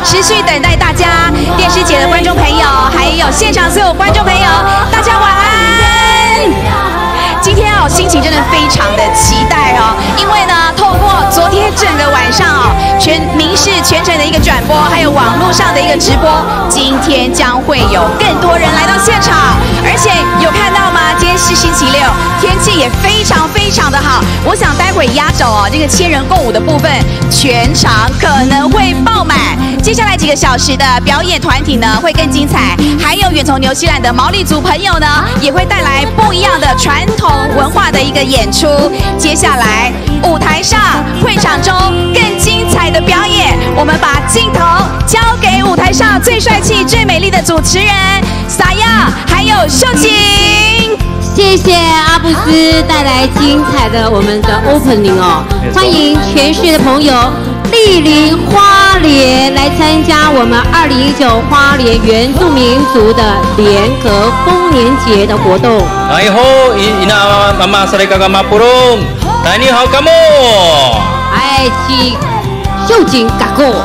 持续等待大家。电视节的观众朋友，还有现场所有观众朋友，大家晚安。今天心情真的非常的期待因为呢，透过昨天整个晚上民视全程的一个转播，还有网络上的一个直播，今天将会有更多人来到现场，而且有看到吗？今天是星期六，天气也非常非常的好。我想待会压轴这个千人共舞的部分，全场可能会爆满。接下来几个小时的表演团体呢会更精彩，还有远从纽西兰的毛利族朋友呢也会带来不一样的传统文化的一个演出。接下来舞台上、会场中更精彩的表演，我们把镜头交给舞台上最帅气、最美丽的主持人撒亚，还有秀琴。谢谢阿布斯带来精彩的我们的 opening 欢迎全世界的朋友莅临花莲来参加我们2019花莲原住民族的联合丰年节的活动。哎吼，ina mama sare kakak mapurung， 你好，干么？哎，是秀景嘎哥，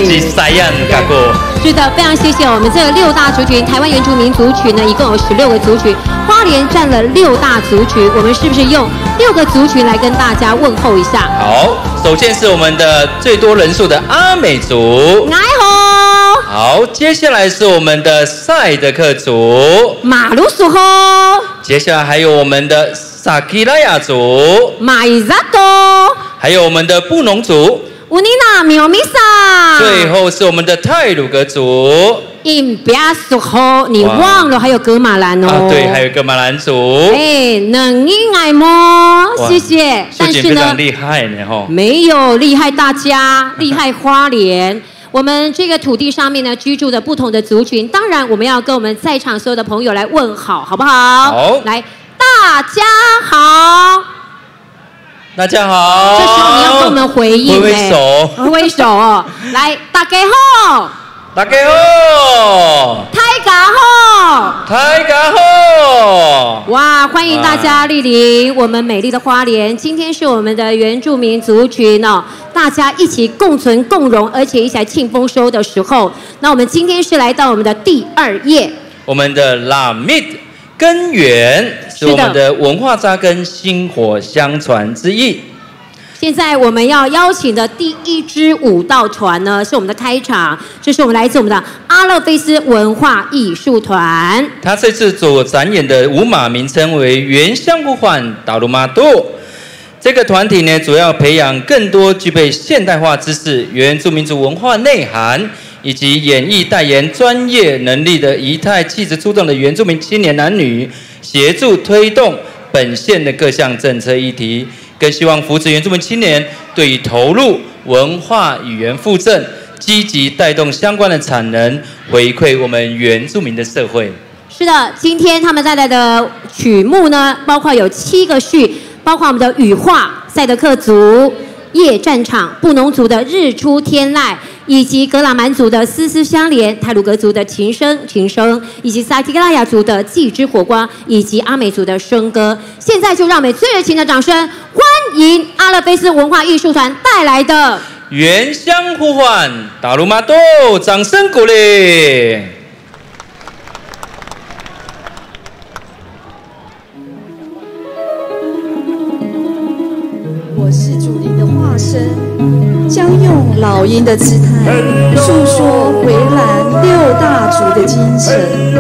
是撒亚嘎哥。是的，非常谢谢我们这6大族群，台湾原住民族群呢，一共有16个族群，花莲占了6大族群，我们是不是用6个族群来跟大家问候一下？好，首先是我们的最多人数的阿美族，哎吼。好，接下来是我们的赛德克族，马鲁苏吼。接下来还有我们的萨基拉雅族，马伊扎多，还有我们的布农族。乌尼娜苗米萨，最后是我们的太鲁阁族。印比亚苏吼，你忘了还有格马兰对，还有格马兰族。能因爱么？谢谢。但是呢，非常厉害呢没有厉害大家，厉害花莲。我们这个土地上面呢，居住的不同的族群，当然我们要跟我们在场所有的朋友来问好，好不好？好，来，大家好。大家好，这时候你要跟我们回应，挥手，挥手来，大家好，大家好，大家好，大家好！哇，欢迎大家莅临我们美丽的花莲。今天是我们的原住民族群大家一起共存共荣，而且一起来庆丰收的时候。那我们今天是来到我们的第2页，我们的拉密根源。是我们的文化扎根、薪火相传之意。现在我们要邀请的第1支舞蹈团呢，是我们的开场，这是我们来自我们的阿勒菲斯文化艺术团。他这次所展演的舞马名称为原乡呼唤达鲁马多。这个团体呢，主要培养更多具备现代化知识、原住民族文化内涵以及演艺代言专业能力的仪态气质出众的原住民青年男女。协助推动本县的各项政策议题，更希望扶持原住民青年对于投入文化语言复振，积极带动相关的产能，回馈我们原住民的社会。是的，今天他们带来的曲目呢，包括有7个序，包括我们的羽化、赛德克族、夜战场、布农族的日出天籁，以及格拉曼族的丝丝相连，太鲁阁族的琴声，以及萨基拉雅族的祭之火光，以及阿美族的笙歌。现在就让我们最热情的掌声欢迎阿勒菲斯文化艺术团带来的原乡呼唤达鲁马多，掌声鼓励。我是祖灵的化身，将用老鹰的姿态诉说回蓝6大族的精神。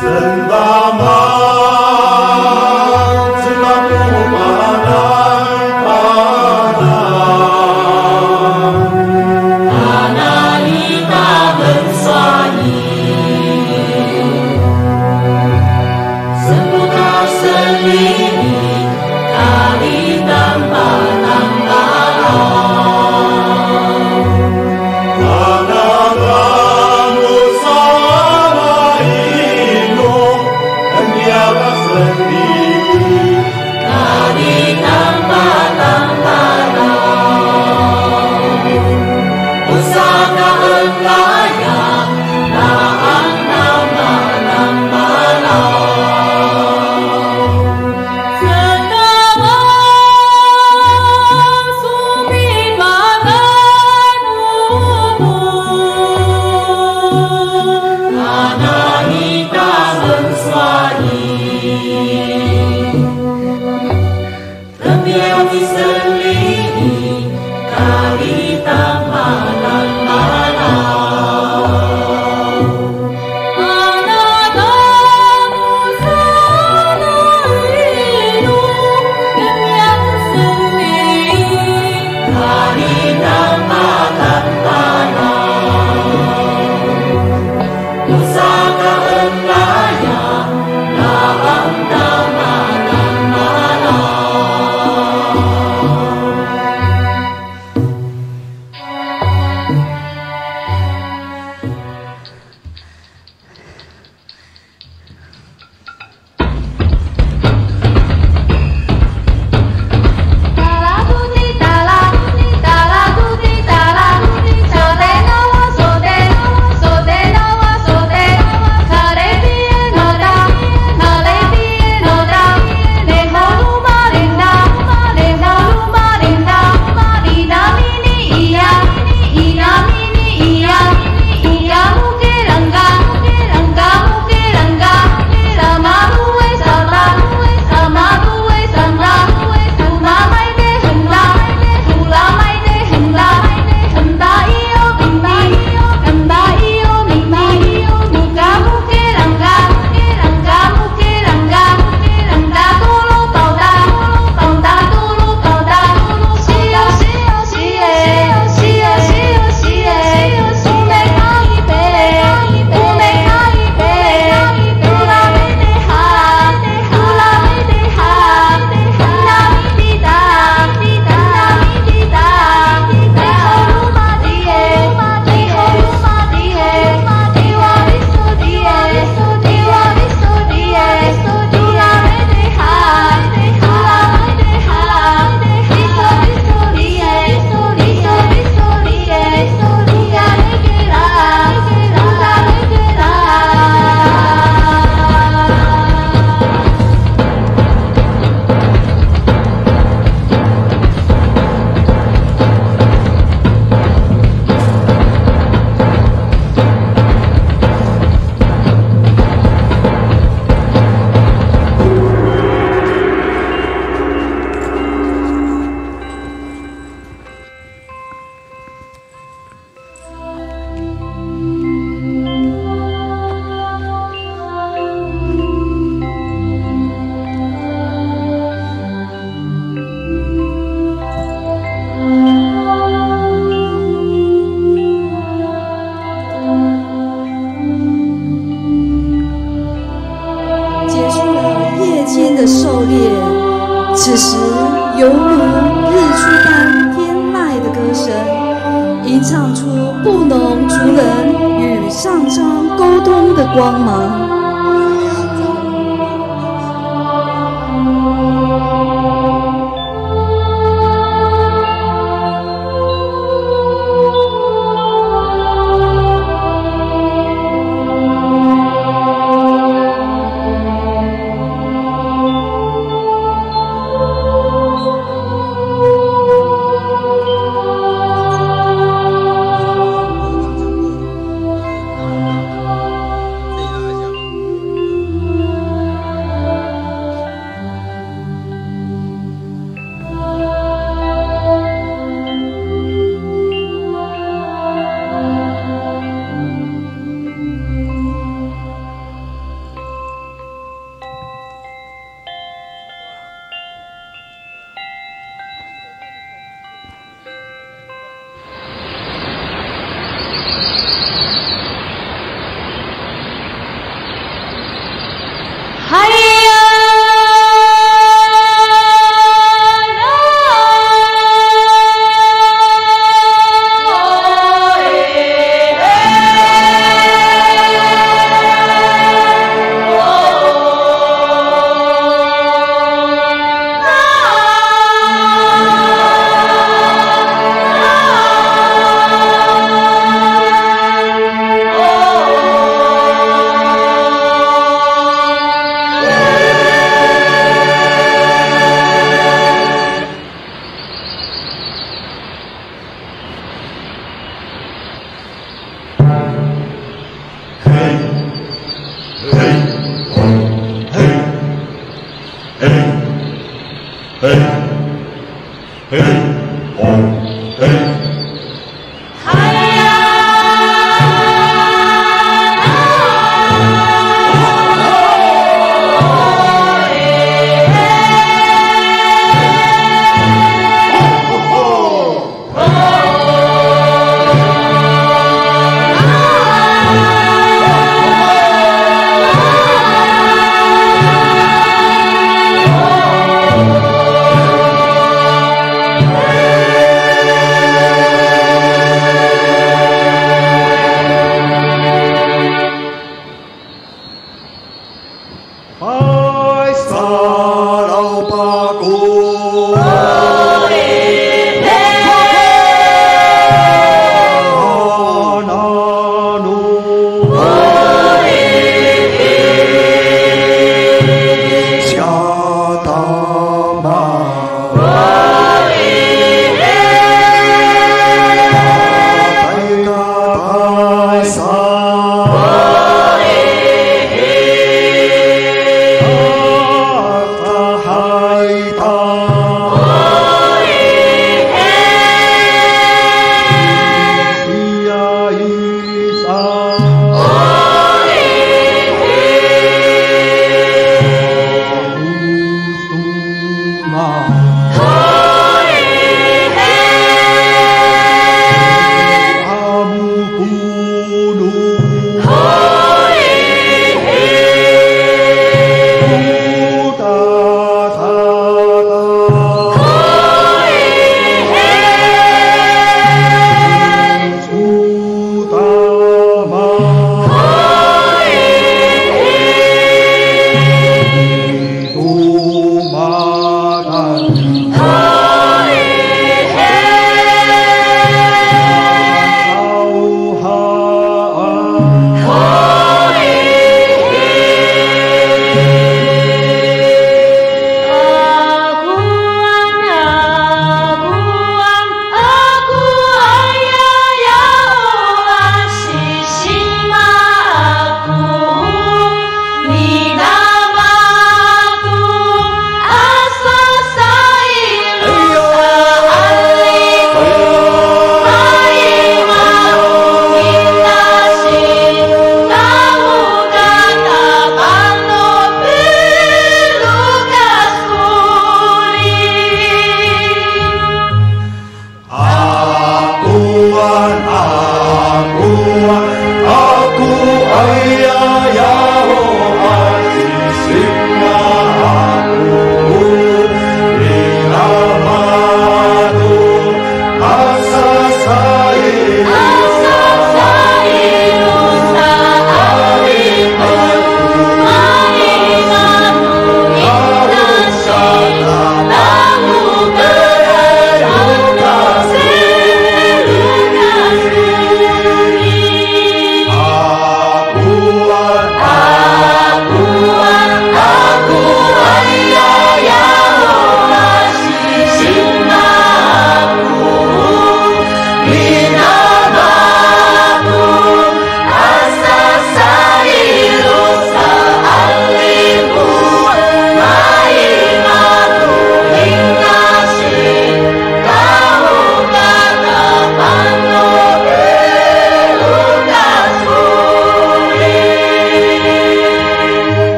Sendama, selamu 的狩猎，此时犹如日出般天籁的歌声，吟唱出布农族人与上苍沟通的光芒。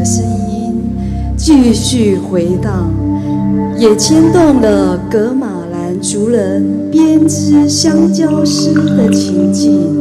声音继续回荡，也牵动了噶玛兰族人编织香蕉丝的情境。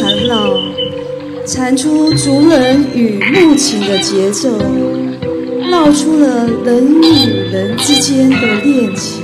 缠绕，缠出族人与木琴的节奏，绕出了人与人之间的恋情。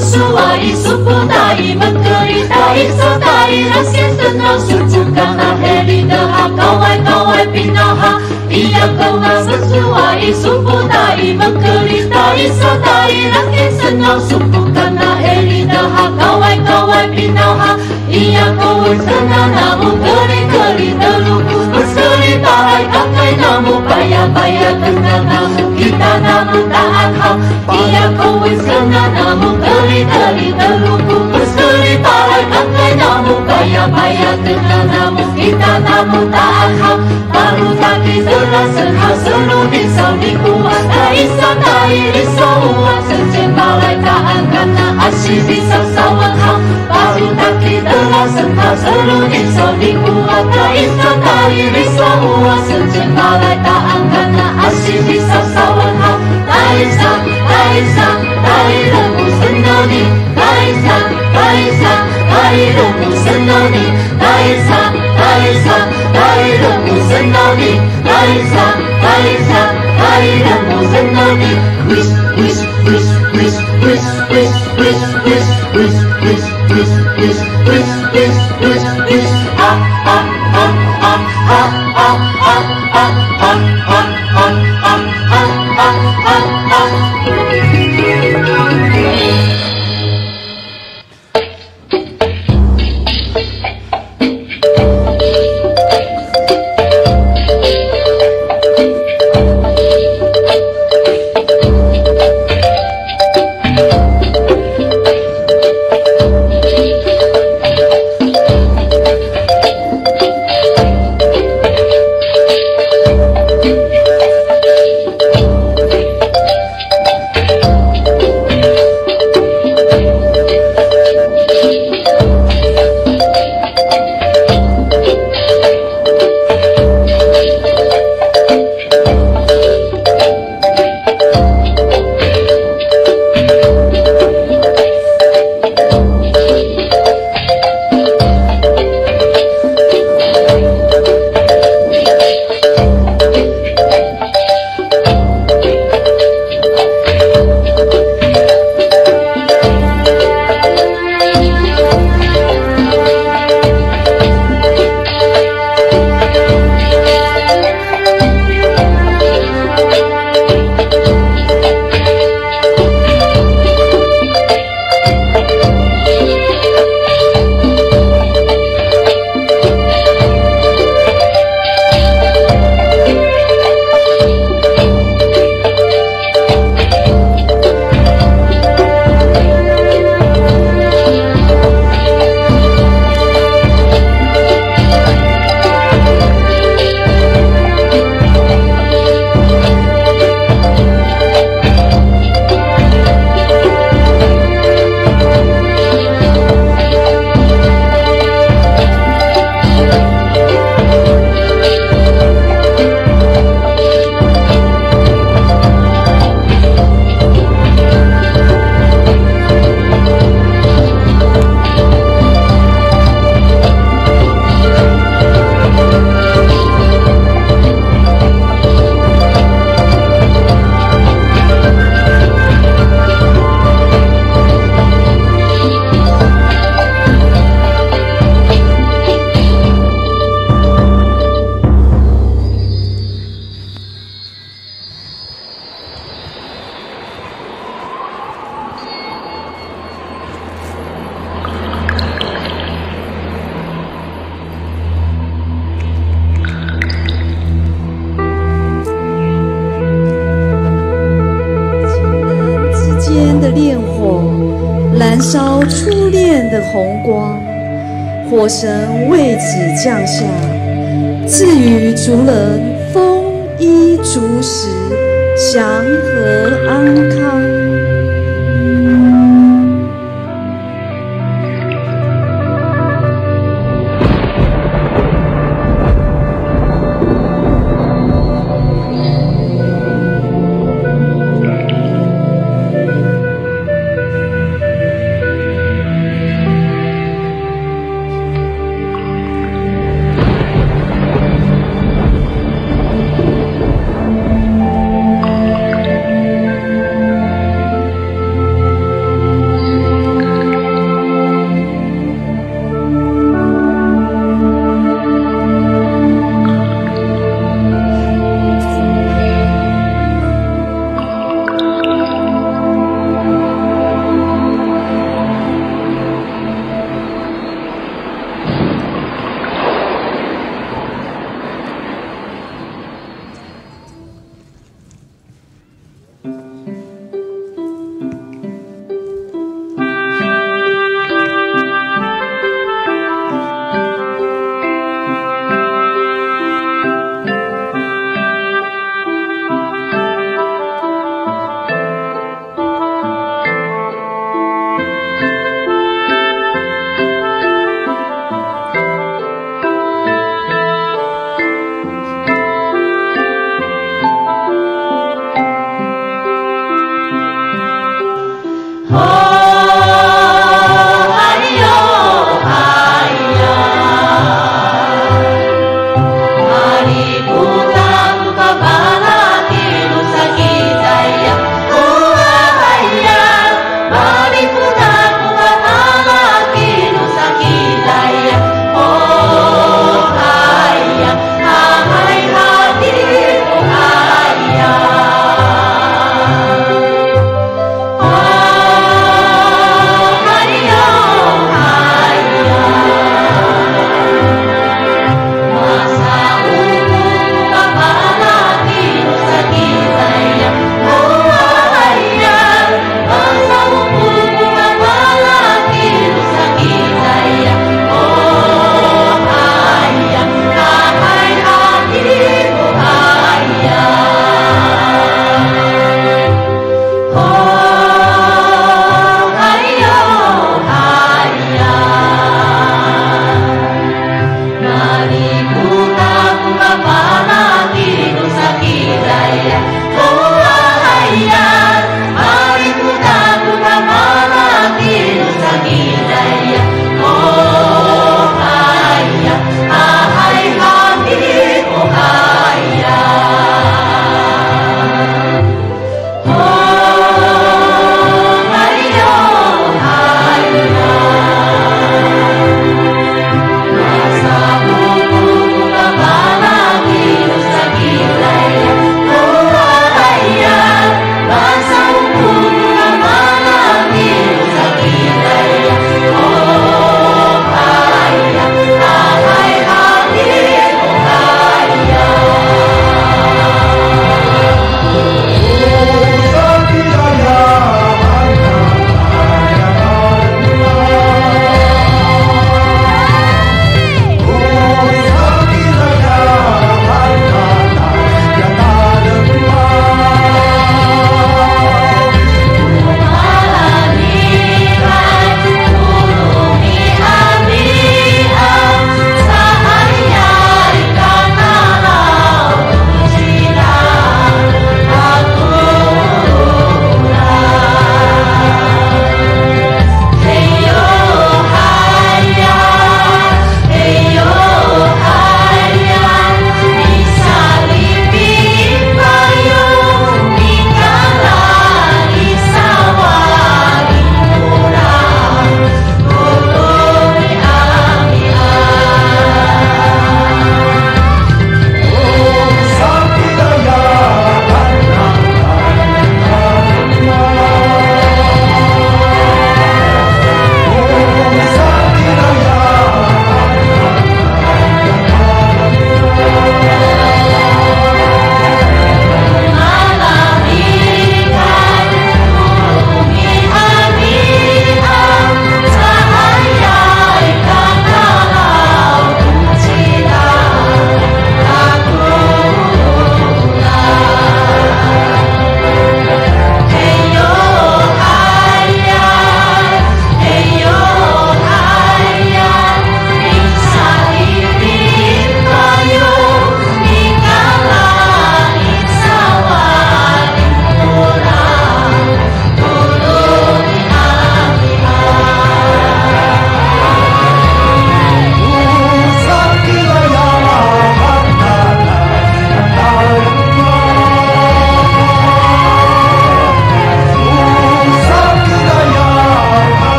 Suai supu tai mengkeri tai sotai rakyat senang suku karena heri dah kawai pinaha ia kena sesuai supu tai mengkeri tai sotai rakyat senang suku karena heri dah kawai pinaha ia kawai senang namun keri terluku berseri bahai akai namun bayar kena namun kita namun taat ham ia kawai senang namun keri terluku berseri bahai akai namun bayar kena namun kita namun taat ham baru tak 提得拉生好收入你少你不啊，大一少大一你说有啊，生前包来答案看啊，阿西你少少问号，巴如大提得拉生好收入你少你不啊，大一少大一你说有啊，生前包来答案看啊，阿西你少少问号，大一少大一少大一人不生到你，大一少大一少大一人不生到你，大一少大一少大一人不生到你，大一少大一少大一人不生到你。Wish wish wish wish wish wish wish wish wish wish wish wish wish wish wish wish ah ah ah ah ah ah ah ah ah ah ah ah ah ah ah. 燃烧初恋的红光，火神为此降下，赐予族人丰衣足食，祥和安康。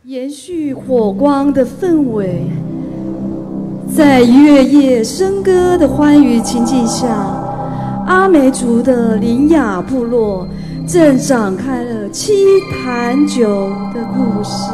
延续火光的氛围，在月夜笙歌的欢愉情境下，阿美族的林雅部落正展开了七坛酒的故事。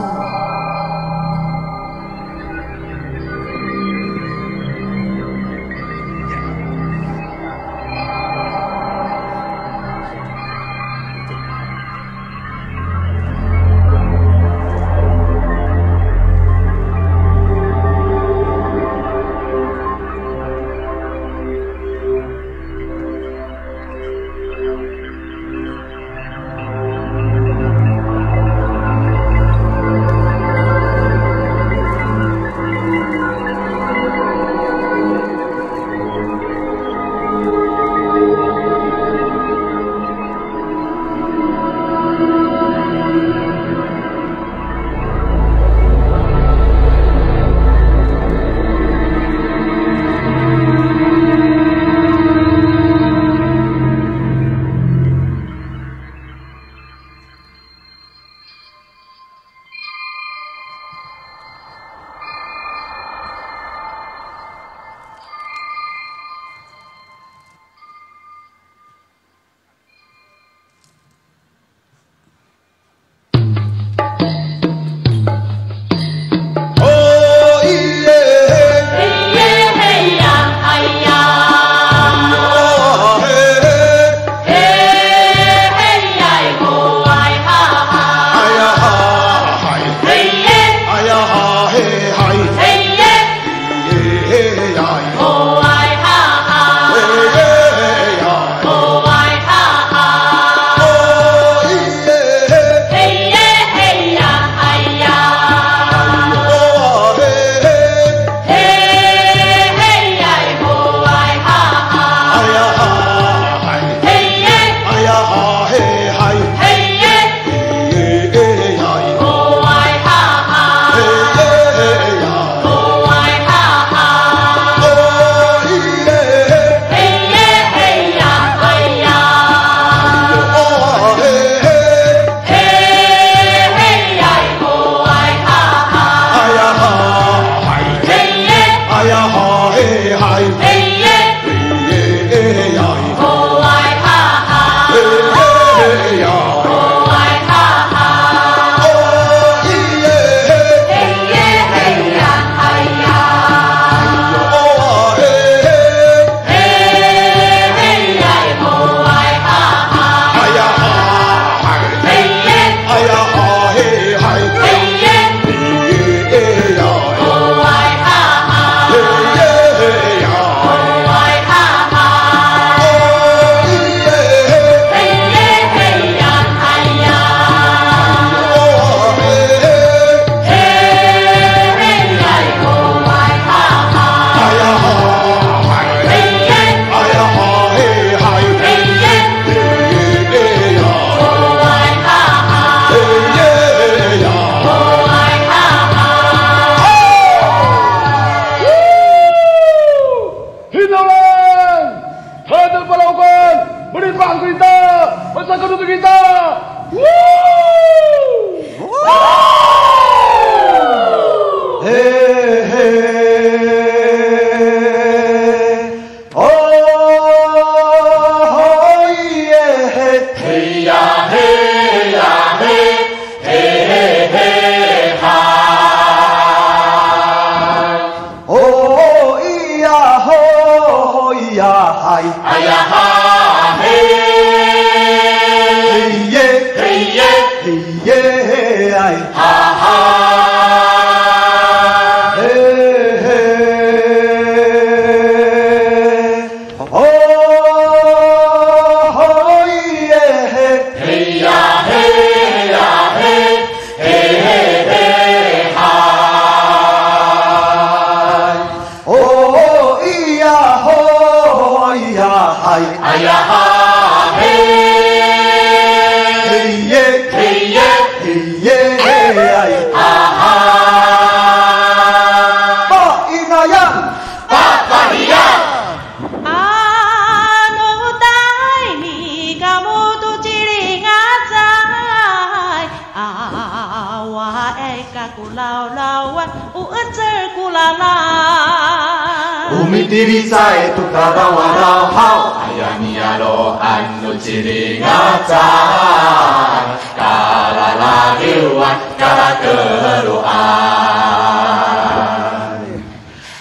Diri saya tu karawarau ayani alo anu ciri ngacan kala lahiwan kala keruan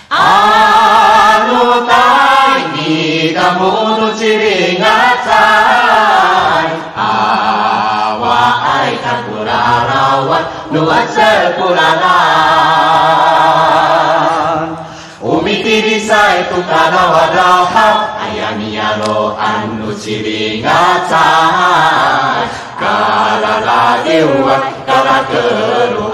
anu tani kamu nu ciri ngacan awa ai kakurarawan nuan sekulanan Diri saya tu karawarau ayani alo anu ciri ngacan kala lahiwan kala keruan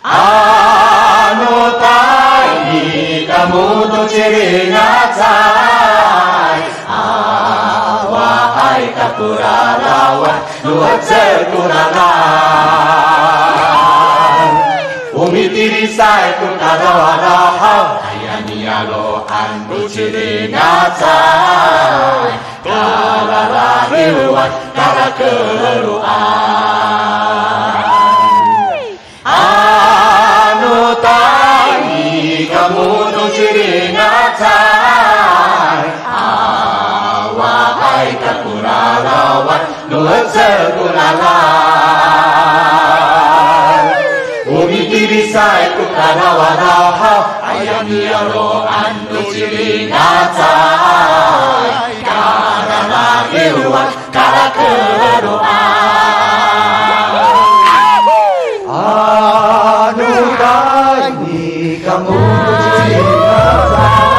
anu tani kamu tu ciri ngacan awa ai kakurarawan luar sekuranan Diri saya tu karawarau ayani alo anu ciri ngacan kala lahiwan kala keruan anu tani kamu tu ciri ngacan awa ai kakurarawan nuan sekulanan Diri saya tu karawarau ayani alo anu ciri ngacan kala lahiwan kala keruan anu tani kamu ciri ngacan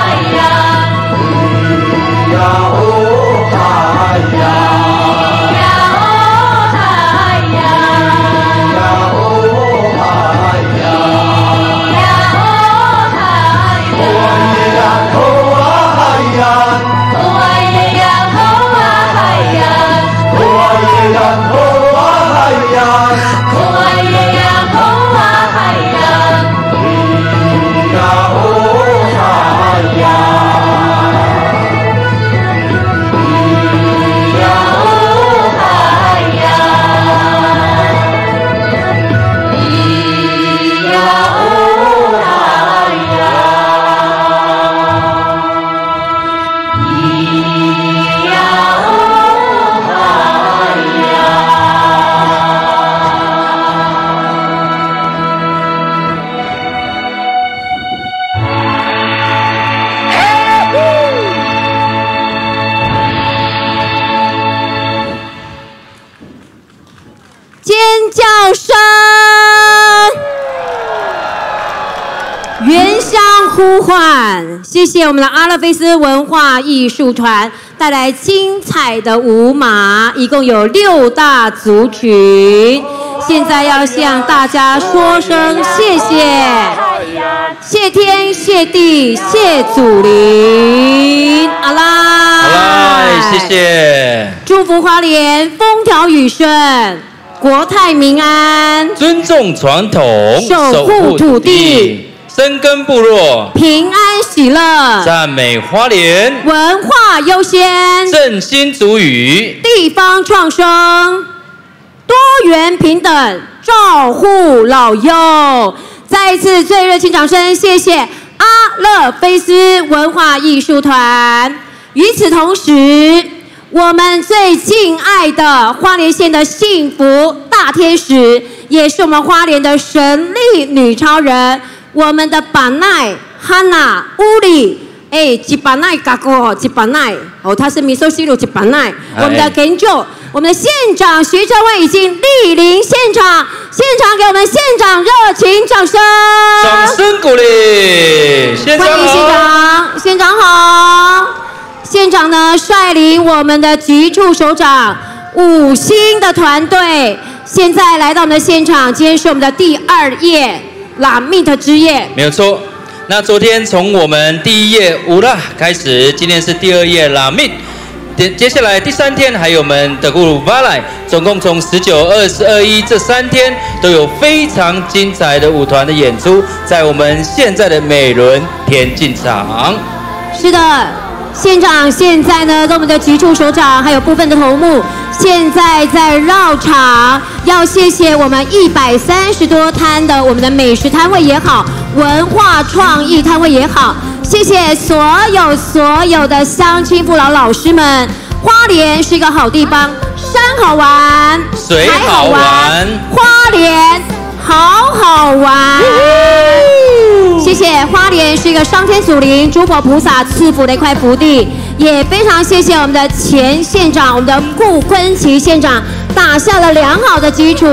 Hayya 呼唤，谢谢我们的阿勒菲斯文化艺术团带来精彩的舞马，一共有6大族群。现在要向大家说声谢谢，谢天谢地谢祖灵，阿拉，好啦，谢谢。祝福花莲风调雨顺，国泰民安，尊重传统，守护土地，深耕部落，平安喜乐，赞美花莲，文化优先，振兴族语，地方创生，多元平等，照护老幼。再一次最热情掌声，谢谢阿勒菲斯文化艺术团。与此同时，我们最敬爱的花莲县的幸福大天使，也是我们花莲的神力女超人，我们的板奈哈娜乌里。一板奈嘎哥，一板奈哦，他是米索西鲁一板奈。我们的研究，我们的县长徐正伟已经莅临现场，现场给我们县长热情掌声，掌声鼓励。县长好，欢迎县长，县长好。县长呢率领我们的局处首长5星的团队，现在来到我们的现场，今天是我们的第2夜拉密特之夜，没有错。那昨天从我们第1夜乌拉开始，今天是第2夜拉密，接下来第3天还有我们德古巴莱，总共从19、20、21这3天都有非常精彩的舞团的演出，在我们现在的美伦田径场。是的。县长现在呢，跟我们的局处首长还有部分的头目，现在在绕场，要谢谢我们130多摊的我们的美食摊位也好，文化创意摊位也好，谢谢所有的乡亲父老老师们。花莲是一个好地方，山好玩，水好玩，花莲好玩。谢谢花莲是一个上天祖灵、诸佛菩萨赐福的一块福地，也非常谢谢我们的前县长，我们的顾坤奇县长打下了良好的基础。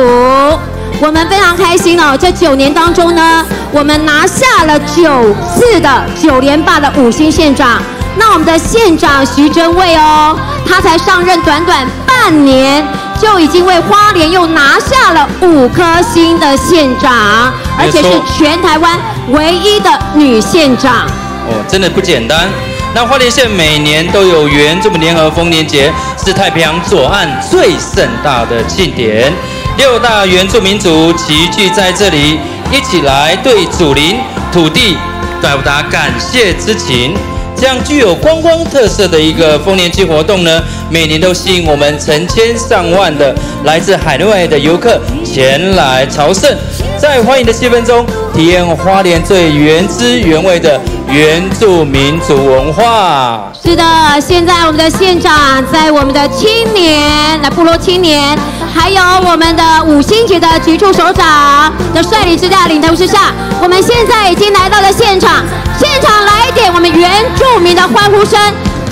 我们非常开心哦，这9年当中呢，我们拿下了9次的9连霸的5星县长。那我们的县长徐真卫哦，他才上任短半年，就已经为花莲又拿下了5颗星的县长，而且是全台湾唯一的女县长。哦，真的不简单。那花莲县每年都有原住民联合丰年节，是太平洋左岸最盛大的庆典。6大原住民族齐聚在这里，一起来对祖灵、土地表达感谢之情。这样具有观光特色的一个丰年祭活动呢，每年都吸引我们成千上万的来自海内外的游客前来朝圣，在欢迎的气氛中，体验花莲最原汁原味的原住民族文化。是的，现在我们的县长在我们的青年部落青年，还有我们的5星级的局处首长的率领之下、领头之下，我们现在已经来到了现场。现场来一点我们原住民的欢呼声、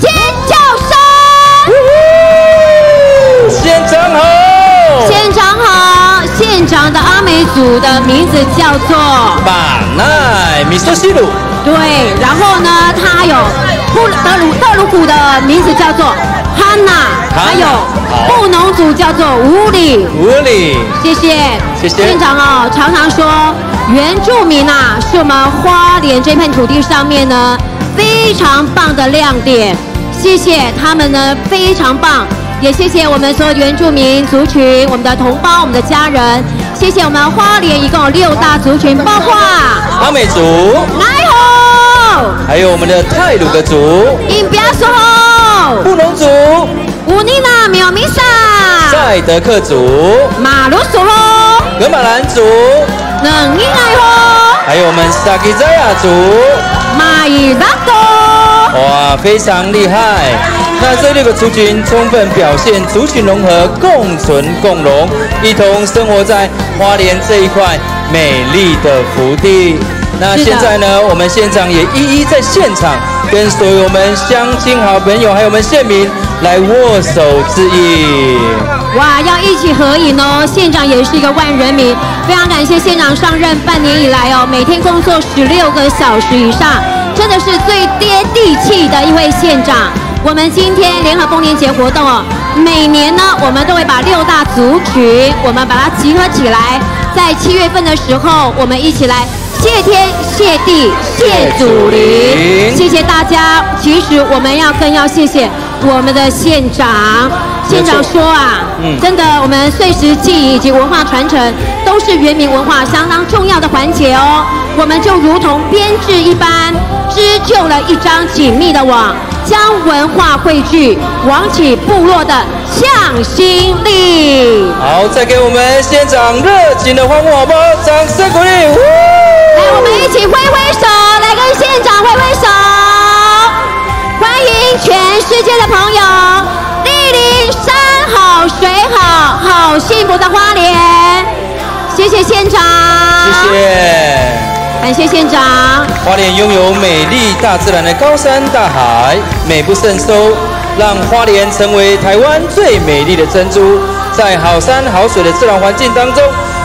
尖叫声！县长好，县长好，县长的阿美族的名字叫做巴奈米索西鲁。对，然后呢，他有德鲁古的名字叫做哈娜，还有布农族叫做乌里。谢谢县长哦，常常说原住民啊，是我们花莲这片土地上面呢非常棒的亮点。谢谢他们呢，非常棒。也谢谢我们所有原住民族群，我们的同胞，我们的家人。谢谢我们花莲一共有6大族群，包括阿美族、来吼，还有我们的太鲁阁族、印比亚索吼、布农族、乌尼娜苗米萨、赛德克族、马鲁索吼、格马兰族、能伊来吼，还有我们萨基扎亚族、马伊拉多。哇，非常厉害！那这6个族群充分表现族群融合、共存共荣，一同生活在花莲这一块美丽的福地。那现在呢，我们县长也一一在现场跟所有我们乡亲好朋友，还有我们县民来握手致意。哇，要一起合影哦！县长也是一个万人迷，非常感谢县长上任半年以来哦，每天工作16个小时以上，真的是最接地气的一位县长。我们今天联合丰年节活动哦，每年呢，我们都会把6大族群，我们把它集合起来，在7月份的时候，我们一起来谢天、谢地、谢祖灵，谢谢大家。其实我们更要谢谢我们的县长。县长说啊，真的，我们岁时记忆以及文化传承都是原民文化相当重要的环节哦。我们就如同编织一般，织就了一张紧密的网，将文化汇聚，网起部落的向心力。好，再给我们县长热情的欢呼，好不好？掌声鼓励！来，我们一起挥挥手，来跟县长挥挥手，欢迎全世界的朋友莅临山好水好，好幸福的花莲。谢谢县长，谢谢，感谢县长。花莲拥有美丽大自然的高山大海，美不胜收，让花莲成为台湾最美丽的珍珠。在好山好水的自然环境当中，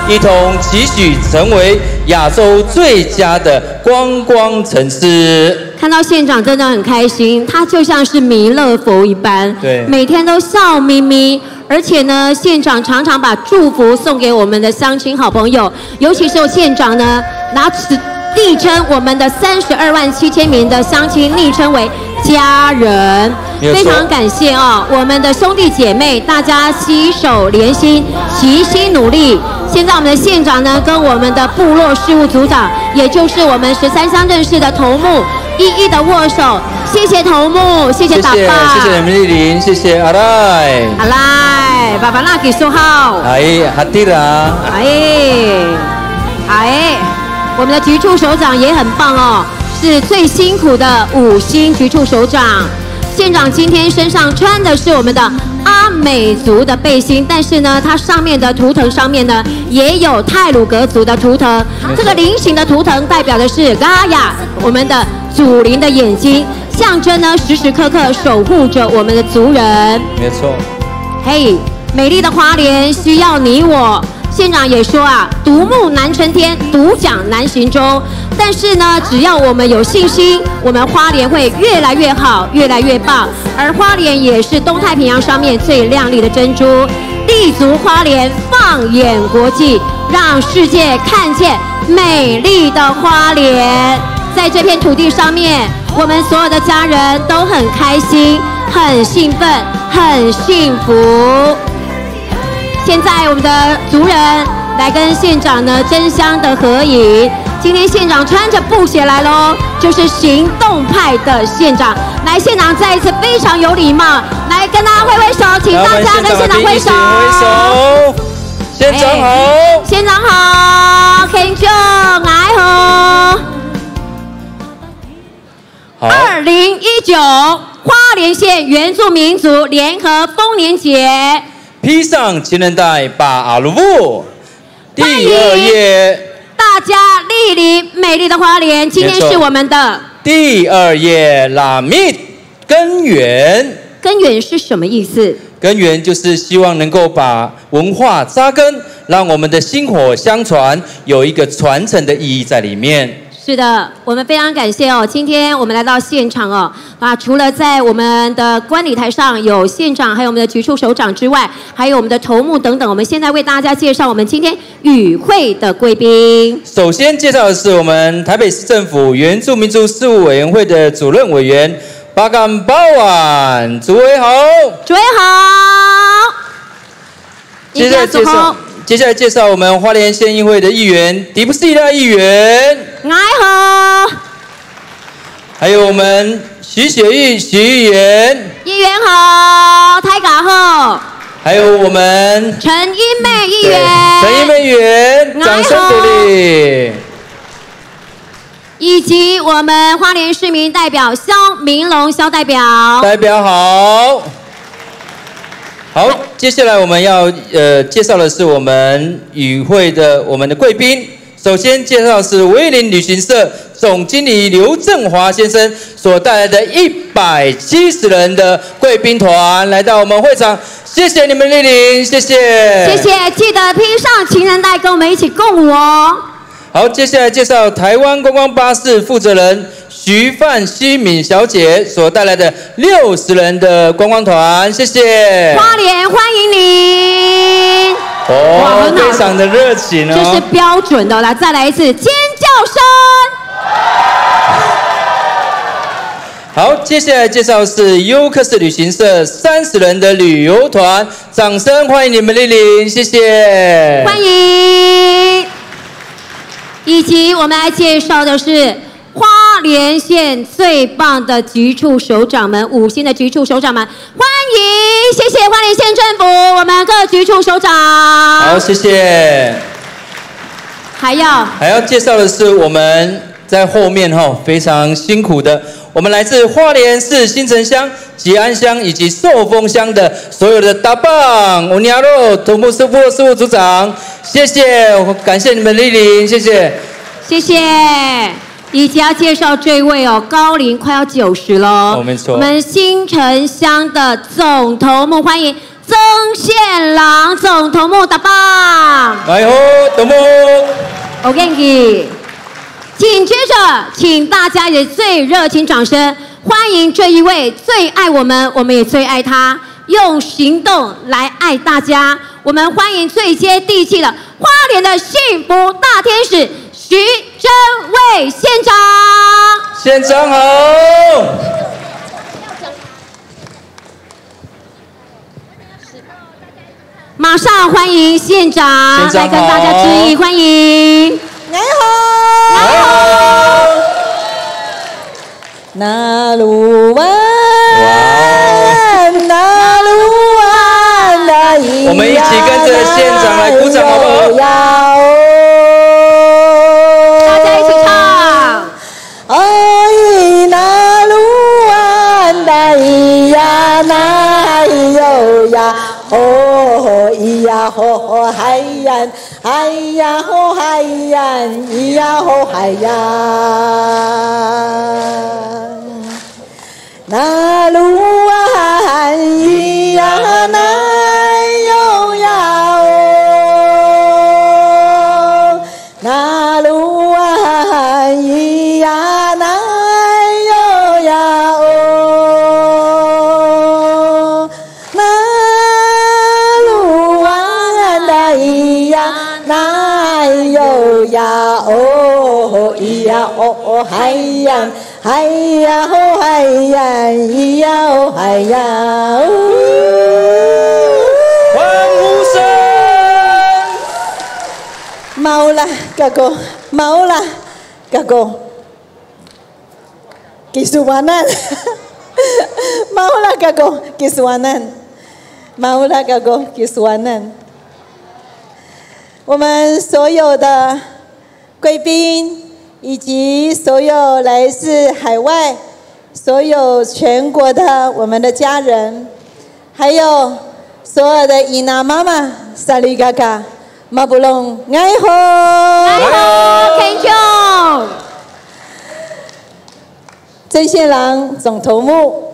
一同期许成为亚洲最佳的观光城市。看到县长真的很开心，他就像是弥勒佛一般，对，每天都笑眯眯。而且呢，县长常常把祝福送给我们的乡亲好朋友，尤其是县长呢，拿昵称我们的32万7千名的乡亲昵称为家人，非常感谢哦，我们的兄弟姐妹，大家携手连心，齐心努力。现在我们的县长呢，跟我们的部落事务组长，也就是我们13乡镇市的头目，一一的握手。谢谢头目，谢谢爸爸，谢谢你们莅临，谢谢阿赖，阿赖，爸爸那给说好，哎，哈迪啦，我们的局处首长也很棒哦，是最辛苦的5星局处首长。县长今天身上穿的是我们的阿美族的背心，但是呢，它上面的图腾上面呢也有太鲁阁族的图腾。这个菱形的图腾代表的是嘎雅，我们的祖灵的眼睛，象征呢时时刻刻守护着我们的族人。没错。嘿，美丽的花莲需要你我。县长也说啊，独木难成天，独桨难行舟。但是呢，只要我们有信心，我们花莲会越来越好，越来越棒。而花莲也是东太平洋上面最亮丽的珍珠，立足花莲，放眼国际，让世界看见美丽的花莲。在这片土地上面，我们所有的家人都很开心，很兴奋，很幸福。现在我们的族人来跟县长呢争相的合影。今天县长穿着布鞋来喽，就是行动派的县长。来，县长再一次非常有礼貌，来跟大家挥挥手，请大家跟县长挥手。县长好，县长好，天就爱好。好，2019花莲县原住民族联合丰年节。披上情人带，把阿鲁布。第2页，大家莅临美丽的花莲。今天是我们的第2页，拉密根源。根源是什么意思？根源就是希望能够把文化扎根，让我们的薪火相传，有一个传承的意义在里面。是的，我们非常感谢哦。今天我们来到现场哦，除了在我们的观礼台上有县长，还有我们的局处首长之外，还有我们的头目等等。我们现在为大家介绍我们今天与会的贵宾。首先介绍的是我们台北市政府原住民族事务委员会的主任委员巴干巴万，主委好，主委好。接下来介绍我们花莲县议会的议员迪布西拉议员，你好。还有我们徐雪玉徐议员，议员好，大家好。还有我们陈英妹议员，陈英妹议员，掌声鼓励。以及我们花莲市民代表萧明龙萧代表，代表好。好，接下来我们要介绍的是我们与会的我们的贵宾。首先介绍的是威林旅行社总经理刘振华先生所带来的170人的贵宾团来到我们会场，谢谢你们莅临，谢谢。谢谢，记得披上情人带，跟我们一起共舞哦。好，接下来介绍台湾观光巴士负责人徐范希敏小姐所带来的60人的观光团，谢谢。花莲欢迎您。哦，非常的热情哦。这是标准的，来再来一次尖叫声。好，接下来介绍是优客士旅行社30人的旅游团，掌声欢迎你们莅临，谢谢。欢迎。以及我们来介绍的是花莲县最棒的局处首长们，5星的局处首长们，欢迎，谢谢花莲县政府，我们各局处首长。好，谢谢。还要介绍的是我们在后面非常辛苦的，我们来自花莲市新城乡、吉安乡以及寿丰乡的所有的大棒、乌尼亚肉、土木师傅、事务组长，谢谢，感谢你们莅临，谢谢，谢谢。以及要介绍这位高龄快要90了，没错，我们新城乡的总头目，欢迎曾宪郎总头目大棒，来吼，头目，我给你。紧接着，请大家以最热情掌声欢迎这一位最爱我们，我们也最爱他，用行动来爱大家。我们欢迎最接地气的花莲的幸福大天使徐真卫县长。县长好。马上欢迎县长来跟大家致意，欢迎。你好，你好。那鲁湾，那鲁湾的咿呀，我们一起跟着县长来鼓掌好不好？大家一起唱。哎，那鲁湾的咿呀，那咿哟呀，哦咿呀吼嗨呀。哎呀吼嗨呀，咿呀吼嗨呀，那鲁湾咿呀那哟呀哦，那鲁湾咿呀那哟呀哦，那鲁湾的咿呀。那哟呀哦咿呀哦嗨呀嗨呀哦嗨呀咿呀哦嗨呀欢呼声！mau啦，哥哥，mau啦，哥哥，Kiswanan， mau啦，哥哥，Kiswanan， mau啦，哥哥，Kiswanan。我们所有的贵宾，以及所有来自海外、所有全国的我们的家人，还有所有的姨妈妈妈、萨利嘎嘎、马布隆、爱好、爱好 ，Thank you。曾宪郎总头目，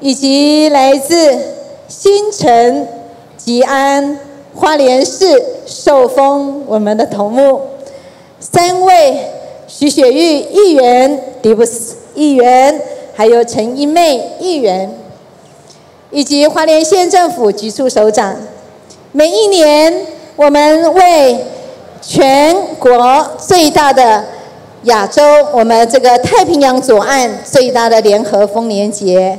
以及来自新城、吉安、花莲市、寿丰我们的头目，3位徐雪玉议员、迪布斯议员，还有陈一妹议员，以及花莲县政府局处首长。每一年，我们为全国最大的亚洲，我们这个太平洋左岸最大的联合丰年节，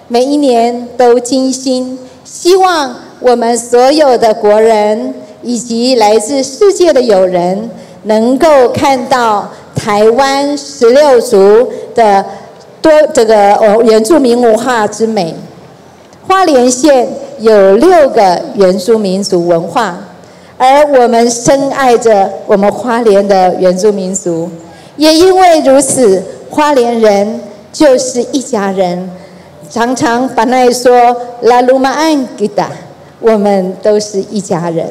每一年都精心，希望我们所有的国人以及来自世界的友人，能够看到台湾16族的原住民文化之美。花莲县有6个原住民族文化，而我们深爱着我们花莲的原住民族，也因为如此，花莲人就是一家人。常常把那说拉鲁马安吉达，我们都是一家人。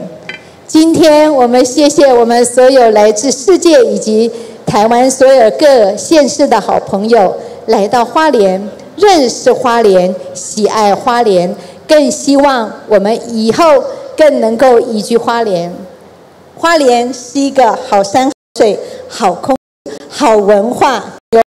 今天我们谢谢我们所有来自世界以及台湾所有各县市的好朋友来到花莲，认识花莲，喜爱花莲，更希望我们以后更能够移居花莲。花莲是一个好山好水、好空气、好文化、有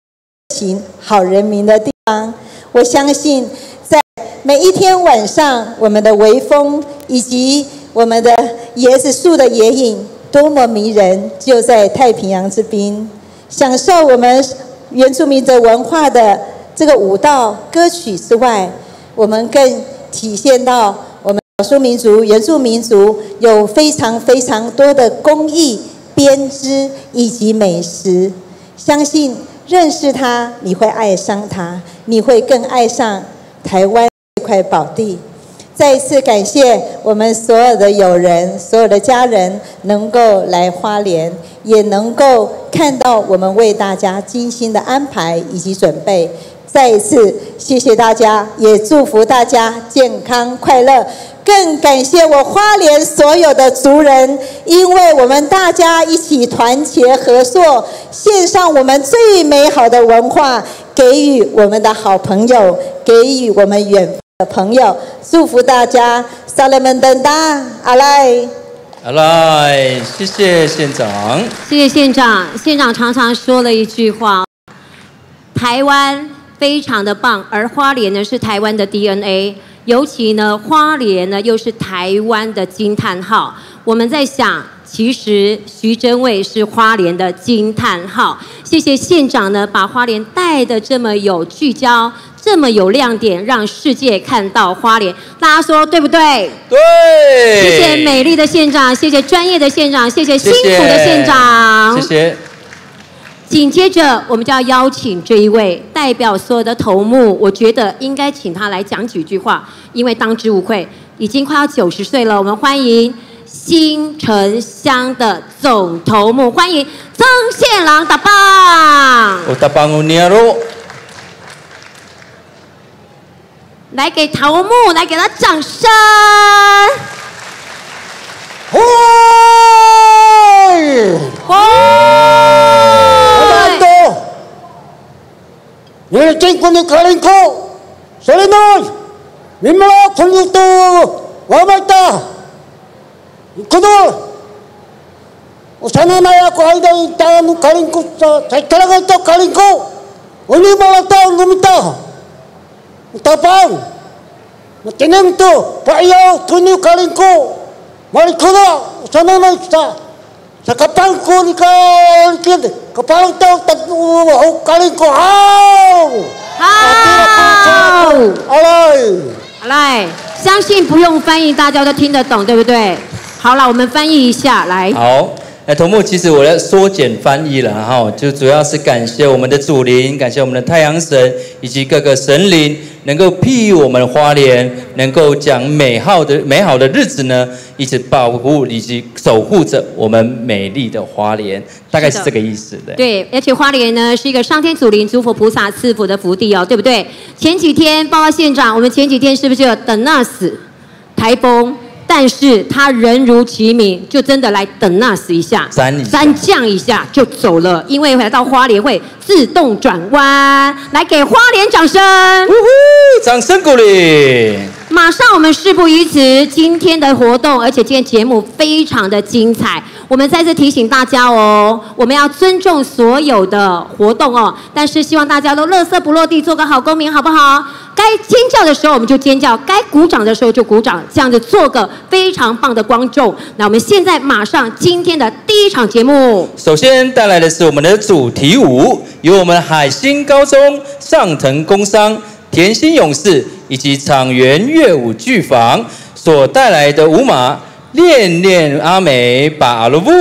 情、好人民的地方。我相信，在每一天晚上，我们的微风以及我们的椰子树的野影多么迷人，就在太平洋之滨，享受我们原住民的文化的这个舞蹈歌曲之外，我们更体现到我们少数民族、原住民族有非常非常多的工艺、编织以及美食。相信认识它，你会爱上它，你会更爱上台湾这块宝地。再一次感谢我们所有的友人、所有的家人能够来花莲，也能够看到我们为大家精心的安排以及准备。再一次谢谢大家，也祝福大家健康快乐。更感谢我花莲所有的族人，因为我们大家一起团结合作，献上我们最美好的文化，给予我们的好朋友，给予我们远方的朋友。祝福大家，萨勒门登达，阿来。好来，谢谢县长。谢谢县长。县长常常说了一句话：台湾非常的棒，而花莲呢是台湾的 DNA。尤其呢，花莲呢又是台湾的惊叹号。我们在想，其实徐榛蔚是花莲的惊叹号。谢谢县长呢，把花莲带得这么有聚焦，这么有亮点，让世界看到花莲。大家说对不对？对。谢谢美丽的县长，谢谢专业的县长，谢谢辛苦的县长。谢谢。紧接着，我们就要邀请这一位代表所有的头目，我觉得应该请他来讲几句话，因为当之无愧，已经快要90岁了。我们欢迎新城乡的总头目，欢迎曾宪郎大棒。我大棒有年喽。来给头目，来给他掌声。Nilcing ko ni kaling ko. Salinoy. Mimala kung ito. Wamata. Kuno. Usana na ako ay dahil tayo ng kaling ko. Sa talaga ito kaling ko. Uli malata ang lumita. Utapang. Matinim to. Paayaw. Tunyo kaling ko. Marikuna. Usana na sa kapal ko ni kalikid. Kapal tao kaling ko.来，相信不用翻译，大家都听得懂，对不对？好了，我们翻译一下，来。好，头目，其实我要缩减翻译了哈，就主要是感谢我们的祖灵，感谢我们的太阳神以及各个神灵，能够庇佑我们花莲，能够将美好的日子呢，一直保护以及守护着我们美丽的花莲，大概是这个意思的。对，而且花莲呢是一个上天祖灵诸佛菩萨赐福的福地哦，对不对？前几天报告县长，我们前几天是不是有等那死台风？但是他人如其名，就真的来等那死一下，三降一下就走了，因为来到花莲会自动转弯。来给花莲掌声，掌声鼓励。马上我们事不宜迟，今天的活动，而且今天节目非常的精彩。我们再次提醒大家哦，我们要尊重所有的活动哦，但是希望大家都垃圾不落地，做个好公民，好不好？该尖叫的时候我们就尖叫，该鼓掌的时候就鼓掌，这样子做个非常棒的观众。那我们现在马上今天的第一场节目，首先带来的是我们的主题舞，由我们海星高中、上腾工商、甜心勇士以及厂园乐舞剧坊所带来的舞马恋恋阿美把阿鲁布。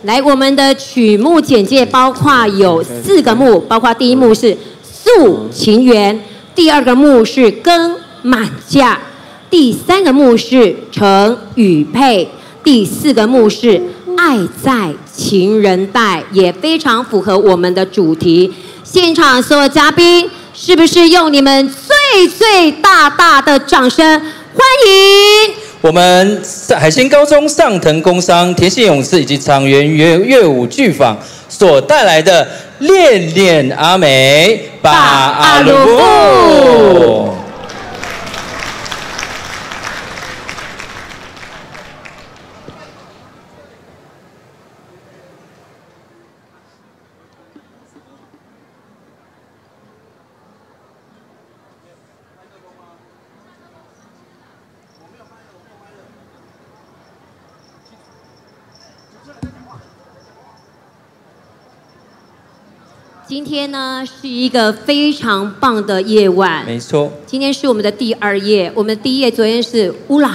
来，我们的曲目简介包括有4个幕，包括第一幕是诉情缘，第2个幕是更满架，第3个幕是成与配，第4个幕是爱在情人带，也非常符合我们的主题。现场所有嘉宾，是不是用你们最大的掌声欢迎我们海星高中、上腾工商、甜心勇士以及厂园乐舞剧坊所带来的恋恋阿美把阿鲁布。今天呢是一个非常棒的夜晚。没错。今天是我们的第2夜，我们的第1夜昨天是乌拉。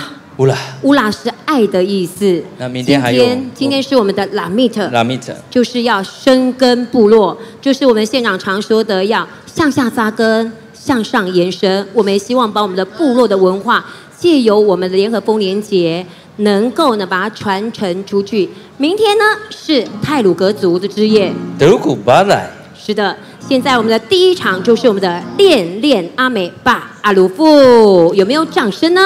乌拉是爱的意思。那明天还有？今天是我们的拉密特。拉密特就是要深耕部落，就是我们县长常说的要向下扎根、向上延伸。我们也希望把我们的部落的文化，借由我们的联合丰年节，能够呢把它传承出去。明天呢是太鲁阁族的之夜。德鲁古巴莱。是的，现在我们的第1场就是我们的恋恋阿美巴阿鲁富，有没有掌声呢？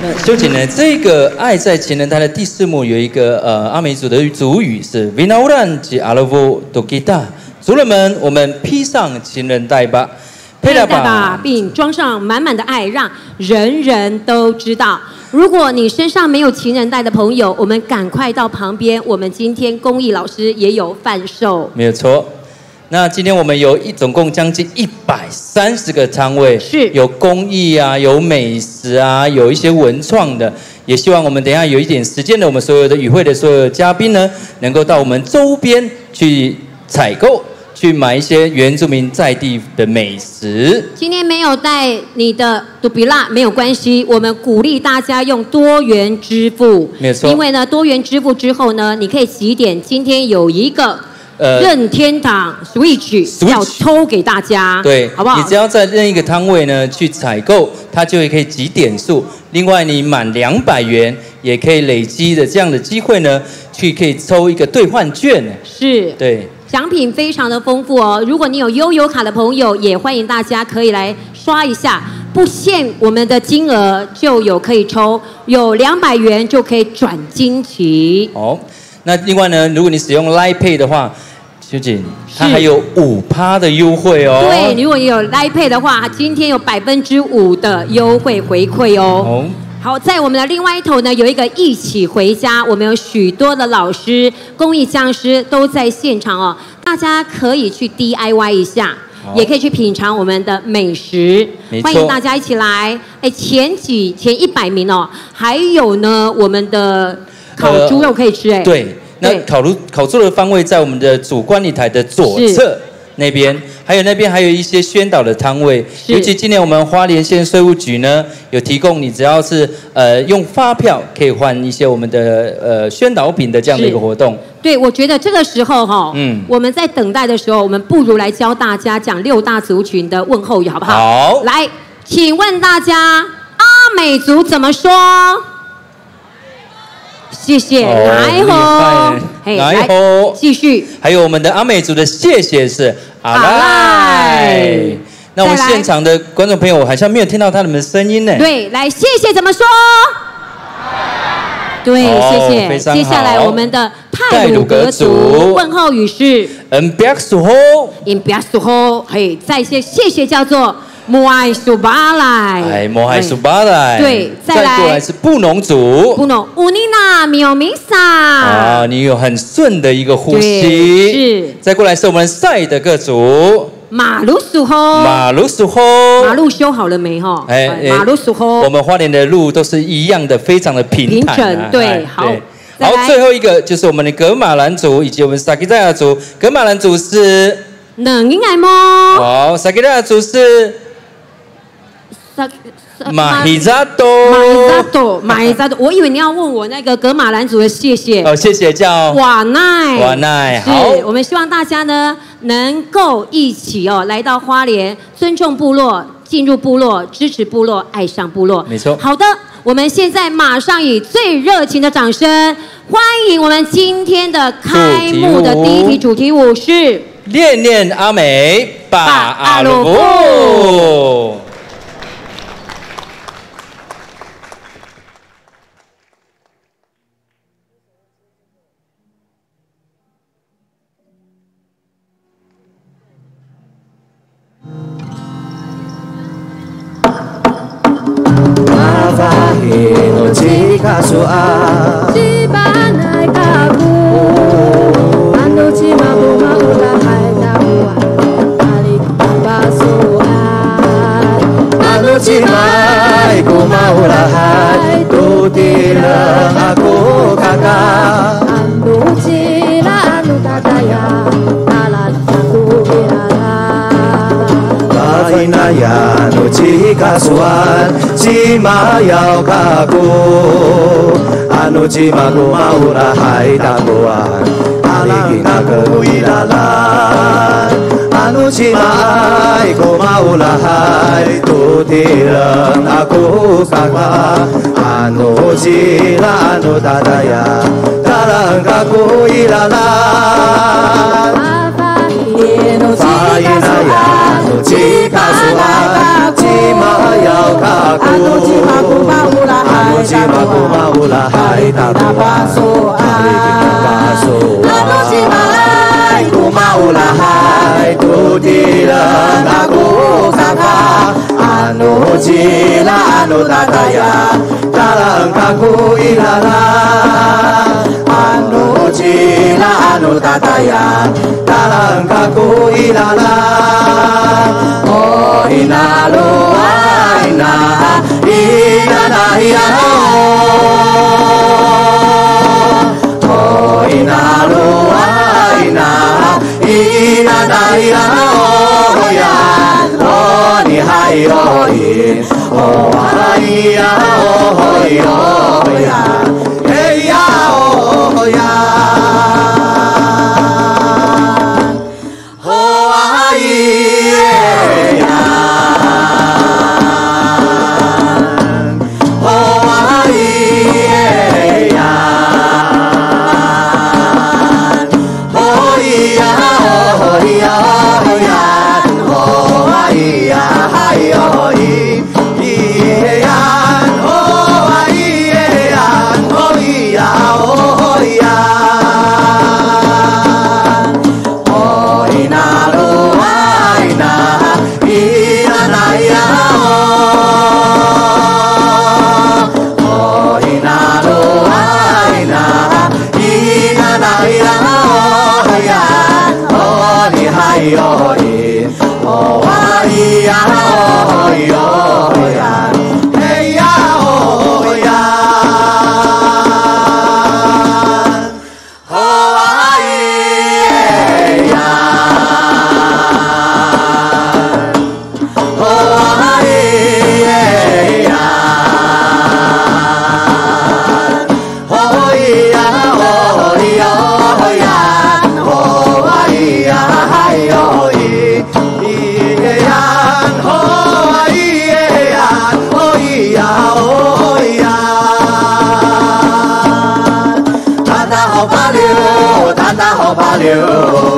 那修姐呢？这个《爱在情人台》的第4幕有一个阿美族的族语是 Vinauran及阿鲁夫多吉达，族人们，我们披上情人带吧，佩戴吧，并装上满满的爱，让人人都知道。如果你身上没有情人带的朋友，我们赶快到旁边，我们今天公益老师也有贩售，没有错。那今天我们有总共将近130个摊位，是有公益啊，有美食啊，有一些文创的。也希望我们等一下有一点时间的，我们所有的与会的所有嘉宾呢，能够到我们周边去采购，去买一些原住民在地的美食。今天没有带你的杜比拉没有关系，我们鼓励大家用多元支付，没错。因为呢，多元支付之后呢，你可以集点。今天有一个。任天堂 Switch 要抽给大家，对，好不好？你只要在任意一个摊位呢去采购，它就可以集点数。另外，你满200元也可以累积的这样的机会呢，可以抽一个兑换券。是，对，奖品非常的丰富哦。如果你有悠游卡的朋友，也欢迎大家可以来刷一下，不限我们的金额就有可以抽，有200元就可以转金旗。哦。那另外呢，如果你使用 Line Pay 的话，修姐，它还有5%的优惠哦。对，如果你有 Line Pay 的话，今天有5%的优惠回馈哦。好，在我们的另外一头呢，有一个一起回家，我们有许多的老师、公益讲师都在现场哦，大家可以去 DIY 一下，也可以去品尝我们的美食。欢迎大家一起来。哎，前100名哦，还有呢，我们的。烤猪肉可以吃哎，对，那烤猪的方位在我们的主观礼台的左侧那边，还有那边还有一些宣导的摊位，尤其今年我们花莲县税务局呢有提供，你只要是用发票可以换一些我们的宣导品的这样的一个活动。对，我觉得这个时候哈，我们在等待的时候，我们不如来教大家讲6大族群的问候语，好不好？好，来，请问大家阿美族怎么说？谢谢，来吼，来吼，继续。还有我们的阿美族的谢谢是阿赖。那我们现场的观众朋友，我好像没有听到他们的声音呢。对，来谢谢怎么说？对，谢谢。非常好。接下来我们的太鲁阁族问候语是 Mbiasuho， 嘿，再谢谢叫做。摩爱苏巴莱，哎，摩爱苏巴莱，对，再过来是布农族，布农乌尼娜米欧米萨，啊，你有很顺的一个呼吸，是，再过来是我们赛德克族，马路苏吼，马路修好了没哈？哎，马路苏吼，我们花莲的路都是一样的，非常的平整，对，好，好，最后一个就是我们的格马兰族以及我们萨基塞亚族，格马兰族是能应该吗？好，萨基塞亚族是。马希扎多，我以为你要问我那个格马兰族的谢谢。哦，谢谢叫瓦奈，好，我们希望大家呢能够一起哦来到花莲，尊重部落，进入部落，支持部落，爱上部落。没错。好的，我们现在马上以最热情的掌声，欢迎我们今天的开幕的第一题主题舞是恋恋阿美巴阿鲁布。Kasu'a Cibanai kaku Anu cima bunga ulah hai tawa Alik basuhan Anu cima iku maulah hai Tutileng aku kakak Anu cila anu tataya ina ya no chika suan chima yao kaku anu chima ku maura hai takuan alikina ku ilalan anu chima ai ku maura hai tutirang aku kakak anu chila anu dadaya dalang kaku ilalan Painaya no chika suan chima yao kaku anu chima ku maula hai tabaso anu chima ai ku maula hai tutirang aku kakak anu chila anu dadaya dalang kaku ilalan anu chila anu dadaya dalang kaku ilalan oh inalo aina ina na ya oh inalo aina ina na ya oh ya oh ni hai oh in oh ai ya oh ya hey ya oh ya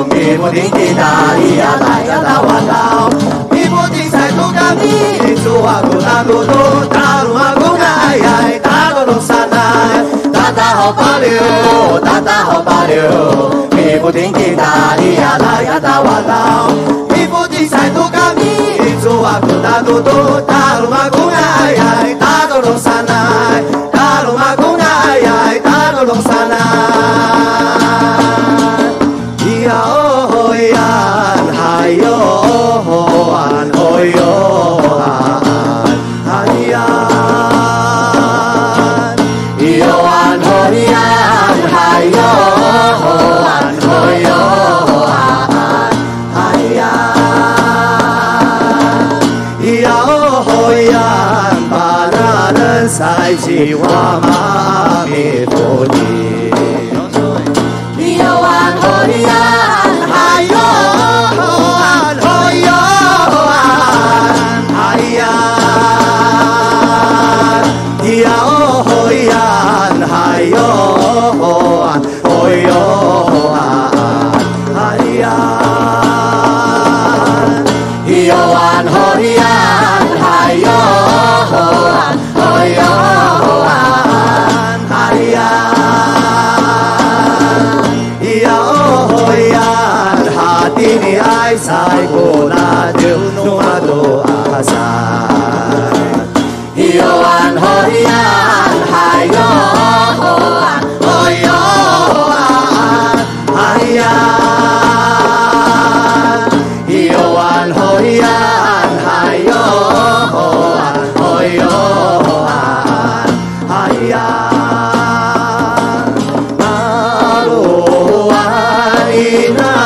mi một tiếng kỳ ta đi à lại à ta hoàn đạo mi một tiếng sai tu ca mi đi tu à tu ta tu tu ta lu à cũng ai ai ta có lúc san ai ta học ba liu mi một tiếng kỳ ta đi à lại à ta hoàn đạo mi một tiếng sai tu ca mi đi tu à tu ta lu à cũng ai ai ta có lúc san ai ta lu à cũng ai ai ta có lúc san ai sai chỉ hoa ma mi phổ đi yêu an hoi an hai yo an hoi yo an hai an yêu hoi an hai yo an hoi yo an hai an yêu an hoi an hai yo an hoi yo ini ai sai cô là điều noa do asai yêu an hoi an hai yo an hoi yo an hai an yêu an hoi an hai yo an hoi yo an hai an alo an ina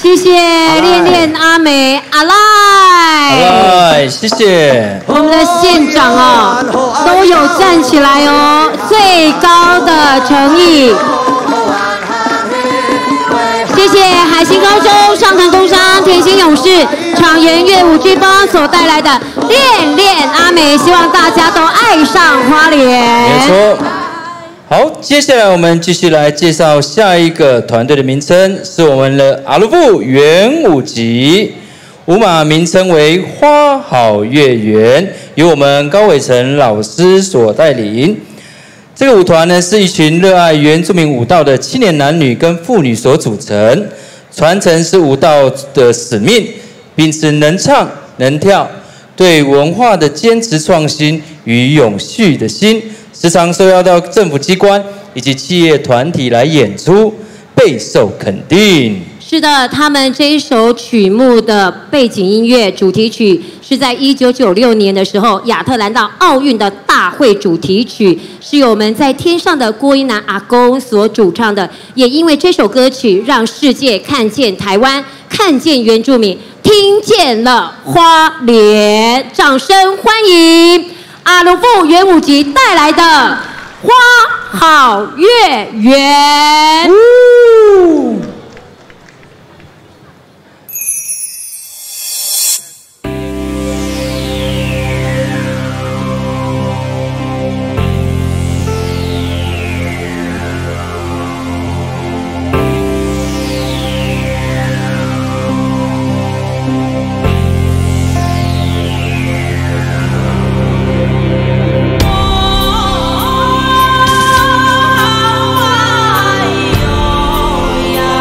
谢谢恋恋阿美阿赖，谢谢我们的县长哦，都有站起来哦，最高的诚意。谢谢海星高中、上潭工商、甜心勇士、厂园乐舞剧帮所带来的恋恋阿美，希望大家都爱上花莲。没错。好，接下来我们继续来介绍下一个团队的名称，是我们的阿鲁布圆舞集，舞马名称为花好月圆，由我们高伟成老师所带领。这个舞团呢，是一群热爱原住民舞蹈的青年男女跟妇女所组成，传承是舞蹈的使命，秉持能唱能跳，对文化的坚持创新与永续的心，时常受邀到政府机关以及企业团体来演出，备受肯定。是的，他们这一首曲目的背景音乐主题曲是在1996年的时候，亚特兰大奥运的大会主题曲，是由我们在天上的郭英男阿公所主唱的。也因为这首歌曲，让世界看见台湾，看见原住民，听见了花莲。掌声欢迎阿鲁布圆舞集带来的《花好月圆》。哎呦呀！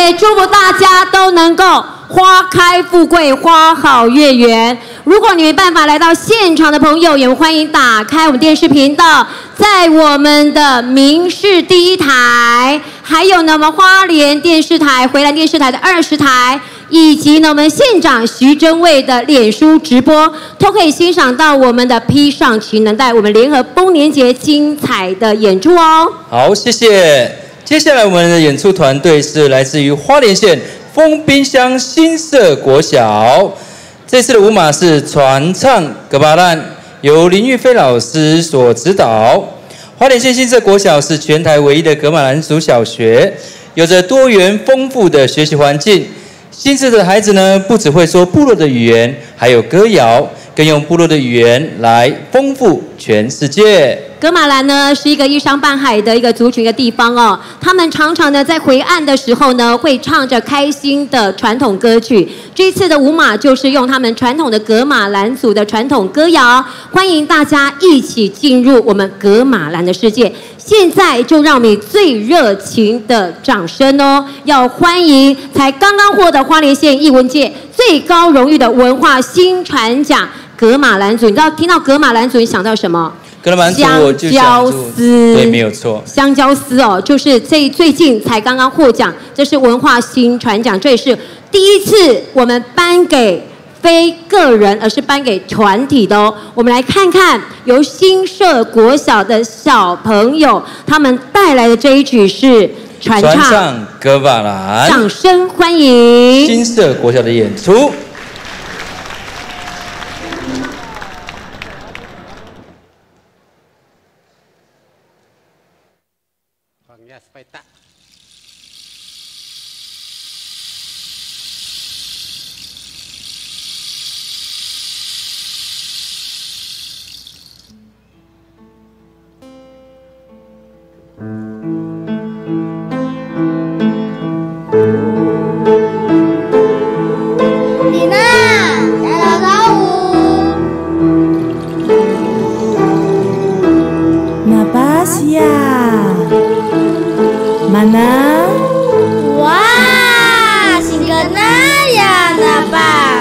也祝福大家都能够花开富贵，花好月圆。如果你没办法来到现场的朋友，也欢迎打开我们电视频道，在我们的民视第1台，还有呢我们花莲电视台、回蓝电视台的20台，以及呢我们县长徐祯卫的脸书直播，都可以欣赏到我们的披上情人带，我们联合丰年节精彩的演出哦。好，谢谢。接下来我们的演出团队是来自于花莲县丰滨乡新社国小。这次的舞马是传唱格巴兰，由林玉飞老师所指导。花莲县新社国小是全台唯一的格马兰族小学，有着多元丰富的学习环境。新社的孩子呢，不只会说部落的语言，还有歌谣，更用部落的语言来丰富全世界。噶玛兰呢是一个依山傍海的一个族群的地方哦，他们常常呢在回岸的时候呢会唱着开心的传统歌曲。这次的舞马就是用他们传统的噶玛兰族的传统歌谣，欢迎大家一起进入我们噶玛兰的世界。现在就让我们以最热情的掌声哦，要欢迎才刚刚获得花莲县艺文界最高荣誉的文化新传奖噶玛兰族。你知道听到噶玛兰族你想到什么？香蕉丝，对，没有错。香蕉丝哦，就是最近才刚刚获奖，这是文化新传奖，这也是第一次我们颁给非个人，而是颁给团体的哦。我们来看看由新社国小的小朋友他们带来的这一曲是传唱噶玛兰，掌声欢迎新社国小的演出。Mana? Wah, singa naya napa?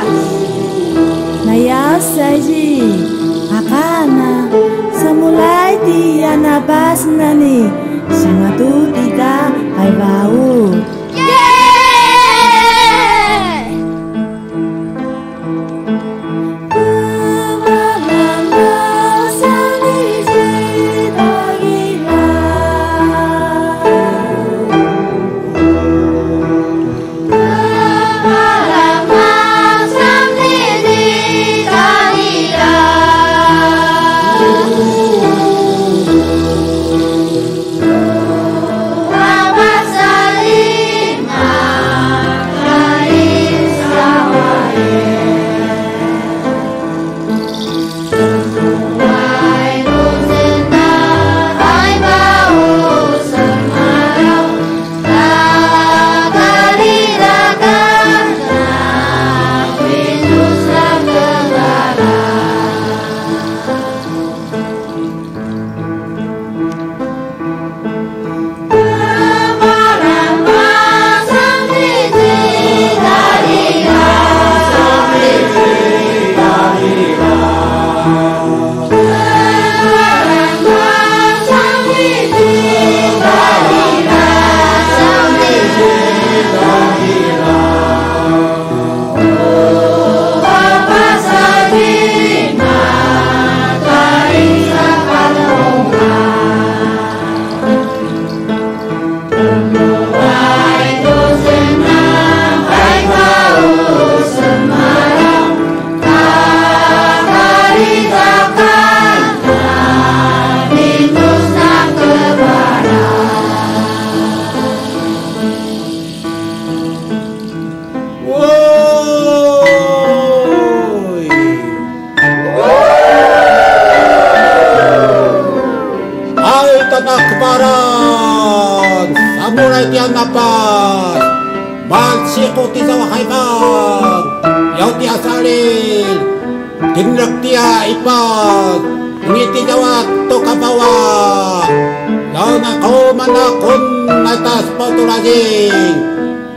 Naya saji, akana samulai dia nabas nani, singa tu tiga ay bau.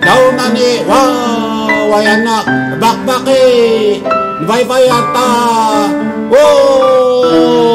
daw nani wayanak bakbaki bye ata oy.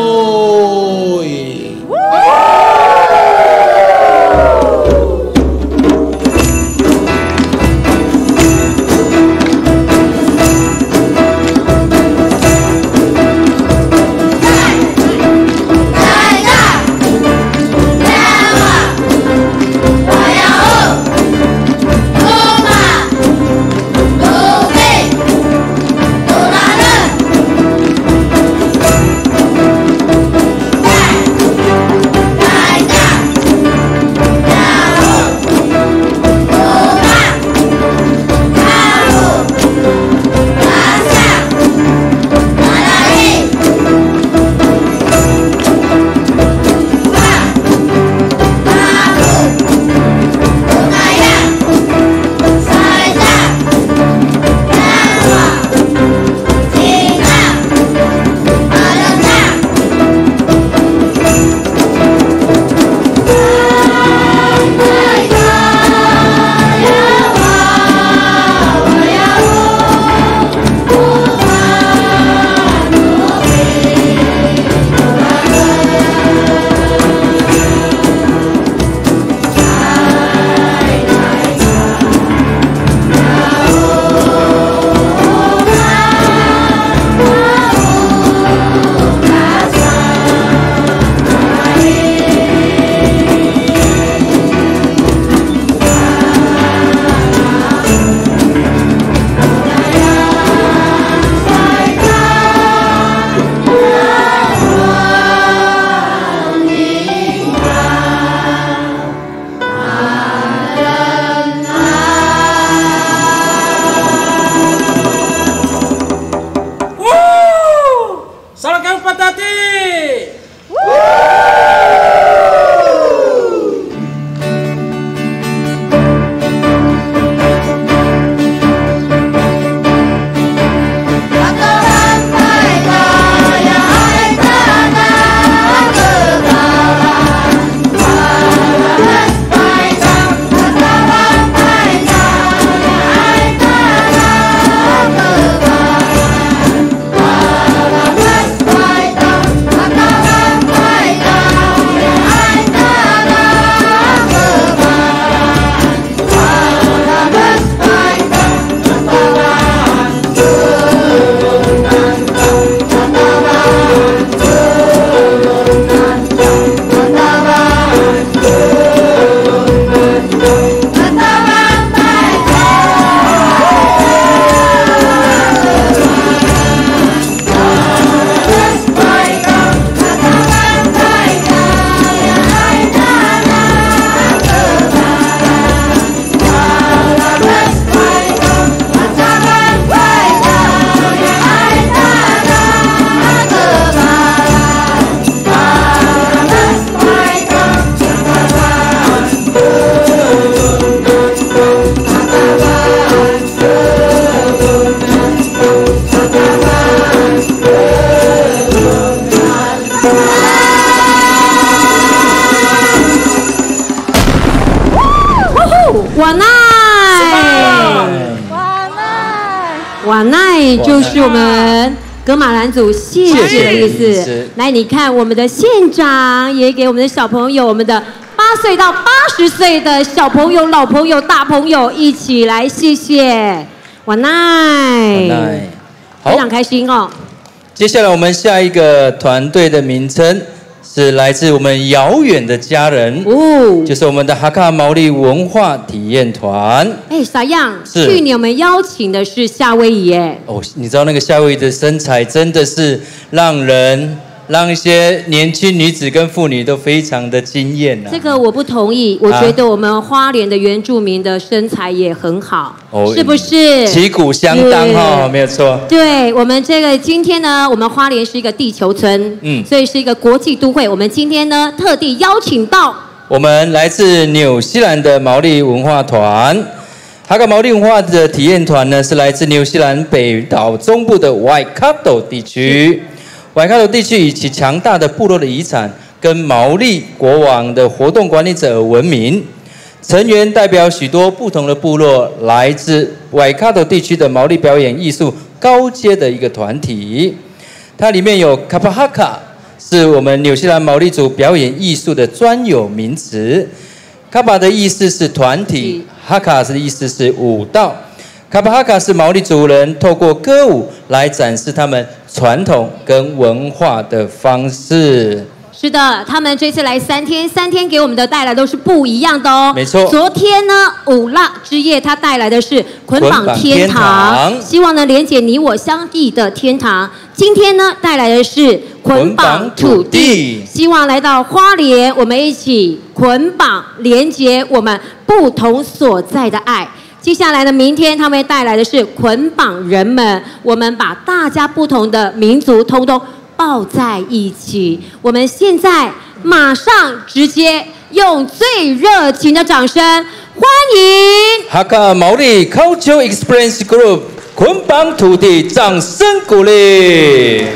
瓦奈就是我们格马兰族谢谢的意思。来，你看我们的县长也给我们的小朋友，我们的8岁到80岁的小朋友、老朋友、大朋友一起来谢谢瓦奈，非常开心哦。接下来我们下一个团队的名称是来自我们遥远的家人，就是我们的哈卡毛利文化体验团。哎，傻样，去年我们邀请的是夏威夷耶。哦，你知道那个夏威夷的身材真的是让一些年轻女子跟妇女都非常的惊艳啊。这个我不同意，我觉得我们花莲的原住民的身材也很好，是不是？旗鼓相当哈，没有错。对，我们这个今天呢，我们花莲是一个地球村，所以是一个国际都会。我们今天呢，特地邀请到我们来自纽西兰的毛利文化团。哈卡毛利文化的体验团呢，是来自纽西兰北岛中部的Waikato地区。Waikato地区以其强大的部落的遗产跟毛利国王的活动管理者而闻名。成员代表许多不同的部落，来自外卡多地区的毛利表演艺术高阶的一个团体。它里面有卡帕哈卡，是我们纽西兰毛利族表演艺术的专有名词。卡巴的意思是团体，哈卡的意思是舞蹈。卡巴哈卡是毛利族人透过歌舞来展示他们传统跟文化的方式。是的，他们这次来3天，3天给我们的带来都是不一样的哦。没错。昨天呢，舞蜡之夜，它带来的是捆绑天堂，希望呢连结你我相遇的天堂。今天呢，带来的是捆绑土地，希望来到花莲，我们一起捆绑连结我们不同所在的爱。接下来的明天，他们带来的是捆绑人们，我们把大家不同的民族通通抱在一起。我们现在马上直接用最热情的掌声欢迎哈卡毛利 Cultural Experience Group 捆绑土地，掌声鼓励。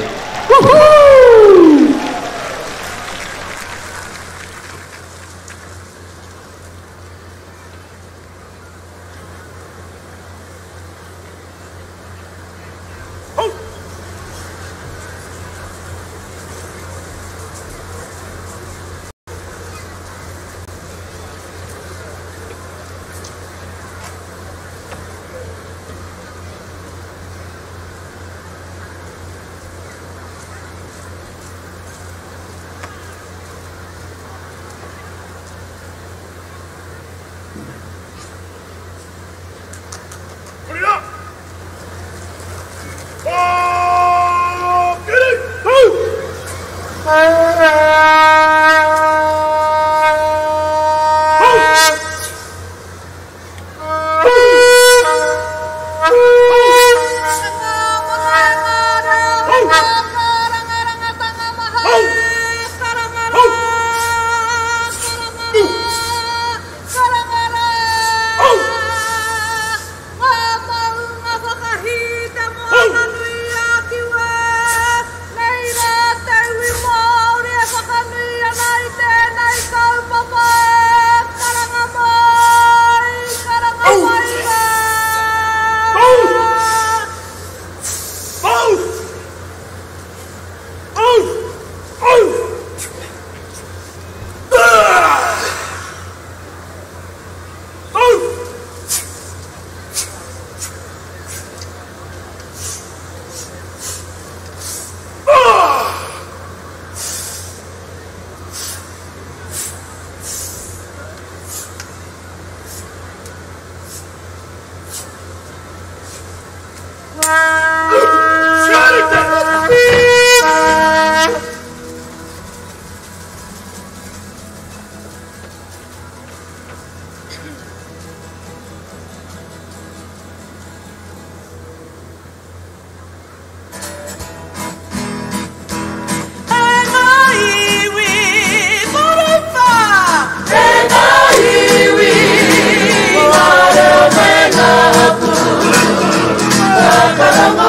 Caramba!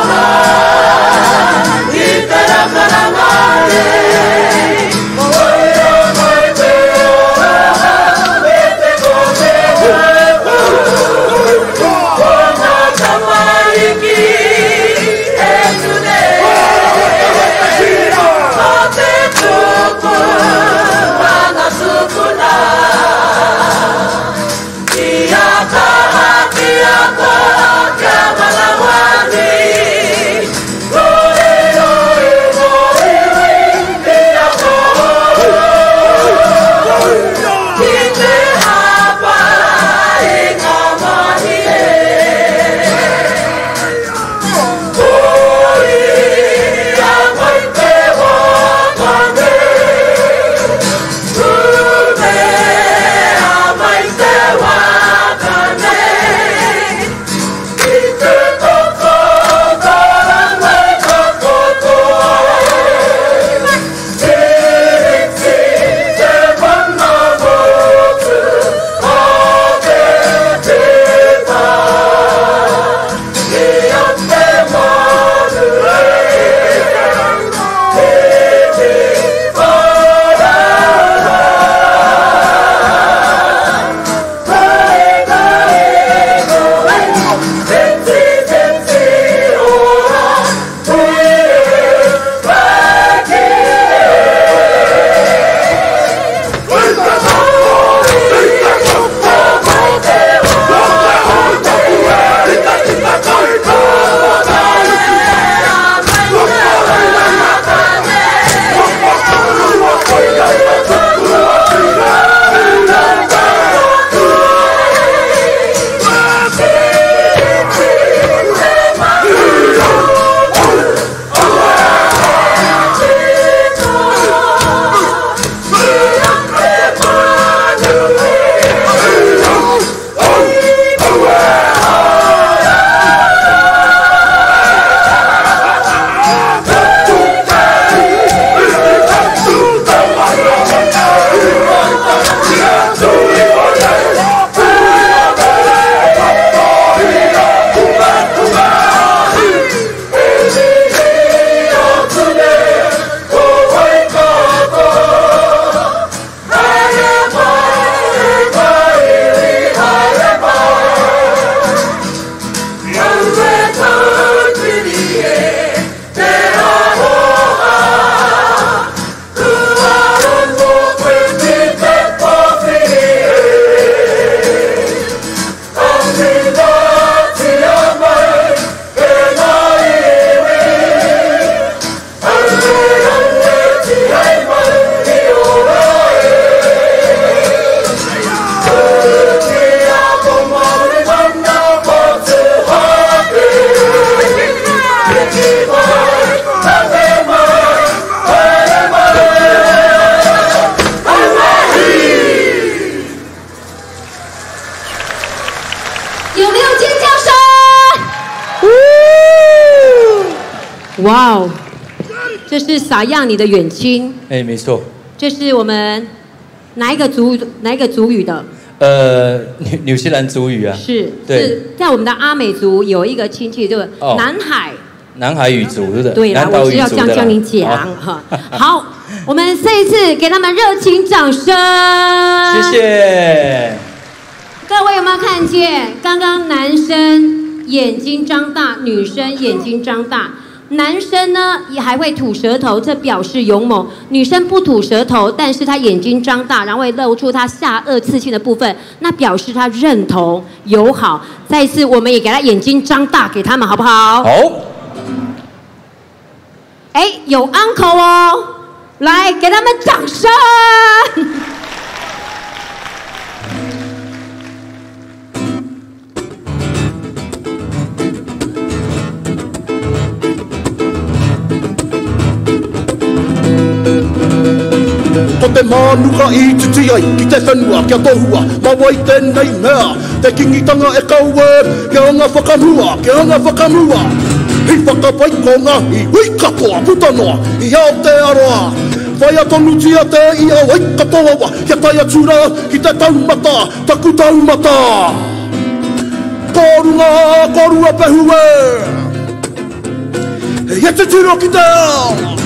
哇哦，这是撒样你的远亲。哎，没错。这是我们哪一个族语的？纽西兰族语啊。是。对。是在我们的阿美族有一个亲戚，就是南海语族，对不对？对啦，我是要这样教你讲哈。好，我们这一次给他们热情掌声。谢谢。各位有没有看见？刚刚男生眼睛张大，女生眼睛张大。男生呢也还会吐舌头，这表示勇猛；女生不吐舌头，但是他眼睛张大，然后会露出他下颚刺青的部分，那表示他认同友好。再一次，我们也给他眼睛张大，给他们好不好？好。哎，有 uncle 哦，来给他们掌声。Ko te manuka I titi ai, ki te whenua, kia tohua, mawai tēnei mea, te kingitanga e kaue, kia anga whakamua, Hi whakapai ko ngahi, hui katoa, putanoa, I Aotearoa, whai atonu tia te I a wai katoa, kia tai atura, ki te taumata, taku taumata. Korua pehue, he te tiro ki te ao.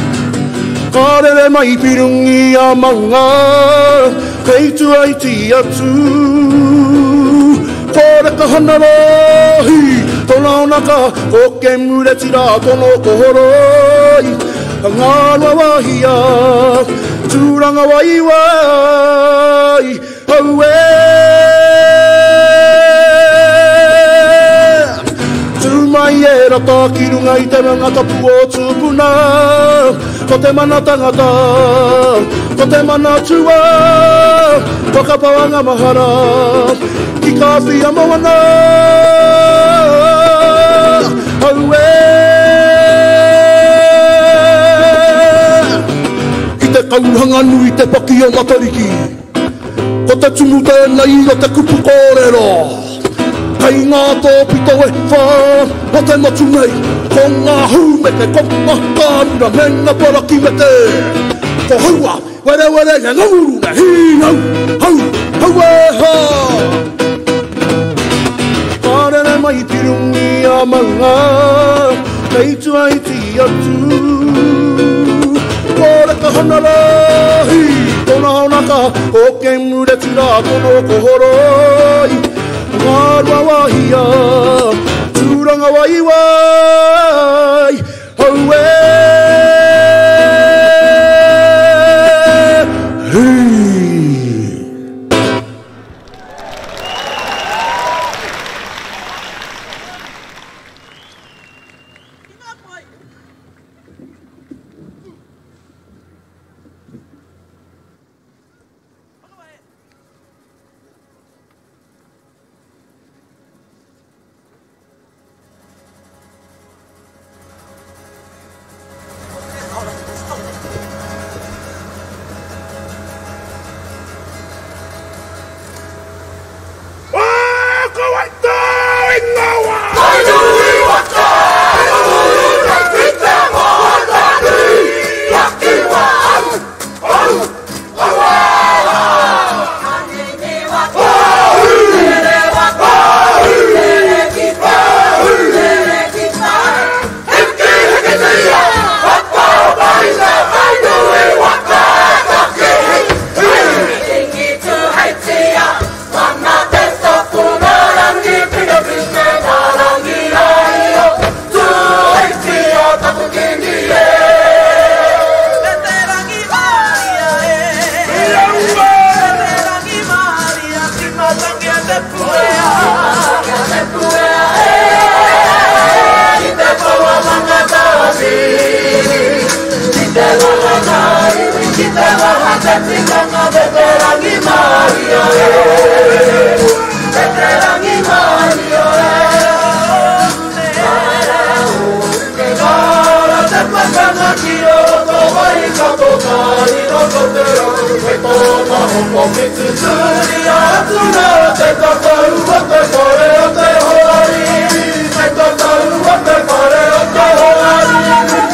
Karere mai pirungi a manga, kei tu ai ti atu. Kore ka hana rohi, tona onaka, ko ke mure tira tono kohoroi. Ngāna wahia, tūranga wai wai, haue. Tūmai e rata ki runga I te ranga tapu o tūpuna. Ko te mana tangata, ko te mana tua, whakapawanga mahara, ki ka whia moana. Haue, ki te kauhanga nui te paki o matariki, ko te tumu tēnei o te kupu kōrero. Kei ngā tō pito e whā, o te motu nei, ko ngā humete, ko ngā kārura, me ngā paraki me te. Ko haua, were e nganguru, ne hi hau e ha. Kārere mai pirungi a manga, kei tu ai ti atu. Kore ka hana rahi, tona onaka, ko ke mure tira tono kohoroi. Ngārua wahia, tūranga wai wai, haue. Te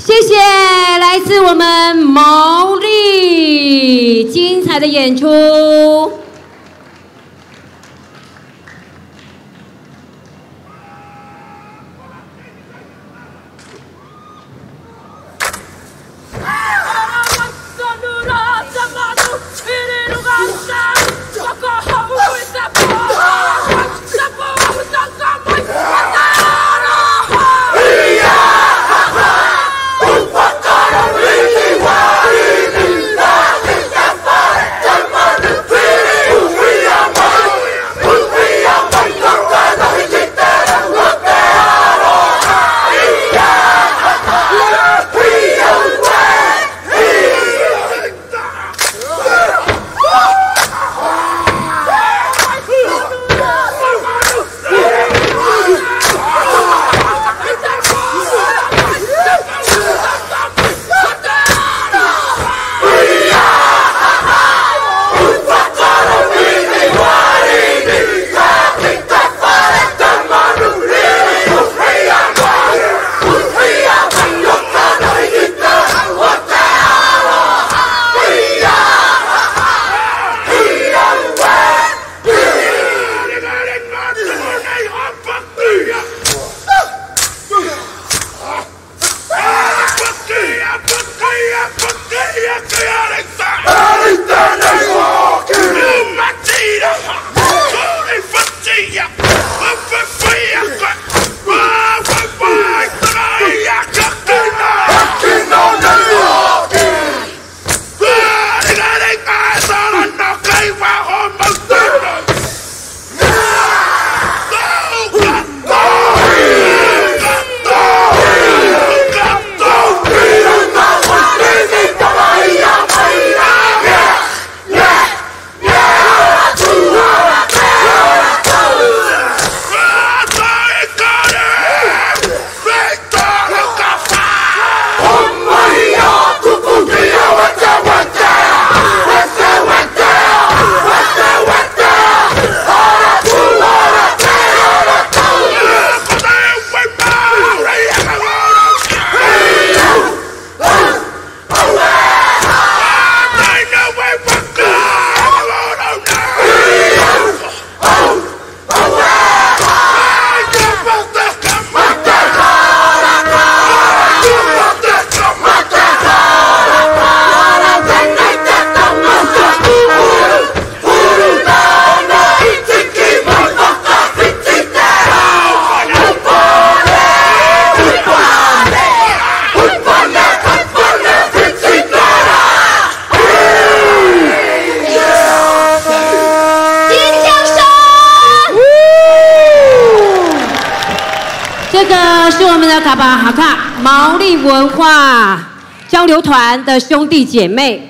谢谢来自我们毛利精彩的演出。是我们的卡巴哈卡毛利文化交流团的兄弟姐妹，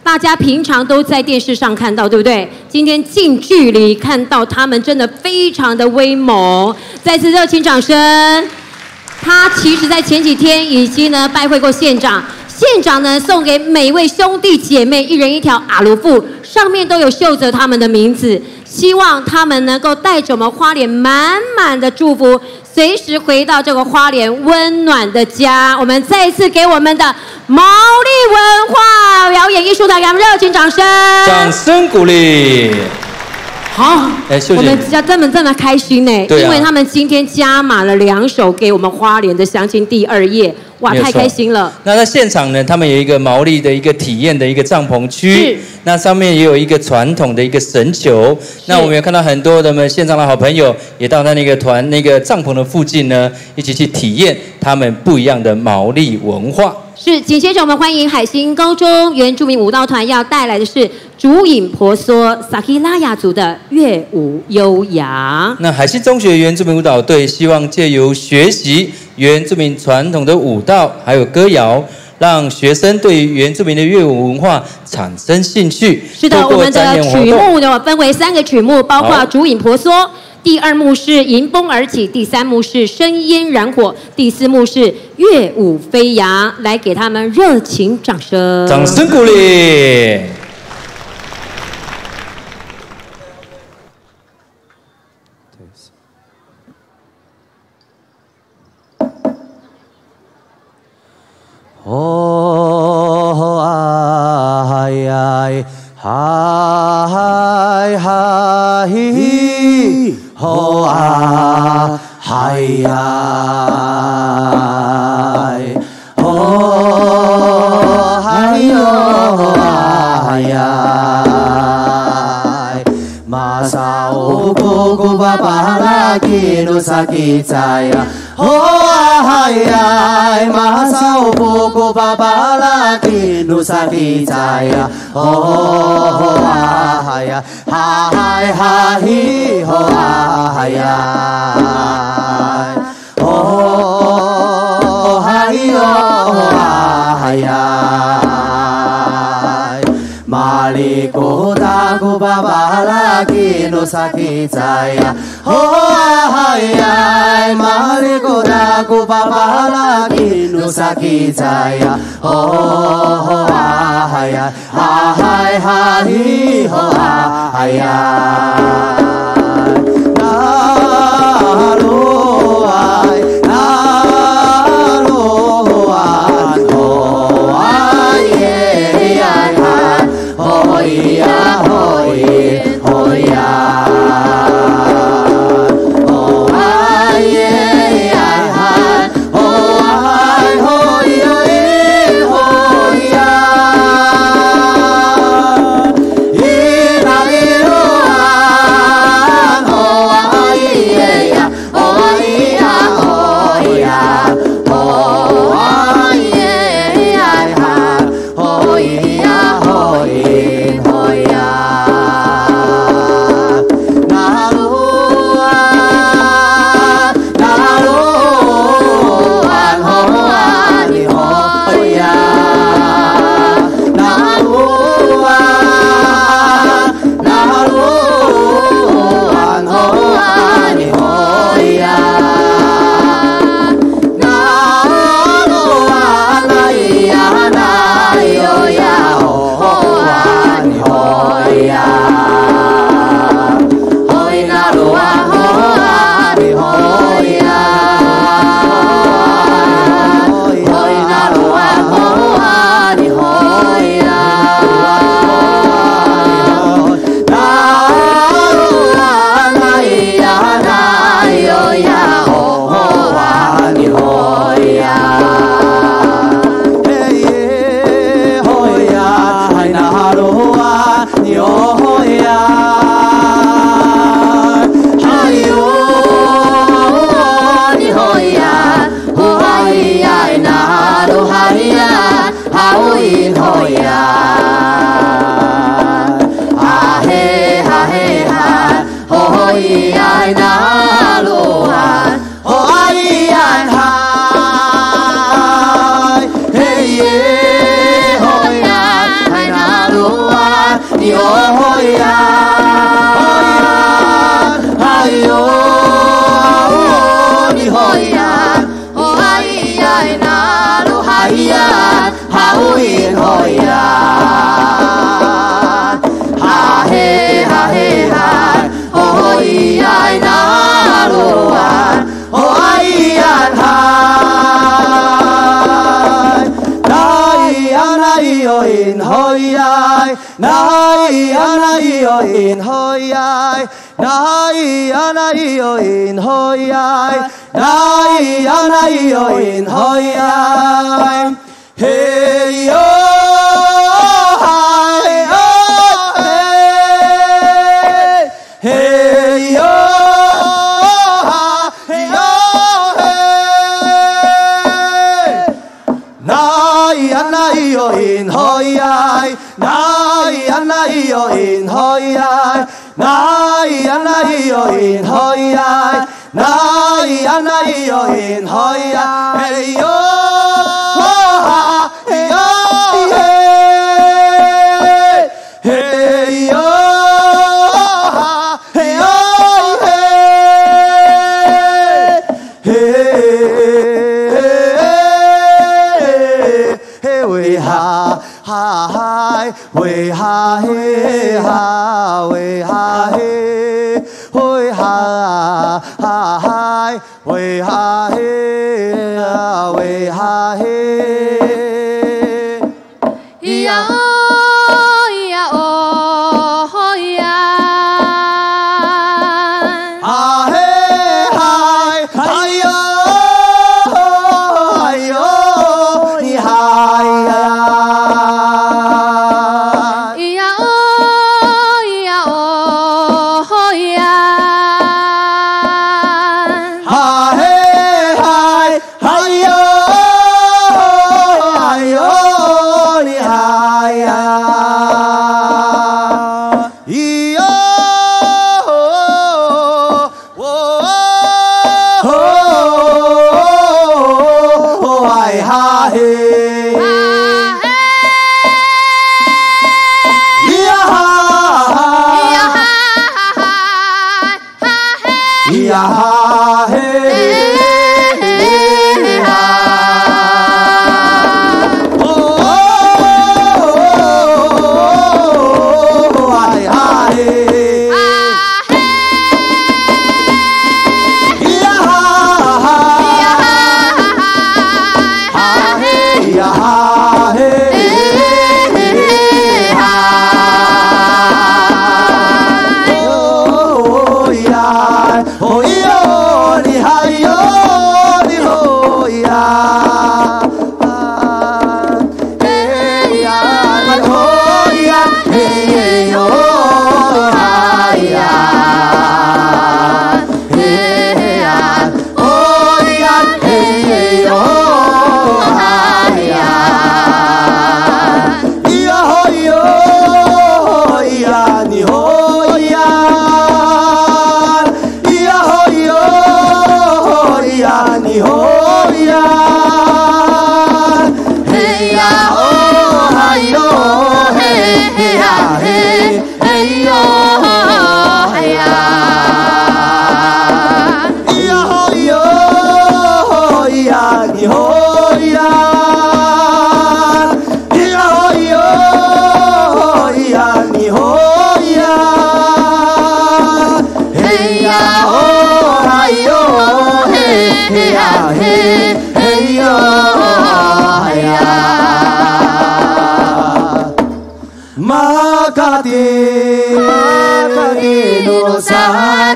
大家平常都在电视上看到，对不对？今天近距离看到他们，真的非常的威猛。再次热情掌声！他其实在前几天已经拜会过县长，县长送给每位兄弟姐妹一人一条阿卢布，上面都有绣着他们的名字，希望他们能够带着我们花莲满满的祝福，随时回到这个花莲温暖的家。我们再一次给我们的毛利文化表演艺术团，给他们热情掌声！掌声鼓励！好，我们家这么开心呢，因为他们今天加码了2首给我们花莲的乡亲第2页，哇，太开心了。那在现场呢，他们有一个毛利的一个体验的一个帐篷区，那上面也有一个传统的一个神球。那我们也看到很多的我们现场的好朋友也到那个帐篷的附近呢，一起去体验他们不一样的毛利文化。是，紧接着我们欢迎海星高中原住民舞蹈团要带来的是竹影婆娑萨基拉雅族的乐舞悠扬。那海星中学原住民舞蹈队希望借由学习原住民传统的舞蹈还有歌谣，让学生对于原住民的乐舞文化产生兴趣。是的，我们的曲目呢分为3个曲目，包括竹影婆娑。第2幕是迎风而起，第3幕是生烟燃火，第4幕是乐舞飞扬。来给他们热情掌声，掌声鼓励。哦哎哎嗨嗨。哦啊嗨呀，哦嗨哟嗨呀，马萨乌古古巴巴拉吉努萨吉在呀，哦啊嗨呀，马萨乌古古巴巴拉吉努萨吉在呀，哦啊嗨呀，哈嗨哈嘿哦啊嗨呀，哦嗨哟啊嗨呀，马里古达古巴巴拉吉努萨吉在呀，哦啊嗨呀，马里古达古巴巴拉吉努萨吉在呀，哦啊嗨呀，哈嗨哈嘿哦啊嗨呀。好呀，那咿呀那咿哟因好呀，那咿呀那咿哟因好呀，嘿哟嗨哟嘿，嘿哟嗨哟嘿，那咿呀那咿哟因好呀。那咿呀那咿哟因好呀，那咿呀那咿哟因好呀，那咿呀那咿哟因好呀，嘿哟哈嘿哟嘿，嘿哟哈嘿哟嘿，嘿喂哈哈嗨，喂哈嘿哈，喂哈嘿，喂哈哈嗨，喂哈嘿啊，喂哈嘿，咿呀哦咿呀哦咿呀，啊嘿嗨嗨哟嗨哟，你嗨呀。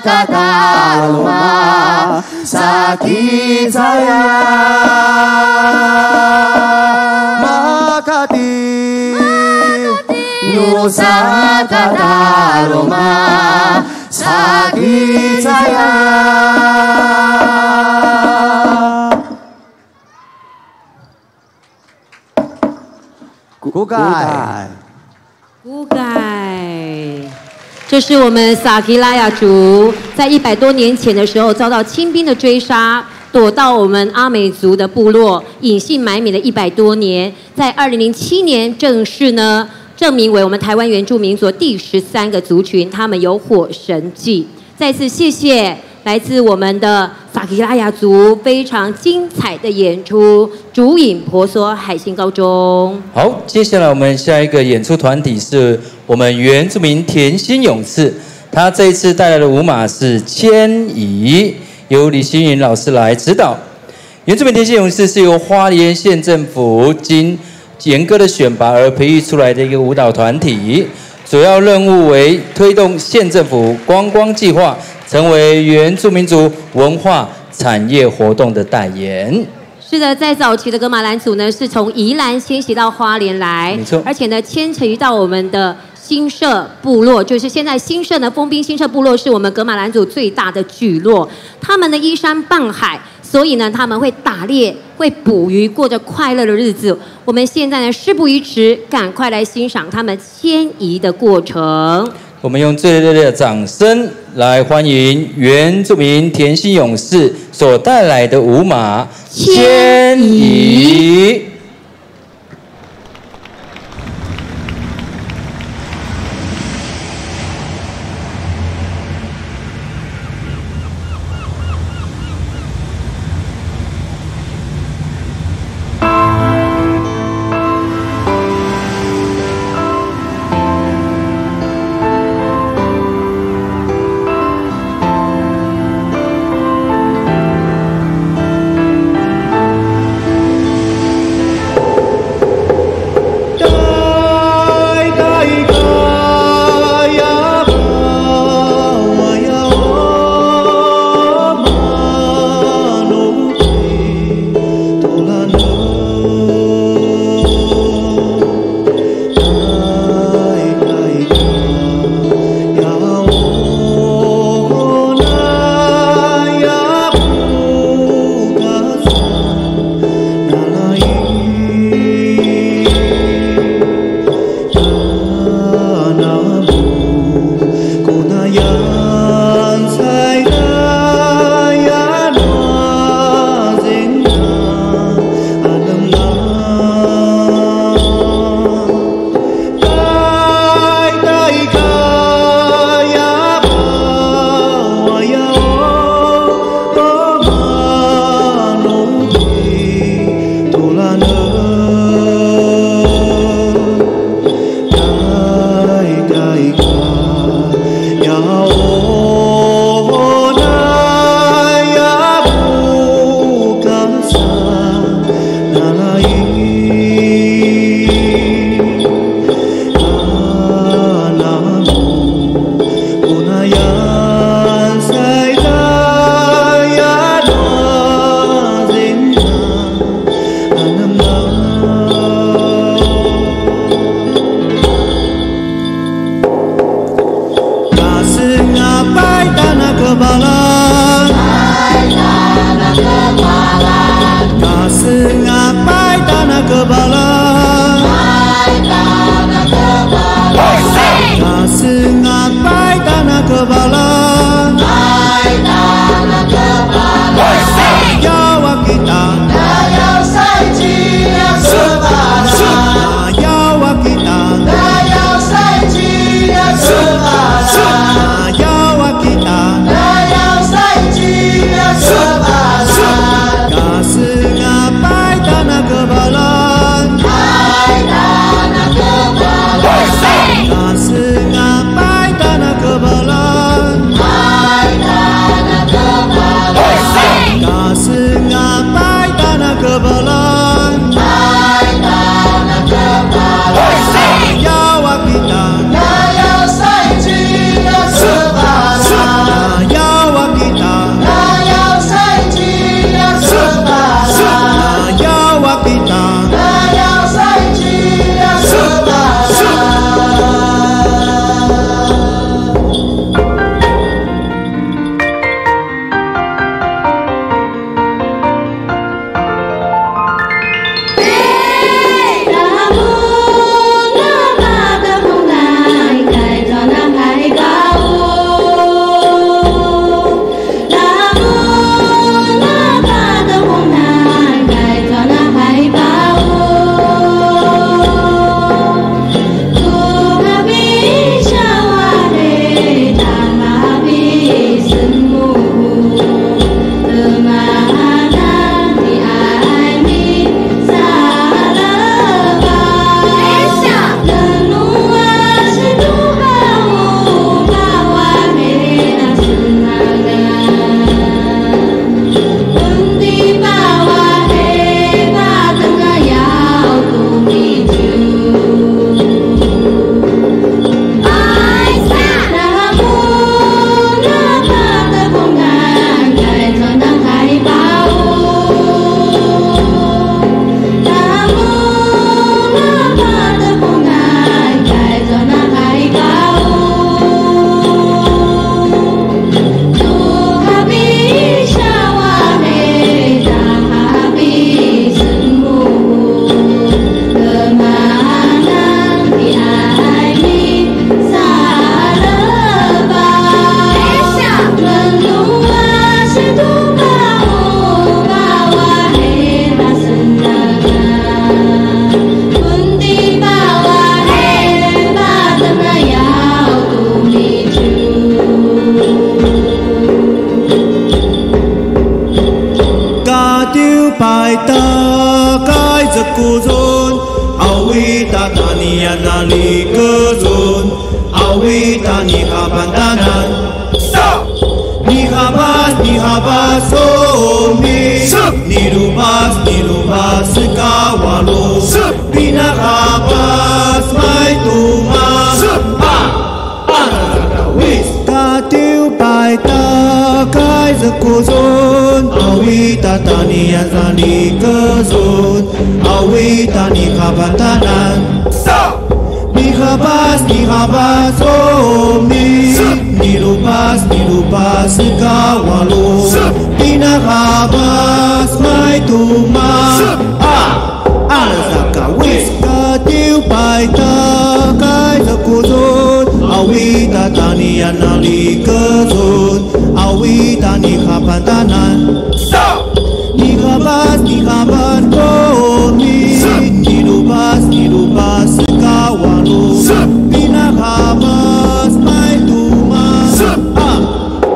Kataluma sakit saya Makati Nusa Kataluma sakit saya Kukai Kukai，这是我们萨基拉雅族在100多年前的时候遭到清兵的追杀，躲到我们阿美族的部落，隐姓埋名了100多年，在2007年正式呢证明为我们台湾原住民族第13个族群，他们有火神祭。再次谢谢来自我们的萨基拉雅族非常精彩的演出，竹影婆娑海星高中。好，接下来我们下一个演出团体是我们原住民甜心勇士，他这一次带来的舞马是迁移，由李星云老师来指导。原住民甜心勇士是由花莲县政府经严格的选拔而培育出来的一个舞蹈团体，主主要任务为推动县政府观光计划，成为原住民族文化产业活动的代言。是的，在早期的噶玛兰族呢，是从宜兰迁徙到花莲来，没错，而且呢，迁徙到我们的新社部落，就是现在新社呢，丰滨新社部落是我们噶玛兰族最大的聚落。他们呢依山傍海，所以呢他们会打猎、会捕鱼，过着快乐的日子。我们现在呢事不宜迟，赶快来欣赏他们迁移的过程。我们用最热烈的掌声来欢迎原住民田心勇士所带来的舞马迁移。丢拜达盖着古尊，奥维达达尼亚那里格尊，奥维达尼哈班达南，尼哈巴索米，尼鲁巴斯卡瓦罗，比那哈巴斯麦杜玛，卡丢拜达盖着古尊，奥维达达尼亚那里格尊，奥维达尼哈班达南。Ni habas oh mi ni lupas kawalo pinakhabas may tuma alazaka wis katiu paita kay zakuzon awita taniya nalikazon awita ni kapantanan ni habas oh mi ni lupas kawalo pinakhabas may tuma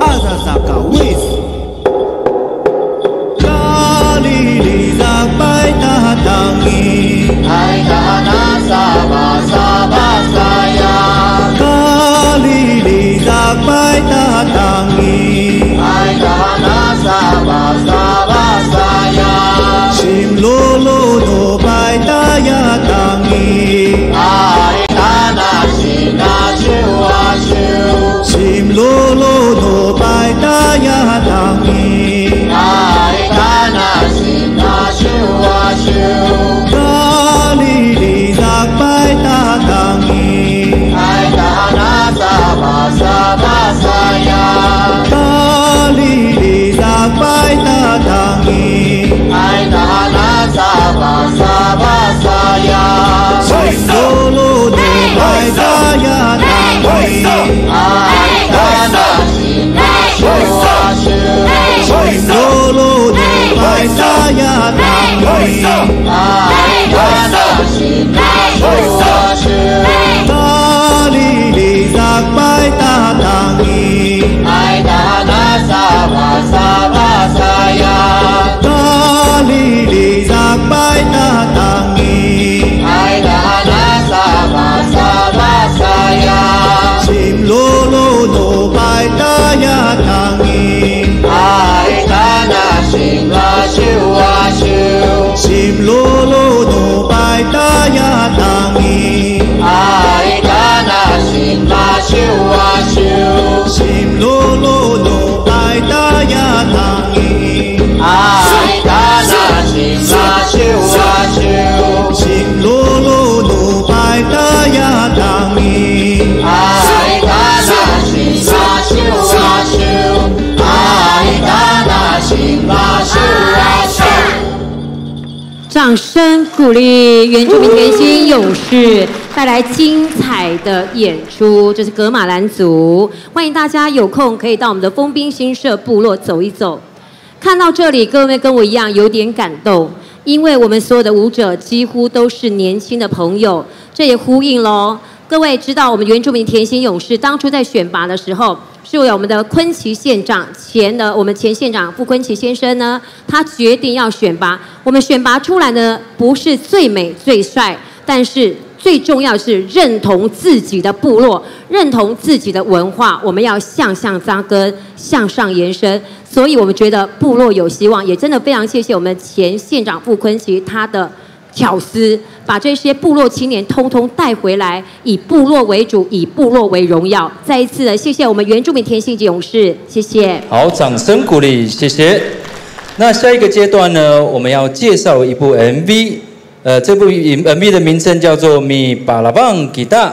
alazaka wis kalilizak may tahatangi ay tahanasabasabas kaya kalilizak may tahatangi ay tahanasabasabas kaya simlolo no may tayatangi ay simlolo no bay tayatangi ay kana sinashuashu kalilizak bay tatangi ay kana sabasabasaya kalilizak bay tatangi ay kana sabasabasaya simlolo no bay tayatangi ay kana sinashuashu simlolo no bay tayatangi ay kana sinashuashu kalilizak bay tatangi ay kana sabasabasaya kalilizak bay tatangi ay kana sabasabasaya simlolo no bay tayatangi ay kana sinashuashu simlolo no bay tayatangi ay kana sinashuashu simlolo no bay tayatangi ay kana sinashuashu simlolo no bay tayatangi ay kana sinashuashu ay kana sinashuashu。掌声鼓励原住民甜心勇士带来精彩的演出，这是噶玛兰族，欢迎大家有空可以到我们的丰滨新社部落走一走。看到这里，各位跟我一样有点感动，因为我们所有的舞者几乎都是年轻的朋友，这也呼应喽。各位知道，我们原住民甜心勇士当初在选拔的时候，是由我们的昆奇县长我们前县长傅昆奇先生呢，他决定要选拔。我们选拔出来呢，不是最美最帅，但是最重要是认同自己的部落，认同自己的文化，我们要向上扎根，向上延伸。所以我们觉得部落有希望，也真的非常谢谢我们前县长傅昆奇他的巧思，把这些部落青年通通带回来，以部落为主，以部落为荣耀。再一次的谢谢我们原住民甜心勇士，谢谢。好，掌声鼓励，谢谢。那下一个阶段呢，我们要介绍一部 MV， 这部 MV 的名称叫做《米巴拉棒吉大》。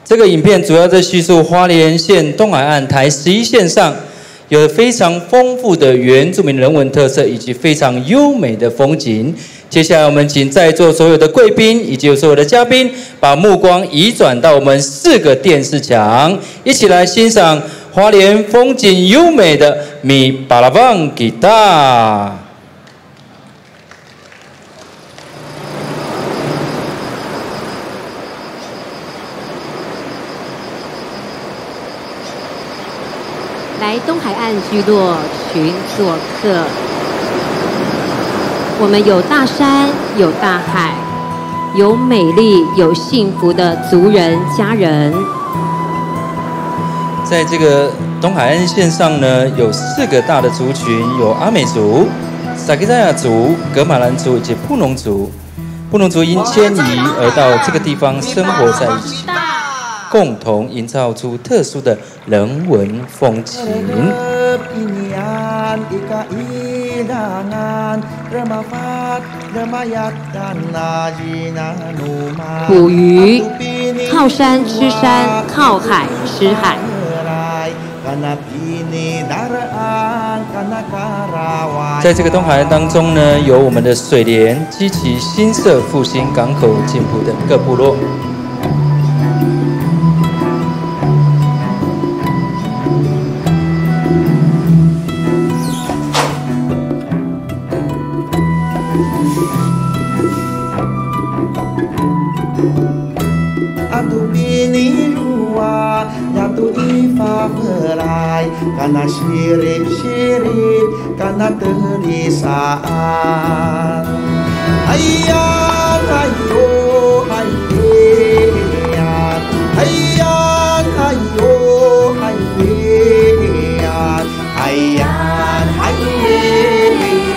这个影片主要在叙述花莲县东海岸台11线上，有非常丰富的原住民人文特色以及非常优美的风景。接下来，我们请在座所有的贵宾以及所有的嘉宾，把目光移转到我们4个电视墙，一起来欣赏花莲风景优美的米巴拉棒吉大。来东海岸聚落群做客。我们有大山，有大海，有美丽、有幸福的族人家人。在这个东海岸线上呢，有4个大的族群，有阿美族、萨克萨亚族、噶玛兰族以及布农族。布农族因迁移而到这个地方生活在一起，共同营造出特殊的人文风情。捕鱼，靠山吃山，靠海吃海。在这个东海岸当中呢，有我们的水莲、基奇、新社、复兴、港口、金浦等各部落。Karena sirip-sirip, karena tulisan. Hayang, hayo, hayan. Hayang, hayo, hayan. Hayang, hayo,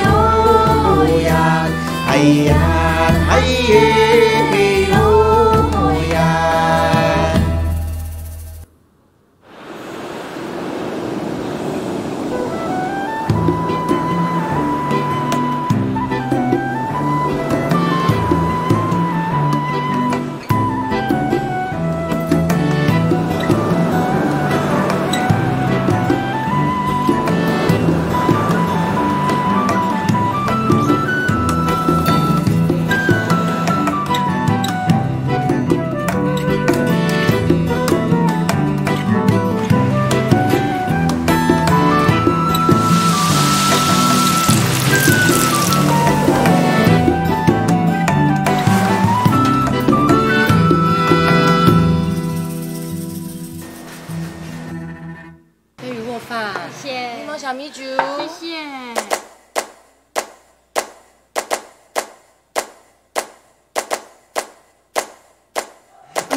hayan. Hayang, hayo.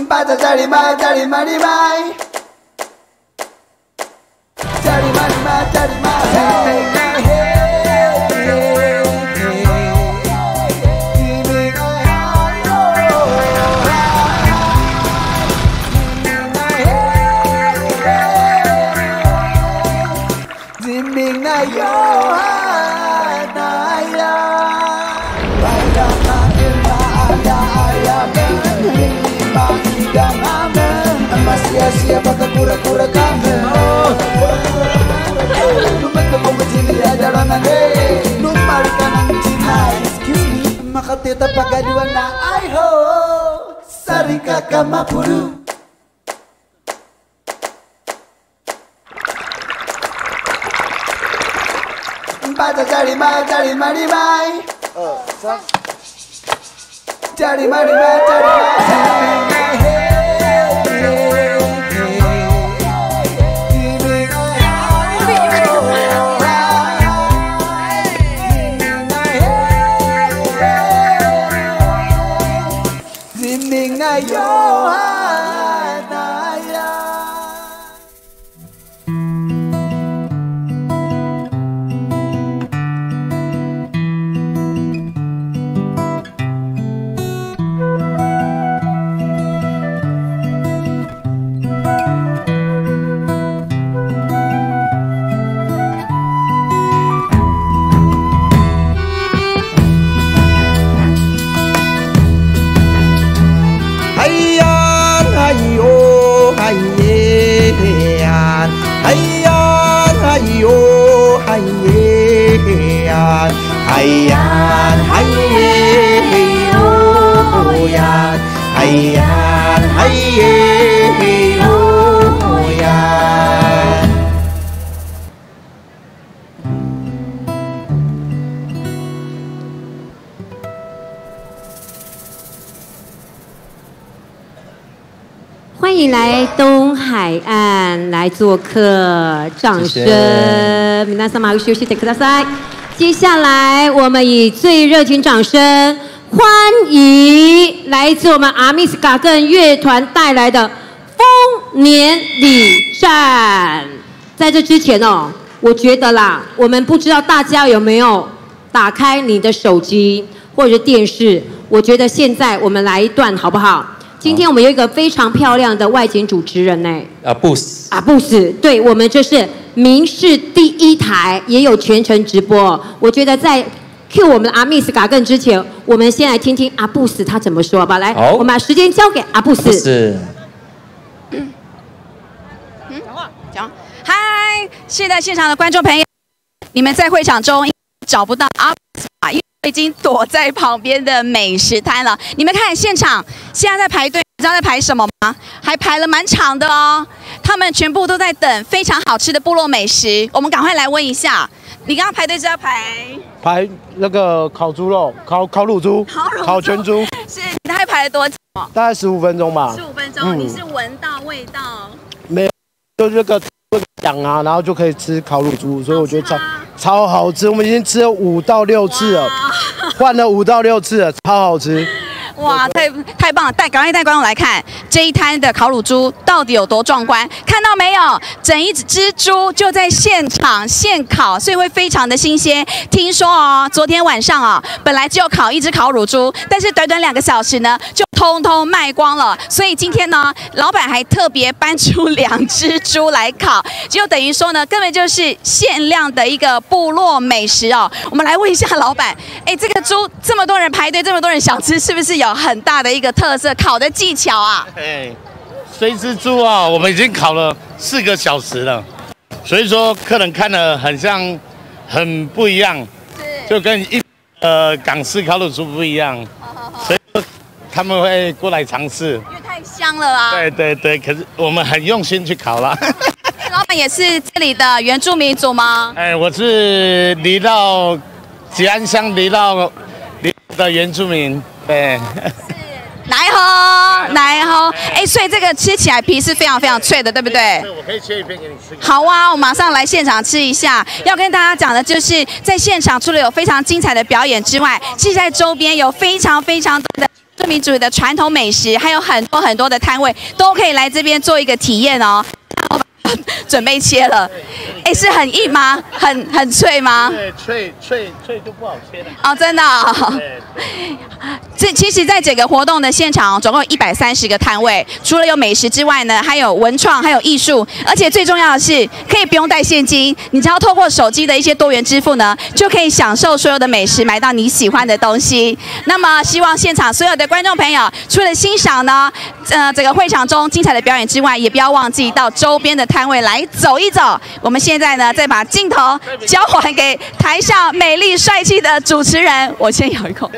Baca cari mai, cari mani mai. Cari mani mai, cari mai. Zimbing na yo naya. Pada mailma ada ayam. Sia-sia pakai pura-pura kangen. Lupa kau begini ada rangan Lumari kanan Cina. Excuse me, maka teta pakai dua na aiho. Sarika kamapuru. Baca cari mai, cari mani mai. Cari mani mai, cari mai. Hayyan, hayyan, hayyan, hayyan.欢迎来东海岸来做客，掌声！皆様後ろしてください。接下来，我们以最热情掌声欢迎来自我们阿密斯嘎更乐团带来的丰年礼赞。在这之前哦，我觉得啦，我们不知道大家有没有打开你的手机或者是电视？我觉得现在我们来一段好不好？今天我们有一个非常漂亮的外景主持人呢，阿布斯，对，我们这是民视第一台，也有全程直播。我觉得在 Q 我们的阿密斯嘎更之前，我们先来听听阿布斯他怎么说吧。来，我们把时间交给阿布斯。讲，嗨，现在现场的观众朋友，你们在会场中找不到阿布斯吧？因为已经躲在旁边的美食摊了。你们看现场现在在排队，你知道在排什么吗？还排了蛮长的哦。他们全部都在等非常好吃的部落美食。我们赶快来问一下，你刚刚排队是要排那个烤猪肉、烤乳猪、烤全猪。是，你大概排了多久？大概15分钟吧。15分钟，你是闻到味道？没有，就这个痒啊，然后就可以吃烤乳猪，所以我觉得超好吃。我们已经吃了5到6次了，换了5到6次了，超好吃。哇，太棒了！赶快带观众来看这一摊的烤乳猪到底有多壮观，看到没有？整一只猪就在现场现烤，所以会非常的新鲜。听说哦，昨天晚上啊，本来只有烤一只烤乳猪，但是短短2个小时呢，就通通卖光了。所以今天呢，老板还特别搬出2只猪来烤，就等于说呢，根本就是限量的一个部落美食哦。我们来问一下老板，哎，这个猪这么多人排队，这么多人想吃，是不是有很大的一个特色烤的技巧啊？这只猪啊，我们已经烤了4个小时了，所以说客人看了很不一样，就跟港式烤乳猪不一样，所以说他们会过来尝试，因为太香了啊。对，可是我们很用心去烤了。老板也是这里的原住民族吗？我是离到吉安乡离到的原住民，对。来吼，哎，所以这个吃起来皮是非常非常脆的，对不对？我可以切一片给你吃。好啊，我马上来现场吃一下。要跟大家讲的就是，在现场除了有非常精彩的表演之外，其实在周边有非常多的原住民族的传统美食，还有很多的摊位，都可以来这边做一个体验哦。准备切了，哎，是很硬吗？很脆吗？对，脆就不好切了。哦，真的哦。其实，在整个活动的现场，总共有130个摊位，除了有美食之外呢，还有文创，还有艺术，而且最重要的是，可以不用带现金，你只要透过手机的一些多元支付呢，就可以享受所有的美食，买到你喜欢的东西。那么，希望现场所有的观众朋友，除了欣赏呢，整个会场中精彩的表演之外，也不要忘记到周边的摊位来走一走。我们现在呢，再把镜头交还给台上美丽帅气的主持人，我先咬一口。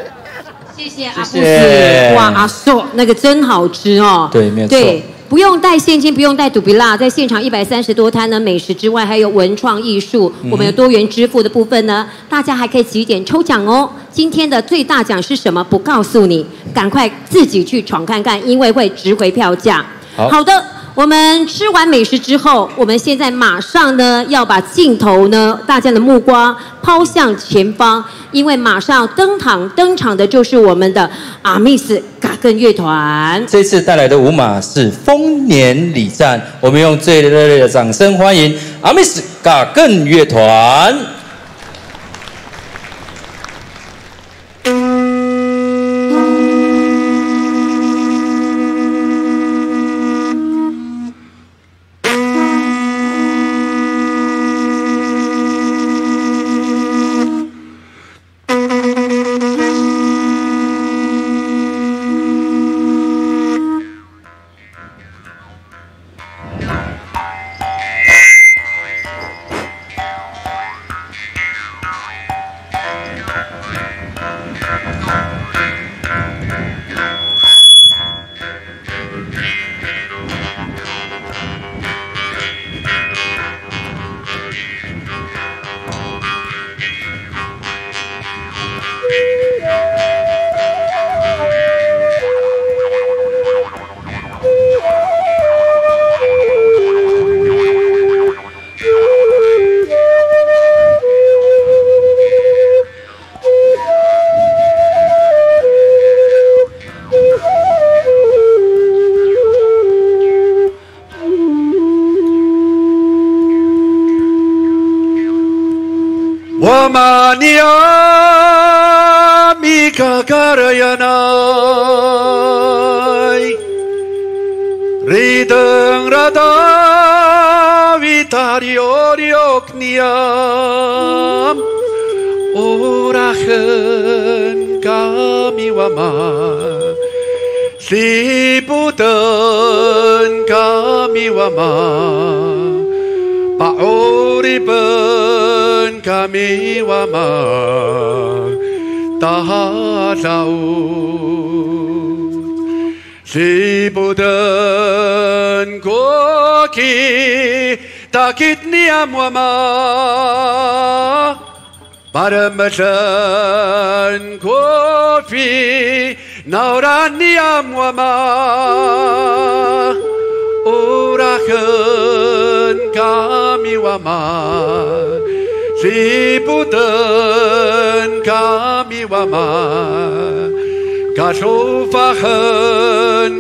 谢谢阿布斯，哇，阿硕那个真好吃哦。对，没有错。对，不用带现金，不用带杜比拉，在现场130多摊呢，美食之外还有文创艺术，我们有多元支付的部分呢，大家还可以几点抽奖哦。今天的最大奖是什么？不告诉你，赶快自己去闯看看，因为会值回票价。好的。我们吃完美食之后，我们现在马上呢要把镜头呢，大家的目光抛向前方，因为马上登场的就是我们的阿密斯嘎更乐团。这次带来的舞马是丰年礼赞，我们用最热烈的掌声欢迎阿密斯嘎更乐团。Ania Mika Karayanai Rideng Rada Vitario Diokniam Orachen Kami Wama Liputan Kami Wama Pauriban Kami Wama Tahalau Liputan Koki Takit Niam Wama Paramasan Kofi Nauraniam Wama Orachen Kami Wama Liputan Kami Wama Kashofachen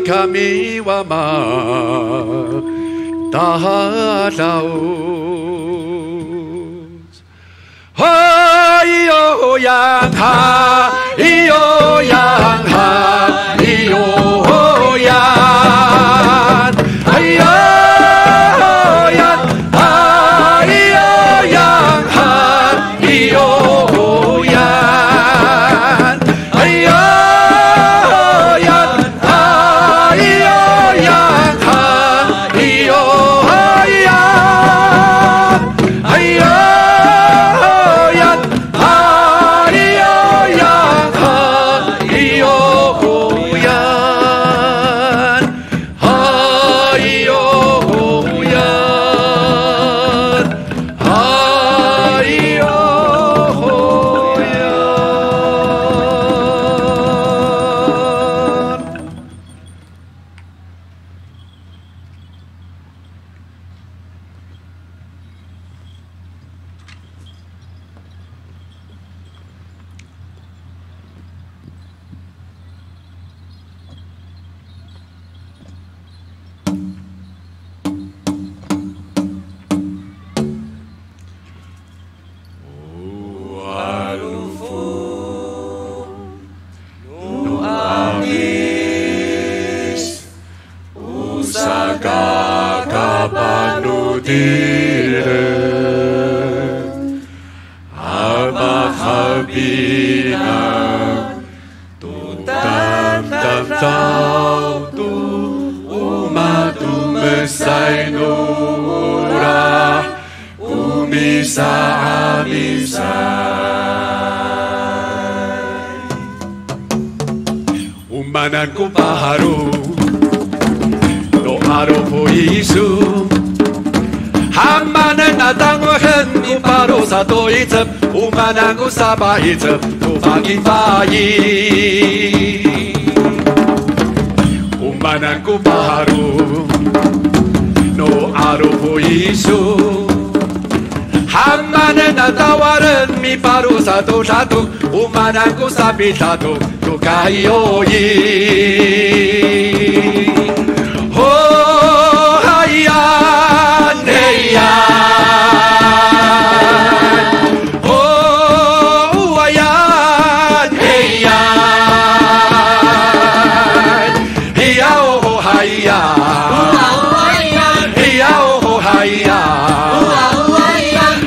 Kami Wama Tahalaus Hai-yo yang ha Iyo yang ha Iyo yang Ayo yang Ayo yang ha Iyo yang Ayo yang Ayo yang ha Iyo yang Ayo Umananku paharu no aro po isu Hamanan natang wahen ni paro sato itep Umananku saba itep tu pagi pagi Umananku paharu no aro po isu Hamanan natawaran mi paro satu Umananku sabi satu tu kayoyi Oh hayan heyan Oh hayan heyan Hiya oh hayan Hiya oh hayan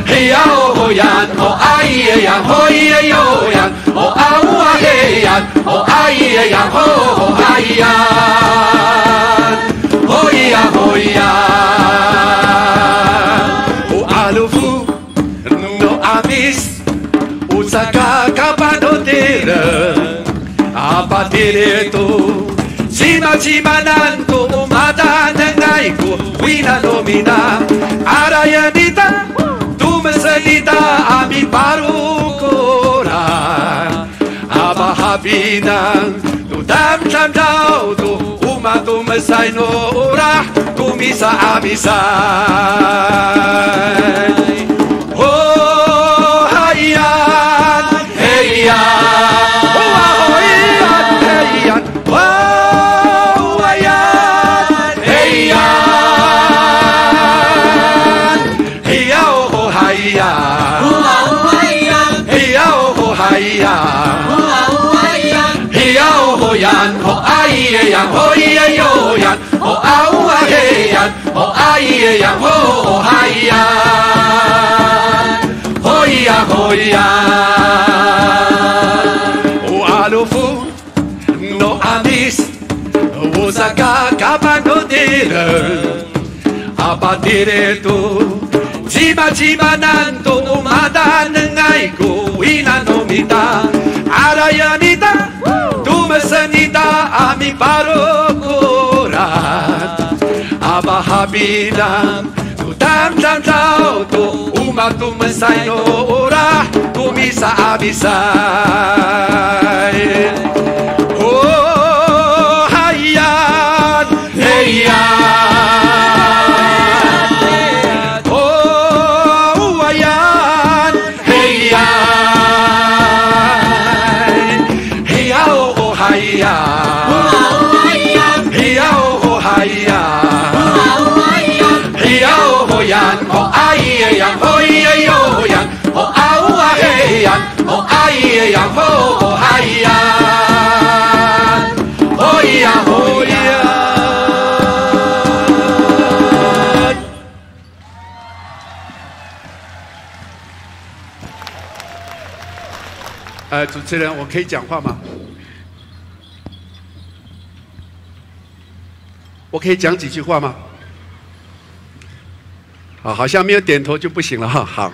Hiya oh yan oh ay yan oh yo yan oh awa heyan oh ay yan oh hayan oh ya oh alufu no amis usaka kapadotera apa direto Simanan ko umata nangai ko wina nomina arayanita tumesalita ami parukora abahabinang tudam chamdao tu umato mesai no ora kumisa amisai oh hayan heyan oh hayan heyan Hiya 伊的样，好伊的哟样，好啊呜啊嘿样，好啊伊的样，好啊伊呀，好伊呀好伊呀，o alofo no amis, o saka kapan no dele, apa direto. Ciba nanto umada nengai ko inano mita araya mita tu mesenita ami paro korat aba habila tu tam tau tu uma tu mesaino ora tu misa abisai oh hayan heyan oh ai yang ho yo yang oh au ai yang oh ai yang ho oh ai yang oh ya oh ya 主持人，我可以讲话吗？我可以讲几句话吗？好像没有点头就不行了哈。好。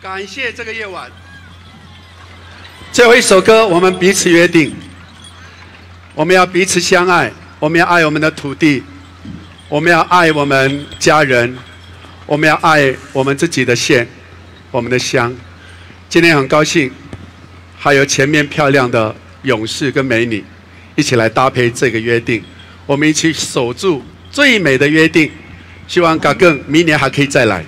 感谢这个夜晚。最后一首歌，我们彼此约定，我们要彼此相爱，我们要爱我们的土地，我们要爱我们家人，我们要爱我们自己的县，我们的乡。今天很高兴，还有前面漂亮的勇士跟美女一起来搭配这个约定，我们一起守住最美的约定。希望嘎更明年还可以再来。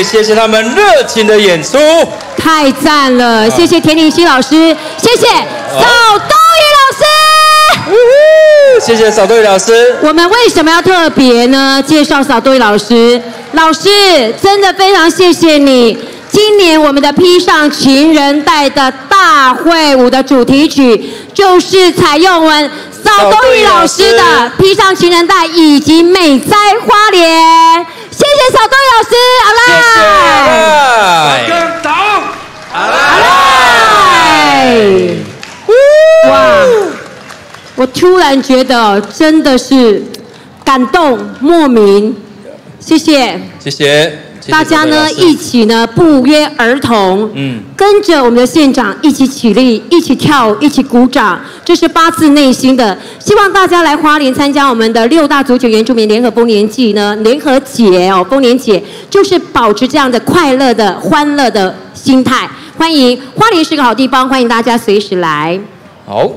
谢谢他们热情的演出，太赞了！谢谢田林希老师，谢谢扫东宇老师。谢谢扫东宇老师。我们为什么要特别呢？介绍扫东宇老师，老师真的非常谢谢你。今年我们的披上情人带的大会舞的主题曲，就是采用我们扫东宇老师的披上情人带以及美哉花莲。谢谢扫东宇老师，好啦，更早，好嘞！哇，我突然觉得真的是感动莫名，谢谢，谢谢。大家呢一起呢不约而同，跟着我们的县长一起起立，一起跳舞，一起鼓掌，这是发自内心的。希望大家来花莲参加我们的6大族群原住民联合丰年祭呢，联合节哦，丰年节就是保持这样的快乐的、欢乐的心态。欢迎花莲是个好地方，欢迎大家随时来。好。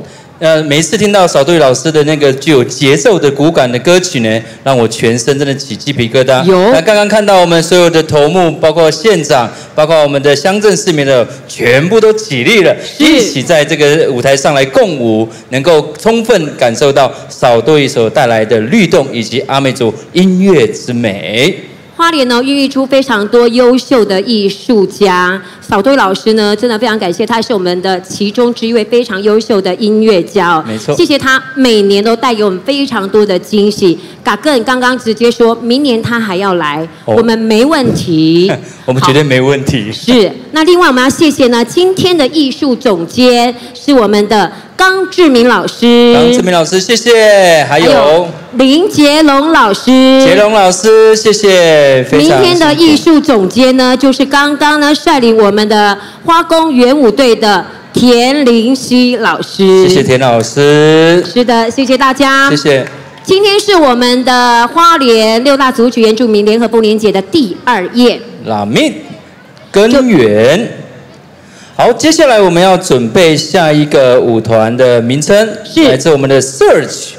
每一次听到扫东宇老师的那个具有节奏的骨感的歌曲呢，让我全身真的起鸡皮疙瘩。那刚刚看到我们所有的头目，包括县长，包括我们的乡镇市民的，全部都起立了，一起在这个舞台上来共舞，能够充分感受到扫东宇所带来的律动以及阿美族音乐之美。花莲呢孕育出非常多优秀的艺术家，扫东宇老师呢真的非常感谢，他是我们的其中之一位非常优秀的音乐家哦。没错，谢谢他每年都带给我们非常多的惊喜。嘎更刚刚直接说明年他还要来，我们没问题，我们绝对没问题。是，那另外我们要谢谢呢今天的艺术总监是我们的刚志明老师，刚志明老师谢谢，还有林杰龙老师，杰龙老师谢谢。明天的艺术总监呢，就是刚刚呢率领我们的花宫圆舞队的田林希老师。谢谢田老师。是的，谢谢大家。谢谢。今天是我们的花莲6大族群原住民联合丰年节的第2页。拉密根源。好，接下来我们要准备下一个舞团的名称，是来自我们的 Search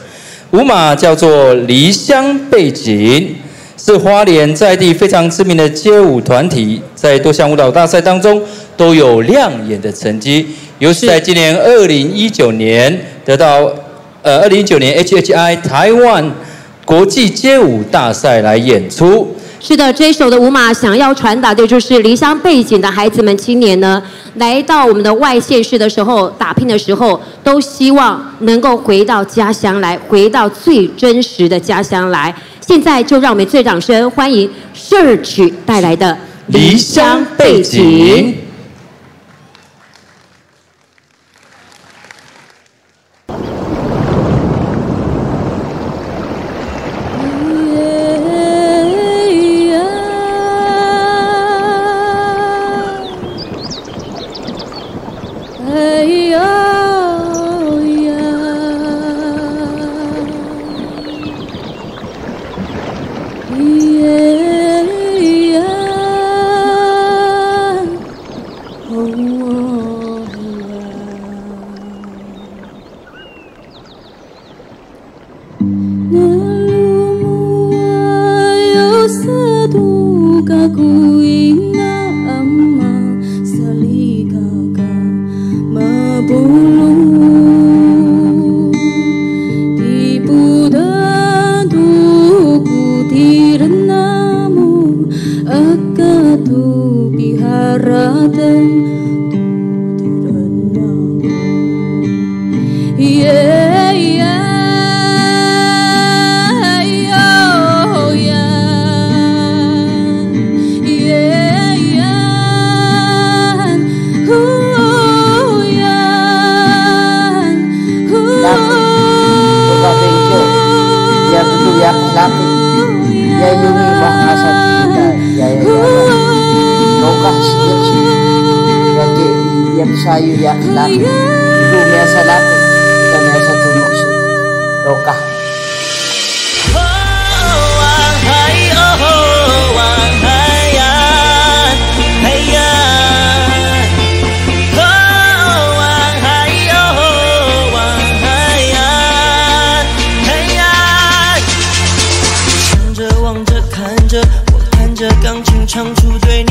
舞马，叫做离乡背景。是花莲在地非常知名的街舞团体，在多项舞蹈大赛当中都有亮眼的成绩。尤其在今年2019年得到2019年 HHI 台湾国际街舞大赛来演出。是的，这一首的舞马想要传达的就是离乡背景的孩子们、青年呢，来到我们的外县市的时候，打拼的时候，都希望能够回到家乡来，回到最真实的家乡来。现在就让我们最掌声欢迎 Search 带来的《离乡背景》。Sayu yak laki, ibu biasa laki, kita biasa tumuk si Roka.望着看着，我弹着钢琴唱出对你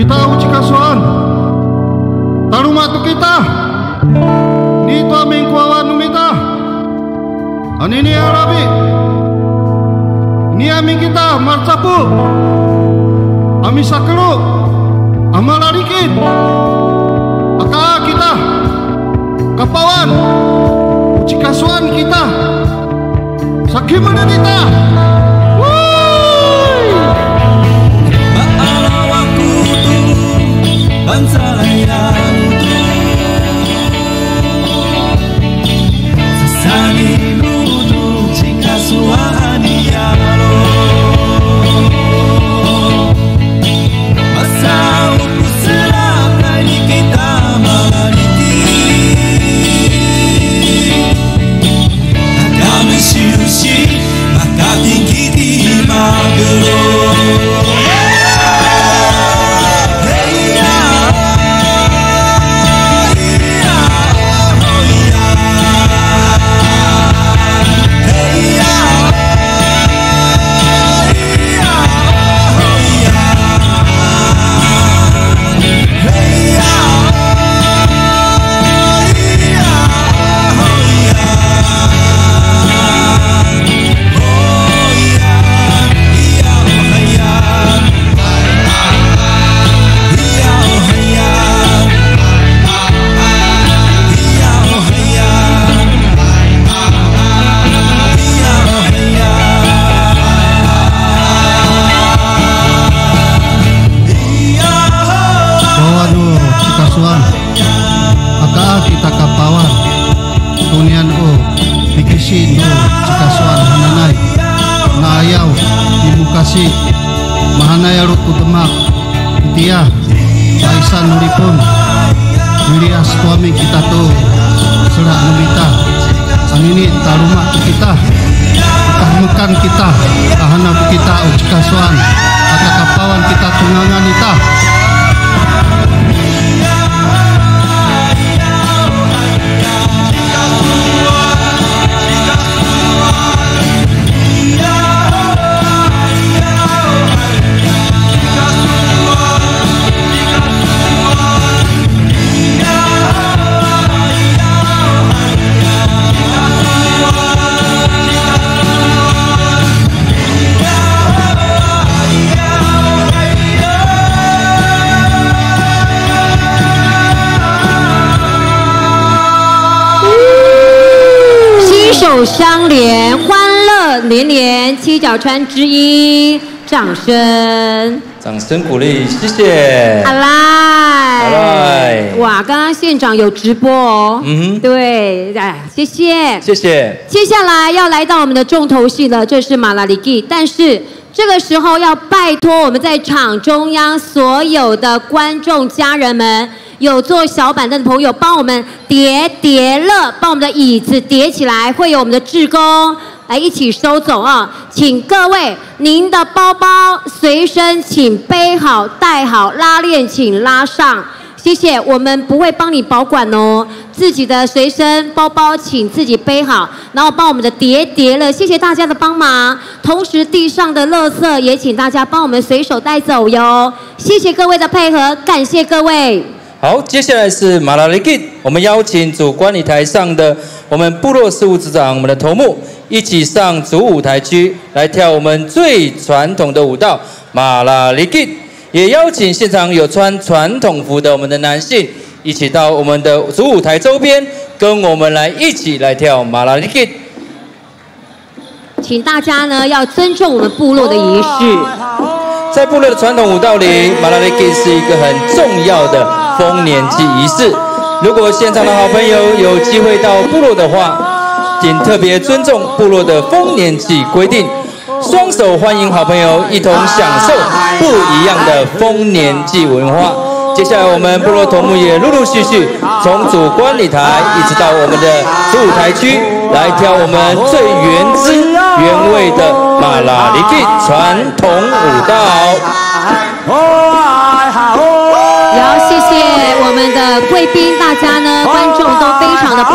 Kita uji kasuan taruma tu kita ni tu aming kuawan numita anini arabi ni aming kita marcapu ami sakelu amalarikit aka kita kapawan uji kasuan kita sakimana nita Bansayan Sasani ludu jika suani yalo Asal userap dari kita malariti Agama syushi maka tinggi di magero Mahanaya rutu demak dia Aisan nuripun Wilias tuami kita tu serak numita anini taruma kita kahmukan kita kahana kita ucikasuan atau kapawan kita tungangan kita相连，欢乐连连，七角川之一，掌声鼓励，谢谢。好来，哇，刚刚现场有直播哦，对，哎，谢谢，谢谢。接下来要来到我们的重头戏了，这是马拉里基，但是这个时候要拜托我们在场中央所有的观众家人们。有坐小板凳的朋友，帮我们叠乐，帮我们的椅子叠起来，会有我们的志工来一起收走啊！请各位，您的包包随身请背好、带好，拉链请拉上，谢谢。我们不会帮你保管哦，自己的随身包包请自己背好，然后帮我们的叠乐，谢谢大家的帮忙。同时，地上的垃圾也请大家帮我们随手带走哟，谢谢各位的配合，感谢各位。好，接下来是马拉里基，我们邀请主观礼台上的我们部落事务组长，我们的头目一起上主舞台区来跳我们最传统的舞蹈马拉里基，也邀请现场有穿传统服的我们的男性一起到我们的主舞台周边，跟我们来一起来跳马拉里基。请大家呢要尊重我们部落的仪式。在部落的传统舞蹈里，马拉里基是一个很重要的丰年祭仪式。如果现场的好朋友有机会到部落的话，仅特别尊重部落的丰年祭规定，双手欢迎好朋友一同享受不一样的丰年祭文化。接下来，我们部落头目也陆陆续续从主观礼台一直到我们的主舞台区，来跳我们最原汁原味的马拉里基传统舞蹈。然后谢谢我们的贵宾，大家呢观众都非常的棒，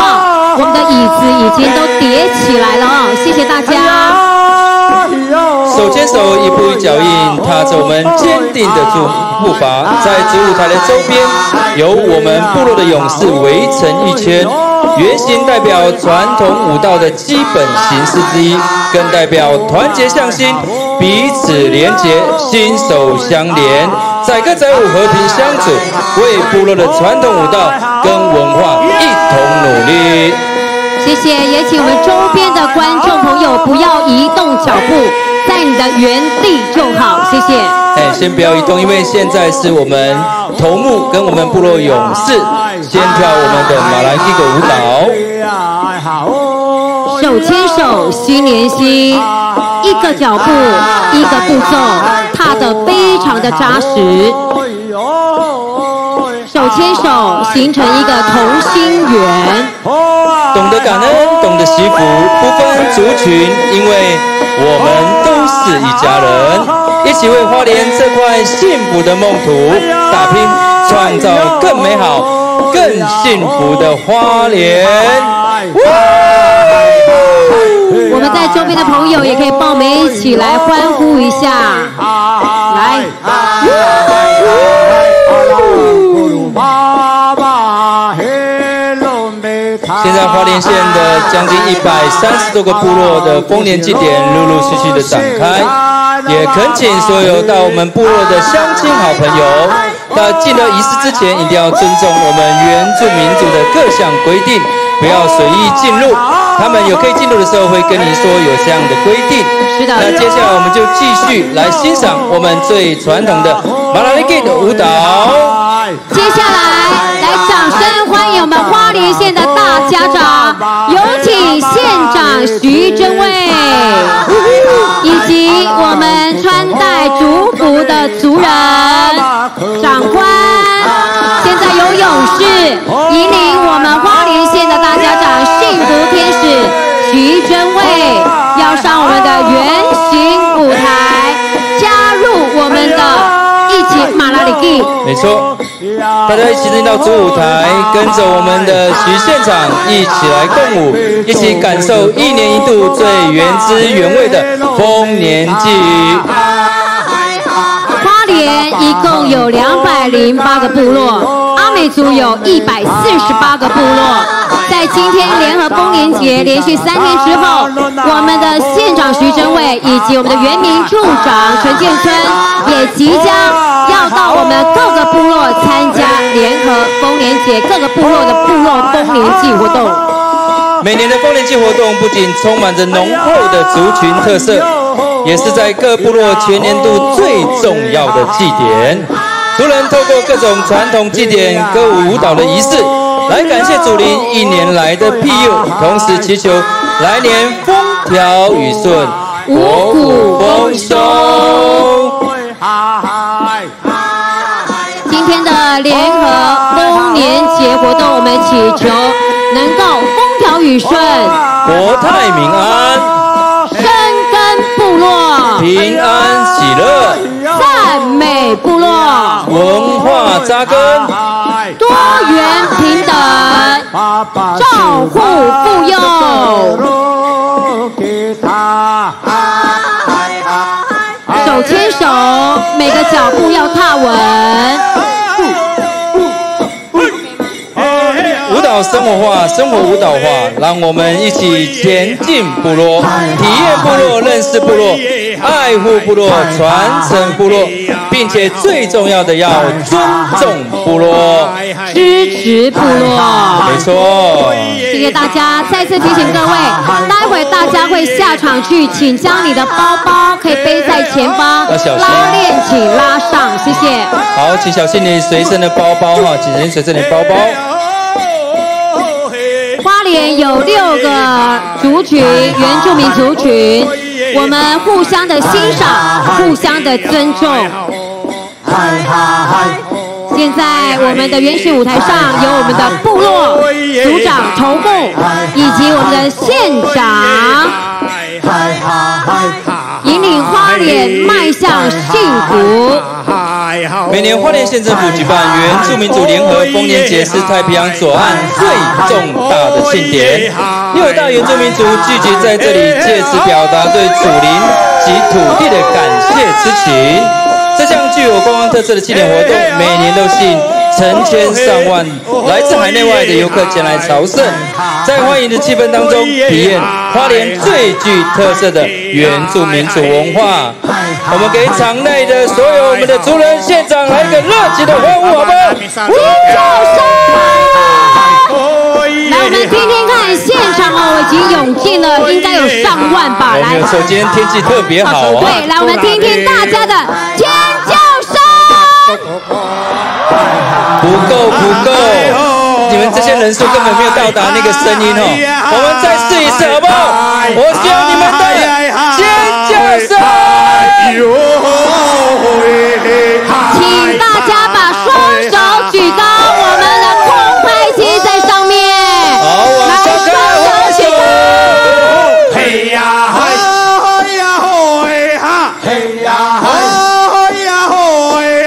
我们的椅子已经都叠起来了哦，谢谢大家。手牵手，一步一脚印，踏着我们坚定的步伐，在主舞台的周边，由我们部落的勇士围成一圈，圆形代表传统舞蹈的基本形式之一，更代表团结向心，彼此连结，心手相连，载歌载舞，和平相处，为部落的传统舞蹈跟文化一同努力。谢谢，也请我们周边的观众朋友不要移动脚步，在你的原地就好，谢谢。先不要移动，因为现在是我们头目跟我们部落勇士先跳我们的马来基狗舞蹈。手牵手，心连心，一个脚步，一个步骤，踏得非常的扎实。手牵手形成一个同心圆，懂得感恩，懂得惜福，不分族群，因为我们都是一家人，一起为花莲这块幸福的梦土打拼，创造更美好、更幸福的花莲。我们在周边的朋友也可以帮我们一起来欢呼一下，来。现在花莲县的将近130多个部落的丰年祭典陆陆续续的展开，也恳请所有到我们部落的乡亲好朋友，到进了仪式之前，一定要尊重我们原住民族的各项规定，不要随意进入。他们有可以进入的时候会跟你说有这样的规定。是的。那接下来我们就继续来欣赏我们最传统的马拉里基的舞蹈。接下来，来掌声欢迎我们花莲县的大家长，有请县长徐真卫，以及我们穿戴族服的族人、长官。现在由勇士引领我们花莲县的大家长幸福天使徐真卫，要上我们的圆形舞台，加入我们的一起马拉里基。没错。大家一起进到主舞台，跟着我们的徐县长一起来共舞，一起感受1年1度最原汁原味的丰年祭。花莲一共有208个部落，阿美族有148个部落。在今天联合丰年节连续3天之后，我们的县长徐真卫以及我们的原民处长陈建村也即将要到我们各个部落参加联合丰年节各个部落的部落丰年祭活动。每年的丰年祭活动不仅充满着浓厚的族群特色，也是在各部落全年度最重要的祭典。族人透过各种传统祭典、歌舞舞蹈的仪式，来感谢祖灵1年来的庇佑，同时祈求来年风调雨顺、五谷丰收。今天的联合丰年节活动，我们祈求能够风调雨顺、国泰民安、深耕部落、平安喜乐、赞美部落、文化扎根、多元平等、照护妇幼。手牵手，每个脚步要踏稳。舞蹈生活化，生活舞蹈化，让我们一起前进部落，体验部落，认识部落，爱护部落，传承部落，并且最重要的要尊重部落，支持部落。没错。谢谢大家，再次提醒各位，待会大家会下场去，请将你的包包可以背在前方，要小心，拉链请拉上，谢谢。好，请小心你随身的包包哈，请您随身的包包。花莲点有6个族群，原住民族群，我们互相的欣赏，互相的尊重。现在我们的原始舞台上有我们的部落族长头目，以及我们的县长，引领花莲迈向幸福。每年花莲县政府举办原住民族联合丰年节，是太平洋左岸最重大的庆典。6大原住民族聚集在这里，借此表达对祖灵及土地的感谢之情。这项具有观光特色的纪念活动，每年都吸引成千上万来自海内外的游客前来朝圣，在欢迎的气氛当中，体验花莲最具特色的原住民族文化。我们给场内的所有我们的族人、县长来一个热情的欢呼，好不好？来，我们听听看，现场已经涌进了，应该有上万吧。来，首今天天气特别好啊。对，来，我们听听大家的尖叫声。不够，你们这些人数根本没有到达那个声音哦。我们再试一次，好不好？我需要你们的尖叫声。请大家把双手举高，我们的空拍机在上面。好，往上看，双手举高。嘿呀嘿呀嘿哈，嘿呀嘿呀嘿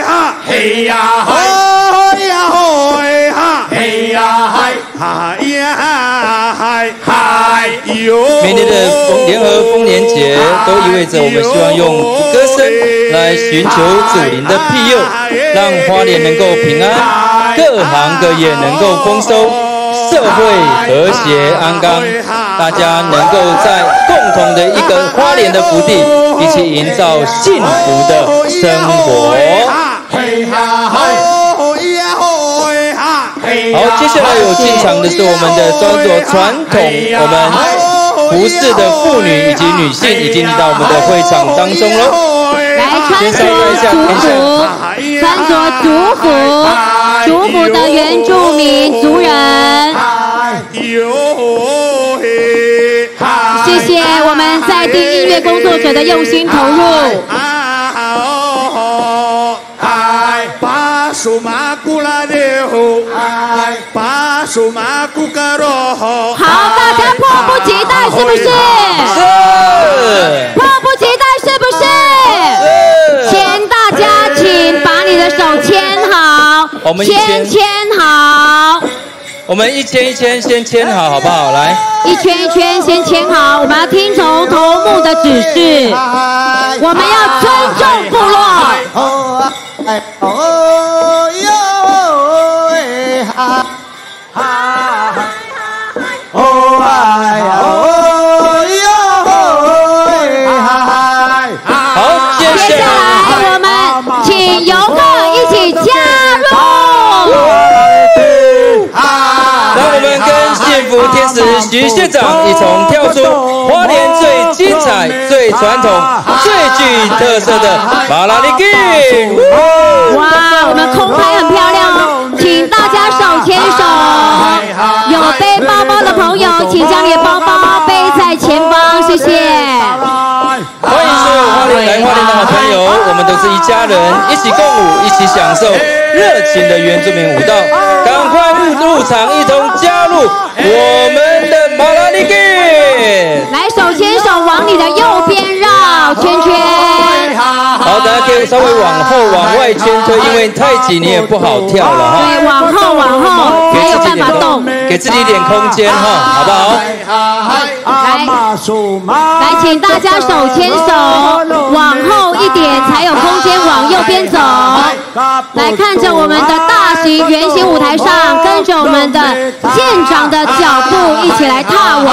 哈，嘿呀嘿呀嘿哈，嘿呀嘿呀嗨哟。每年的联合丰年节都意味着我们希望用歌声来寻求祖灵的庇佑，让花莲能够平安，各行各业能够丰收，社会和谐安康，大家能够在共同的一个花莲的福地，一起营造幸福的生活。好，接下来有进场的是我们的装作传统我们服饰的妇女以及女性，已经到我们的会场当中喽。来，穿着族服，族服的原住民族人。谢谢我们在地音乐工作者的用心投入。好，大家迫不及待是不是？是。迫不及待是不是？请大家请把你的手牵好，我们牵好。我们一圈先牵好，好不好？来，一圈一圈先牵好，我们要听从头目的指示，我们要尊重部落。好，接下来我们请游客一起加入。让我们跟幸福天使徐县长一同跳出花莲最精彩、最传统、最具特色的马拉里基。哇，我们空拍很漂亮哦，请大家手牵手。有背包包的朋友，请将你的包包背在前方，谢谢。欢迎所有花莲来花莲的好朋友，我们都是一家人，一起共舞，一起享受热情的原住民舞蹈。赶快入场，一同加入我们的马拉里基。来，手牵手往你的右边绕圈圈。好，大家可以稍微往后往外圈推，因为太挤你也不好跳了哈。对，往后才有办法动，给自己一点空间哈，好不好？来，请大家手牵手，往后一点才有空间往右边走。来，看着我们的大型圆形舞台上，跟着我们的县长的脚步一起来踏稳。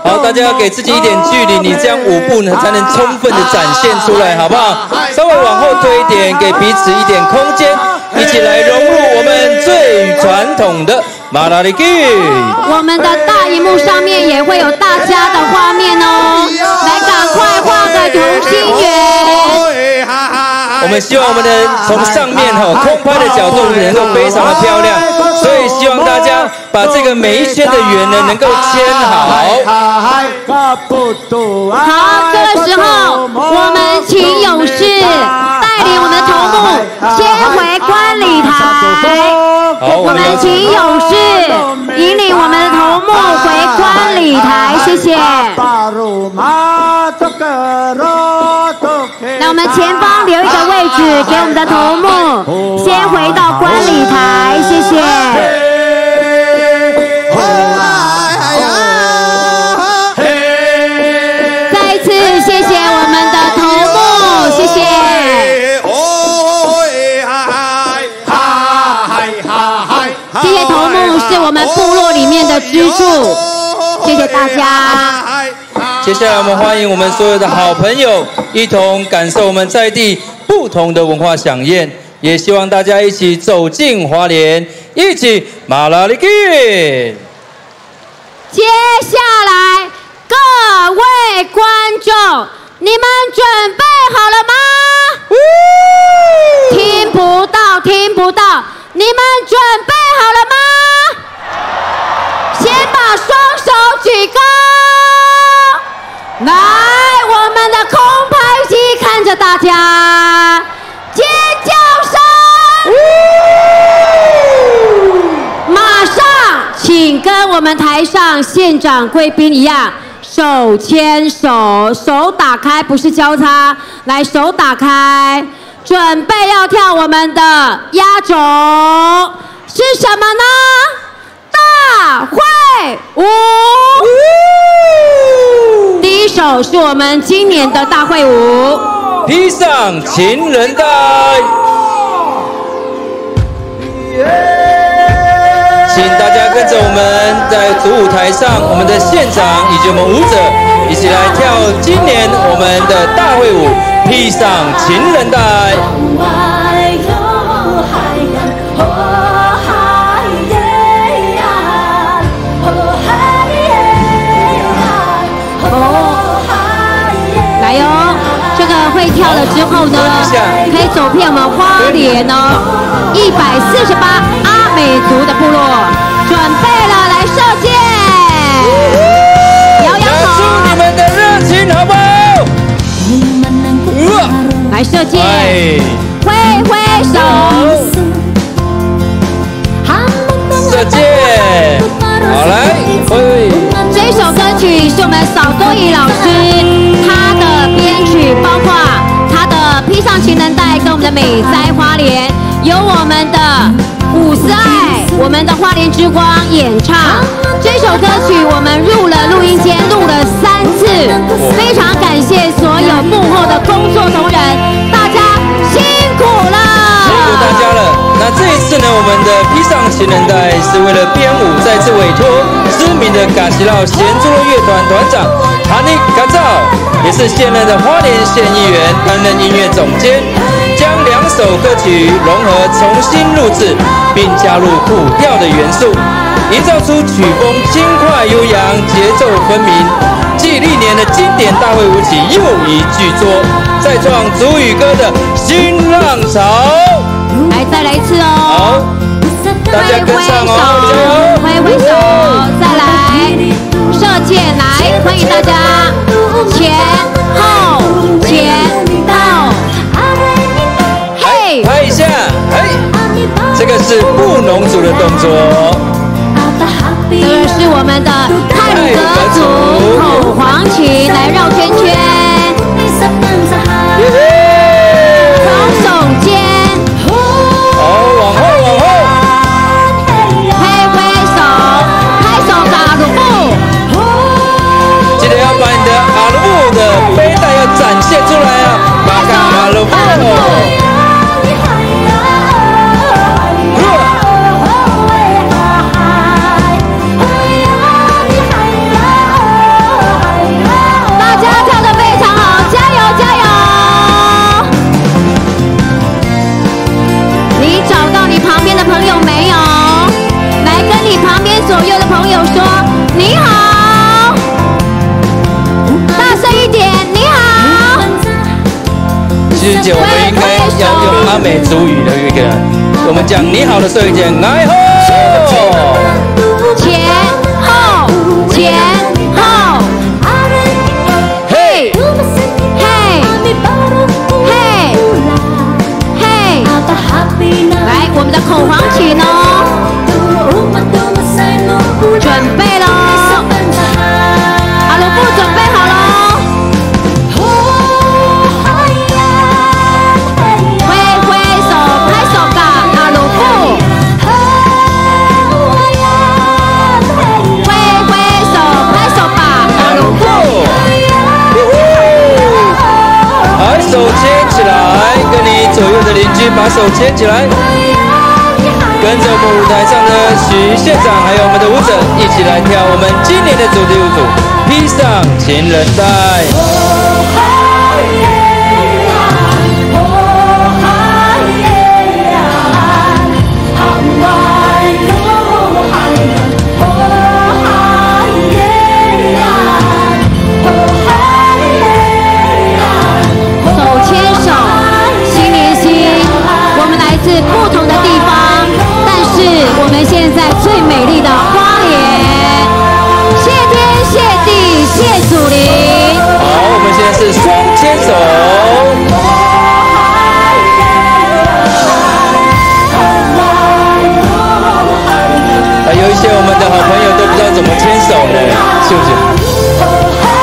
好，大家要给自己一点距离，你这样舞步呢才能充分的展现出来，好不好？稍微往后推一点，给彼此一点空间，一起来融入我们最传统的马拉里基。我们的大荧幕上面也会有大家的画面哦，来，赶快画个同心圆。我们希望我们的从上面空拍的角度能够非常的漂亮，所以希望大家把这个每一圈的圆呢能够牵好。好，这个时候我们请勇士带领我们的头目先回观礼台。我们请勇士引领我们的头目回观礼台，谢谢。那我们前方留一个位置给我们的头目，先回到观礼台，谢谢。再一次谢谢我们的头目，谢谢。谢谢头目是我们部落里面的支柱，谢谢大家。接下来我们欢迎我们所有的好朋友一同感受我们在地不同的文化飨宴，也希望大家一起走进花莲，一起马拉里基。接下来各位观众，你们准备好了吗？听不到，听不到，你们准备好了吗？先把双手举高。来，我们的空拍机看着大家，尖叫声！马上，请跟我们台上县长贵宾一样，手牵手，手打开，不是交叉，来，手打开，准备要跳我们的压轴，是什么呢？大会舞。第一首是我们今年的大会舞，披上情人带，请大家跟着我们在主舞台上，我们的县长以及我们舞者一起来跳今年我们的大会舞，披上情人带。来哟，这个会跳了之后呢，可以走遍我们花莲哦，148阿美族的部落，准备了，来射箭，摇摇头，出你们的热情好不好？来射箭，挥挥手，射箭，好来，挥。这首歌曲是我们扫多怡老师他的编曲，包括他的披上情人带跟我们的美哉花莲，由我们的伍思爱，我们的花莲之光演唱。这首歌曲我们入了录音间，录了3次，非常感谢所有幕后的工作同仁，大家辛苦了，辛苦大家了。那这一次呢，我们的披上情人带是为了编舞，再次委托知名的嘎西佬咸猪肉乐团团长哈尼嘎造，也是现任的花莲县议员，担任音乐总监，将2首歌曲融合重新录制，并加入古调的元素，营造出曲风轻快悠扬、节奏分明，继历年的经典大会舞曲又一巨作，再创族语歌的新浪潮。来，再来一次哦！好，大家跟上哦，加油！挥挥手，再来射箭，来，欢迎大家前后前后，嘿，拍一下，嘿，这个是布农族的动作。这个是我们的泰鲁格族口簧琴，来绕圈圈，双手肩。往后，挥挥手，拍手打鲁布。记得要把你的阿鲁布的背带要展现出来啊！马卡阿鲁布。大家跳得非常好，加油加油！你找到你旁边的朋友没有？来跟你旁边左右的朋友说你好，大声一点，你好。其实姐，我们应该要用阿美族语的一个，我们讲你好的时候，一点哎吼。手牵起来，跟着我们舞台上的许县长还有我们的舞者一起来跳我们今年的主题舞组《披上情人带》。不同的地方，但是我们现在最美丽的花莲，谢天谢地谢祖灵。好，我们现在是双牵手。有一些我们的好朋友都不知道怎么牵手呢，是不是？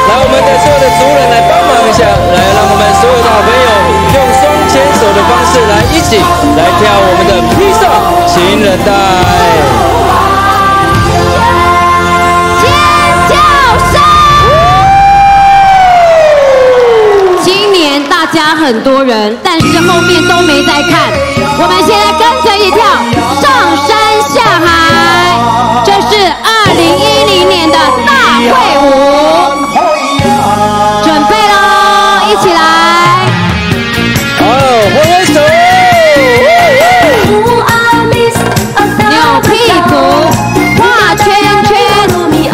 来，我们的所有的族人来帮忙一下，来让我们所有的好朋友用双牵手的方式来一起来跳我们的披上情人带。尖叫声！今年大家很多人，但是后面都没在看。我们现在跟着一跳，上山下海，这是2010年的大会舞，准备咯，一起来。好，挥挥手。扭屁股，画圈圈，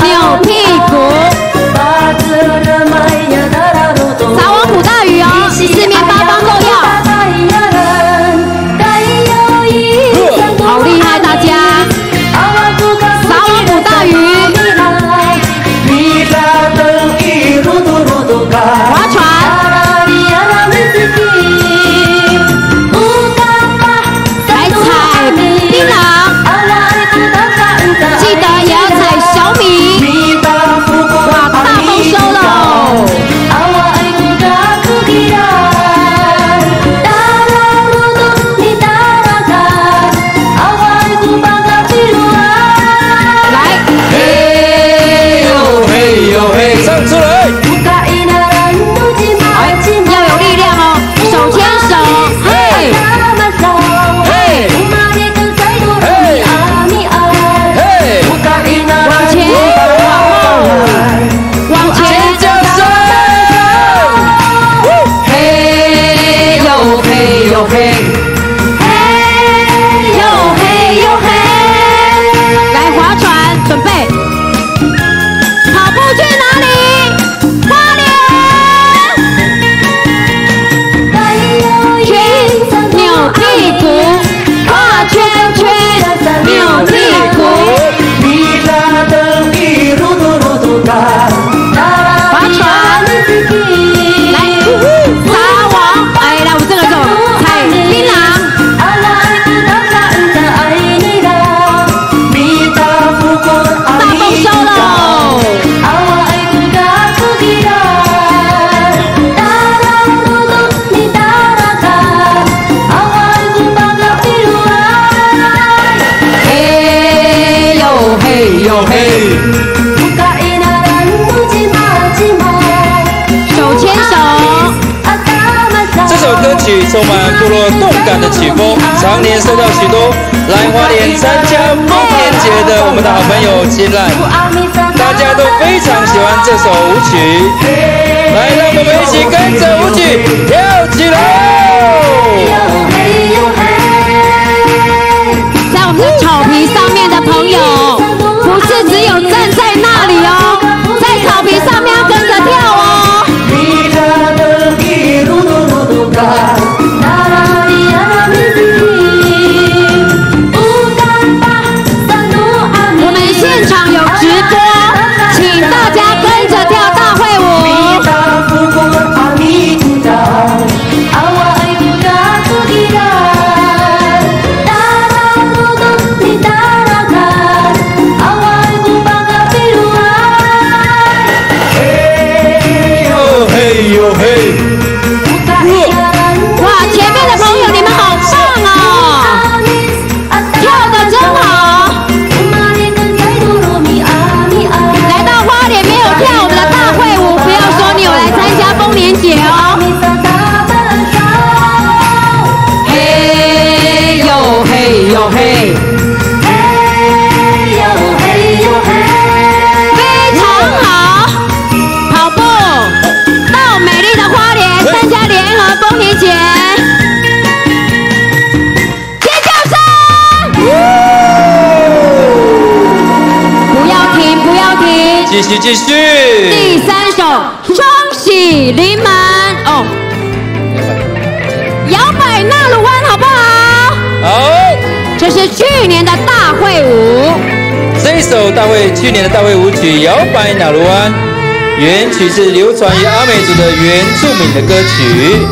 扭屁股。撒网捕大鱼哦，四面八方都要。好厉害，大家！撒网捕大鱼，划船。来踩槟榔，记得也要踩小米。哇，大丰收喽！来，嘿呦嘿呦嘿，唱出来！要有力量哦，手牵手，嘿，嘿，往前，往前，嘿呦嘿呦嘿，嘿呦嘿呦嘿，来划船，准备，跑步去哪里？花莲。扭屁股，画圈圈，扭屁股，划船，来，撒网，哎，来，我们这个走，踩槟榔，大丰收喽！嘿呦嘿呦嘿，手牵手。这首歌曲充满部落动感的曲风，常年受到许多来花莲参加丰年节的我们的好朋友青睐，大家都非常喜欢这首舞曲。来，让我们一起跟着舞曲跳起来！在我们的草皮上面的朋友，不是只有站在那里哦，在草皮上面要跟着跳哦。我们现场有直播，请大家跟着跳大会舞。继续。第3首《双喜临门》哦，摇摆纳鲁湾好不好？好，这是去年的大会舞。这一首去年的大会舞曲《摇摆纳鲁湾》，原曲是流传于阿美族的原住民的歌曲。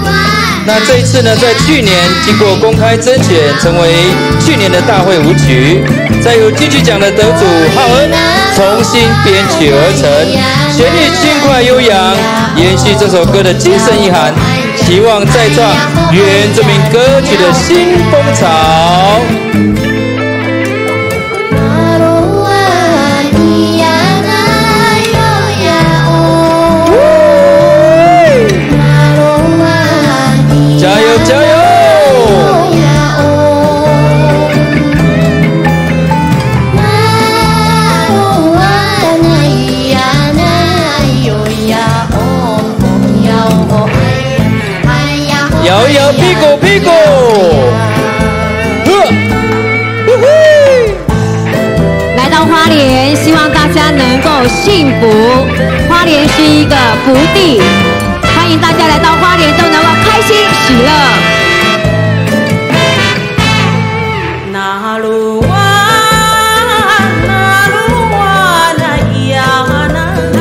那这一次呢，在去年经过公开甄选，成为去年的大会舞曲，再由金曲奖的得主浩恩重新编曲而成，旋律轻快悠扬，延续这首歌的精神意涵，期望再创原住民歌曲的新风潮。加油加油！摇摇屁股屁股！来到花莲，希望大家能够幸福。花莲是一个福地，欢迎大家来到花莲都能够开心喜乐。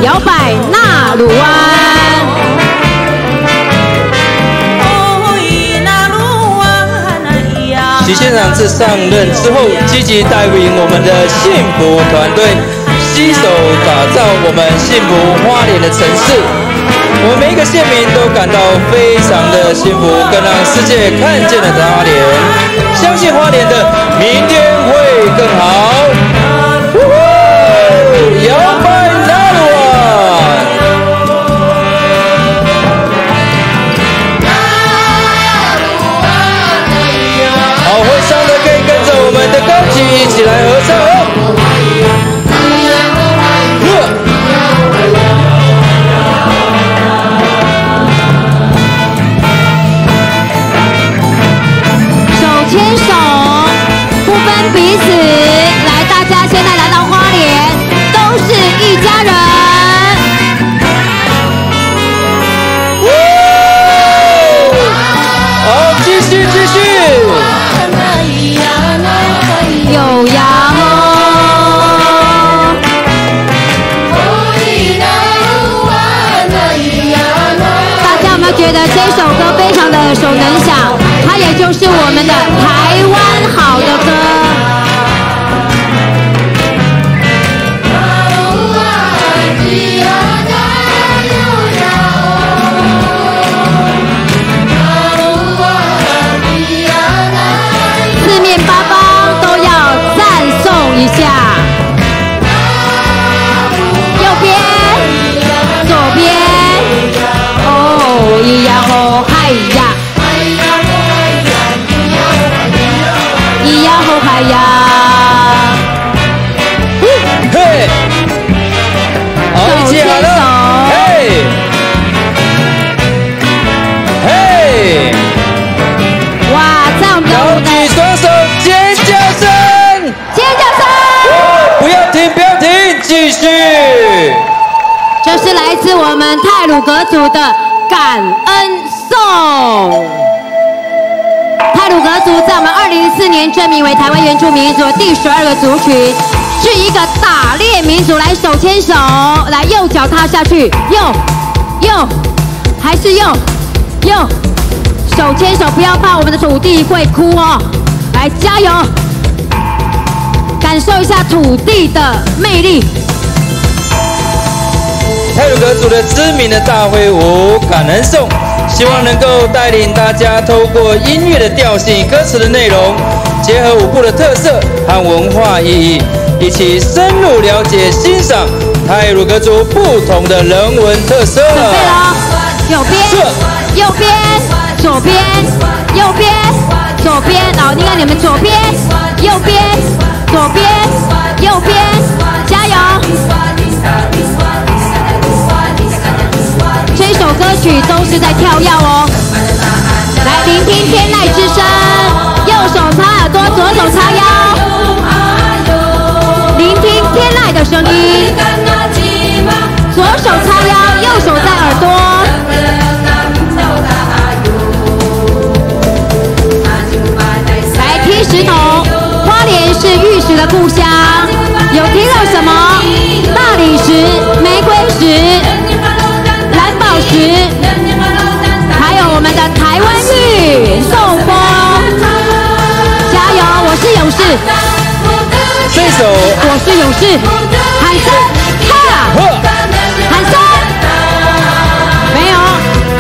摇摆纳鲁湾。徐县长自上任之后，积极带领我们的幸福团队，携手打造我们幸福花莲的城市。我们每一个县民都感到非常的幸福，更让世界看见了花莲，相信花莲的明天会更好。摇摆纳鲁湾。好，会唱的可以跟着我们的歌曲一起来合唱哦。手牵手，不分彼此，来，大家现在来到花莲，都是一家人。好，继续。有呀吼！大家有没有觉得这首歌非常的耳熟能详？它也就是我们的台湾好的歌。四面八方都要赞颂一下。右边，左边，哦，咿呀吼嗨呀，咿呀吼嗨呀。嘿，好，一起好了，嘿，嘿，哇，在我们的高举双手，尖叫声，尖叫声，不要停，继续。这是来自我们太鲁阁族的感恩颂。太鲁阁族在我们2014年证明为台湾原住民族第12个族群，是一个打猎民族。来，手牵手，来，右脚踏下去，右，还是右，手牵手，不要怕我们的土地会哭哦。来，加油，感受一下土地的魅力。太鲁阁族的知名的大会舞《感恩颂》，希望能够带领大家透过音乐的调性、歌词的内容，结合舞步的特色和文化意义，一起深入了解、欣赏太鲁阁族不同的人文特色。准备了，右边，左边，右边，左边。好，你看你们左边，右边，左边，右边，加油！这首歌曲都是在跳跃哦。来，聆听天籁之声，右手擦耳朵，左手叉腰，聆听天籁的声音。是喊声，哈，喊声，没有，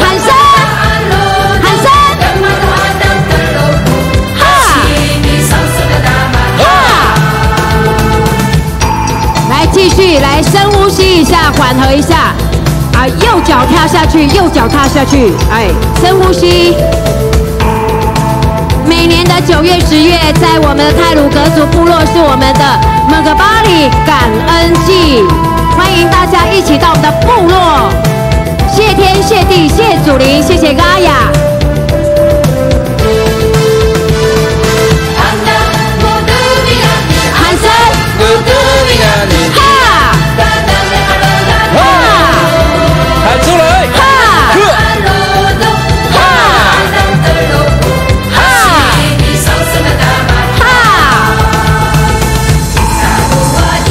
喊声，喊声，哈，哈，来继续，来深呼吸一下，缓和一下，啊，右脚踏下去，右脚踏下去，哎，深呼吸。每年的9月、10月，在我们的太鲁阁族部落是我们的蒙哥巴里感恩季，欢迎大家一起到我们的部落，谢天谢地谢祖灵，谢谢嘎雅。喊声，哈，哈，喊出来，哈。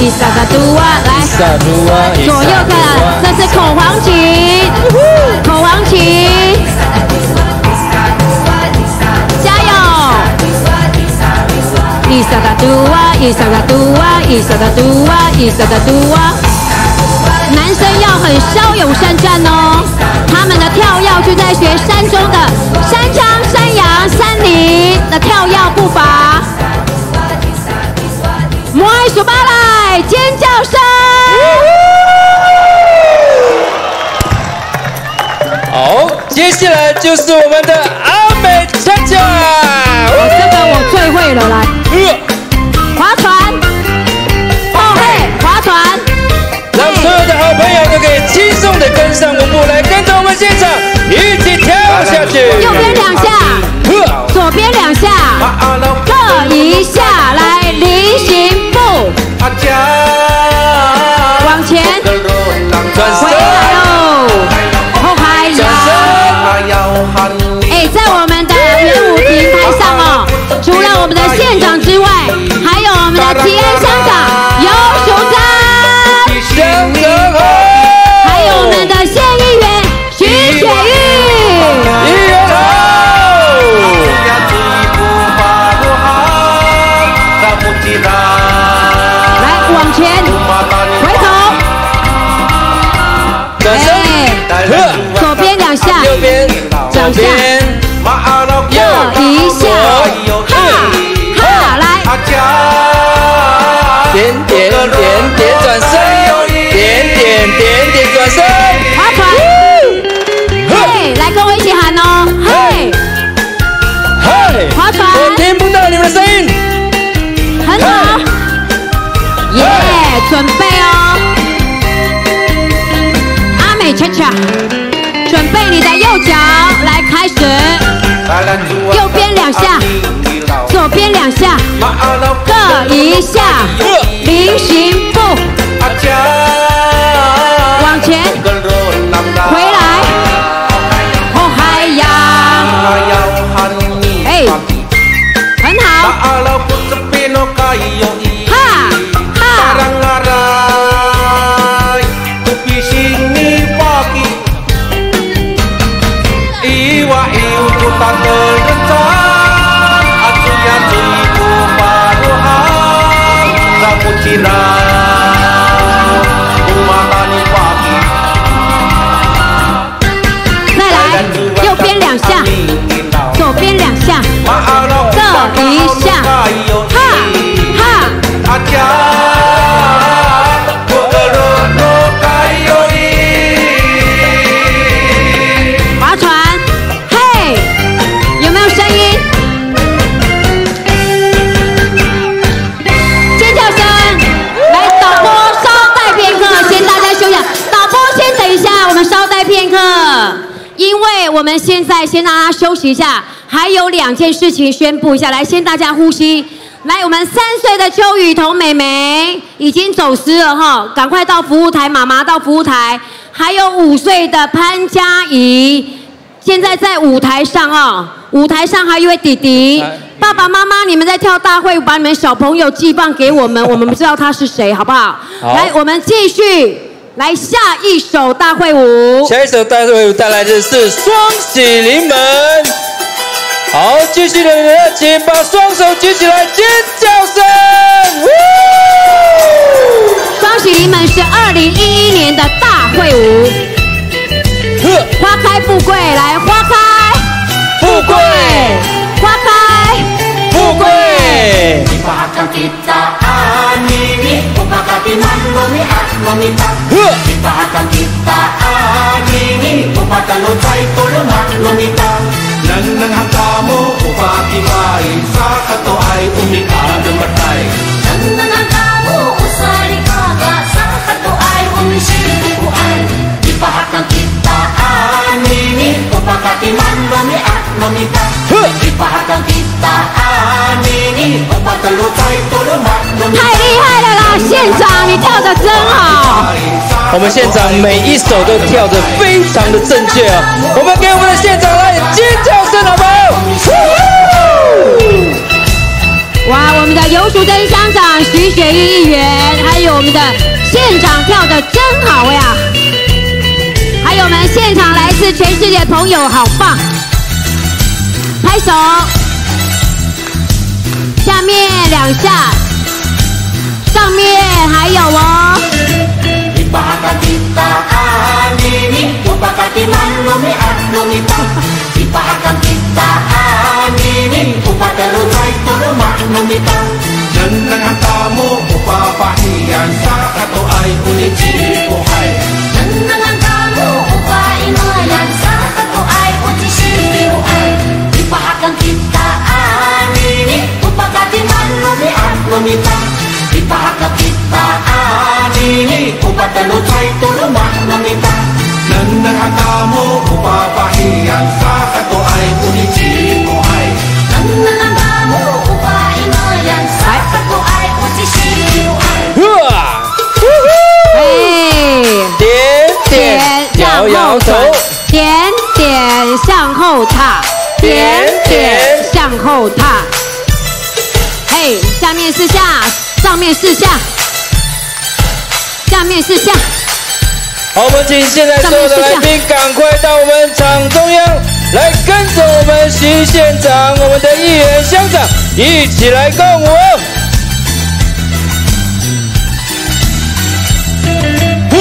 伊萨嘎杜瓦，来，左右看，这是口簧琴，口簧琴，加油！伊萨嘎杜瓦，伊萨嘎杜瓦，伊萨嘎杜瓦，伊萨嘎杜瓦。男生要很骁勇善战哦，他们的跳跃就在学山中的山羌、山羊、山林的跳跃步伐。摩艾数巴来，尖叫声！好，接下来就是我们的阿美恰恰。这个我最会了，来，划船，哦嘿，划船，让所有的好朋友都可以轻松的跟上舞步，来跟着我们现场一起跳下去。右边2下，左边2下，各1下，来菱形步，往前，回来喽，后排摇。哎，在我们的圆舞平台上哦，除了我们的县长之外，还有我们的吉安乡长尤淑珍，还有我们的县议员徐雪玉，议员好。来往前，回头，转身，左边2下，右边2下，各1下，哈哈，来，点点点点转身，点点点点转身，划船，嘿，来跟我一起喊哦，嘿，嘿，划船，我听不到你们的声音，很好，耶，准备哦，阿美恰恰，准备你的右脚，来开始，右边2下，左边2下，各1下，菱形步，往前，回来，后海洋，哎，很好，哈哈。再来，右边2下，左边2下，各1下，哈哈。划船，嘿，有没有声音？尖叫声！来，导播稍待片刻，先大家休息。导播先等一下，我们稍待片刻，因为我们现在先让他休息一下，还有2件事情宣布一下。来，先大家呼吸。来，我们3岁的邱雨桐妹妹已经走失了哈，赶快到服务台，妈妈到服务台。还有5岁的潘嘉怡，现在在舞台上哦，舞台上还有一位弟弟。爸爸妈妈，你们在跳大会，把你们小朋友寄放给我们，我们不知道他是谁，好不好？好，来，我们继续来下一首大会舞。下一首大会舞带来的是双喜临门。好，继续的请把双手举起来，尖叫声！双喜临门是2011年的大会舞，花开富贵，来花开富贵，花开富贵。Ipahakang kita anini, upakati manlumi at lumita. Ipahakang kita anini, upatalutsay tulong at lumita. Nang hangkamo upakibay sa kato ay umikalumatay. Nang hangkamo usali kaga sa kato ay umisilibuan. Ipahakang kita anini, upakati manlumi at lumita. Ipahakang kita anini, upatalutsay tulong at lumita. 太厉害了啦！县长，你跳得真好。我们县长每一首都跳得非常的正确哦，我们给我们的县长来尖叫声好不好？哇，我们的游淑珍乡长、徐雪玉议员，还有我们的县长跳得真好呀！还有我们现场来自全世界的朋友，好棒！拍手，下面2下，上面还有哦。Ipahakang kita anini, upakati manlumi at lumita. Ipahakang kita anini, upatalutsay tulong at lumita. Nang hangkamo upapahiyan sa kato ay unichibuhay. Nang hangkamo upainayan sa kato ay unisilibuan. Ipahakang kita anini, upakati manlumi at lumita. Ipahakang kita anini, upatalutsay tulong at lumita. Nang hangkamo upapahiyan sa kato ay unichibuhay. Nang hangkamo upainayan sa kato ay unisilibuan. 点摇摇头，点点向后踏，点点向后踏。嘿，下面4下，上面4下，下面4下。好，我们请现在所有的来宾赶快到我们场中央来，跟着我们徐县长、我们的议员、乡长一起来共舞。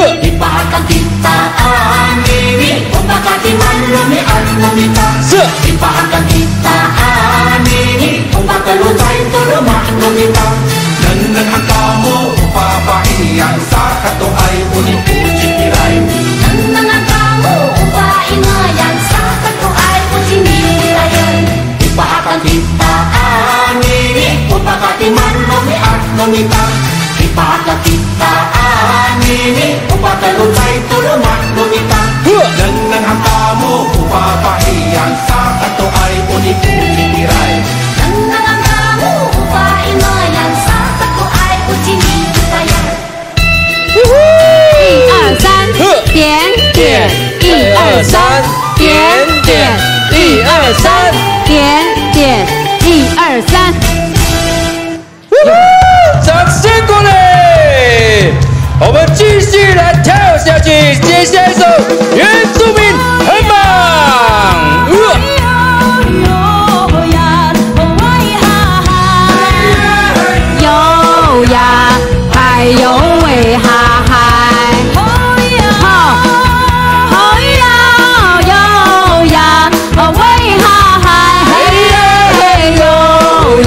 Ipahakang kita anini, upakati manlumi at lumita. Ipahakang kita anini, upatalutsay tulong at lumita. Nang hangkamo upapahiyan sa kato ay unichibuhay. Nang hangkamo upainayan sa kato ay unisilibuan. Ipahakang kita anini, upakati manlumi at lumita. Ipahakang kita anini, upatalutsay tulong at lumita. Nang hangkamo upapahiyan sa kato ay unichibuhay. Nang hangkamo upainayan sa kato ay unisilibuan. 1、2、3，点点，1、2、3，点点，1、2、3，点点，1、2、3。掌声鼓励！我们继续来跳下去，接下一首原住民很棒。有呀，还有喂哈嗨，有呀，喂哈嗨，嘿有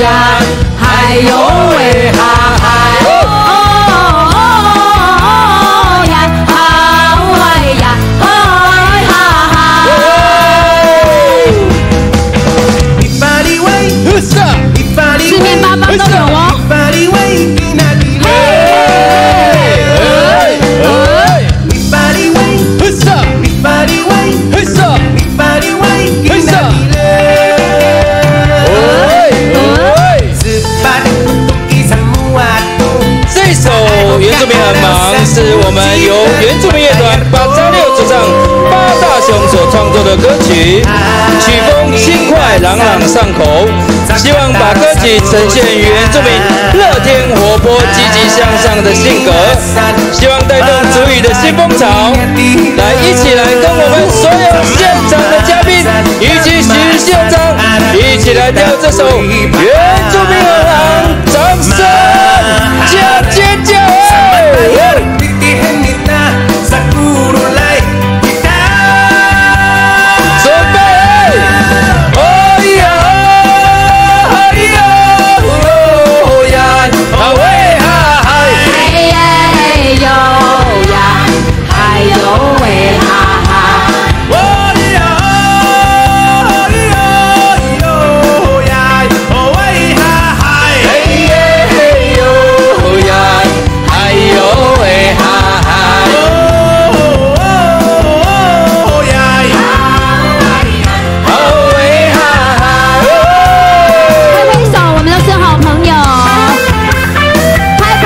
呀，还有喂哈嗨，呀，好喂呀，喂哈嗨。四面八方都有哦。这首原住民很忙是我们由原住民乐团836主唱8大雄所创作的歌曲，曲风轻快，朗朗上口，希望把歌曲呈现原住民乐天活泼、积极向上的性格，希望带动族语的新风潮。来，一起来跟我们所有现场的嘉宾以及徐县长以及起来跳这首原住民儿郎，掌声加尖叫！准备，哦呀，哎呀，哦呀，啊喂哈嗨，哎呀哟呀，哎呦喂哈哈，哦呀，哎呀哟呀，哦喂哈嗨，哎耶哟呀，哎呦喂哈嗨，哦呀，哦喂哈嗨，拍拍手，我们都是好朋友，拍拍。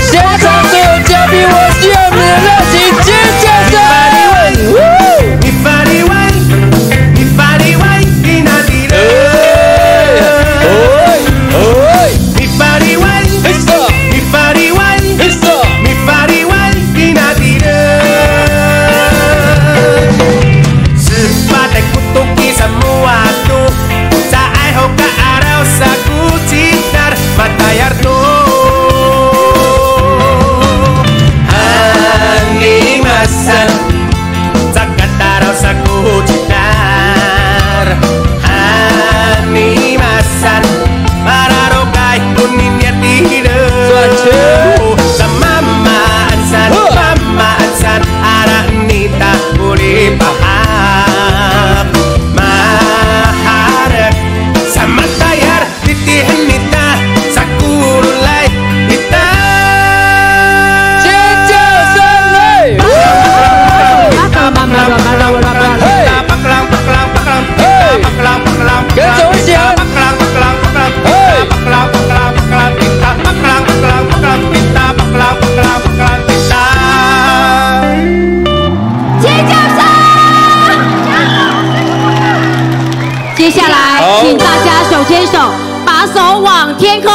现场所有嘉宾，我需要你的热情尖叫声！跟着我讲。尖叫声！接下来，请大家手牵手，把手往天空，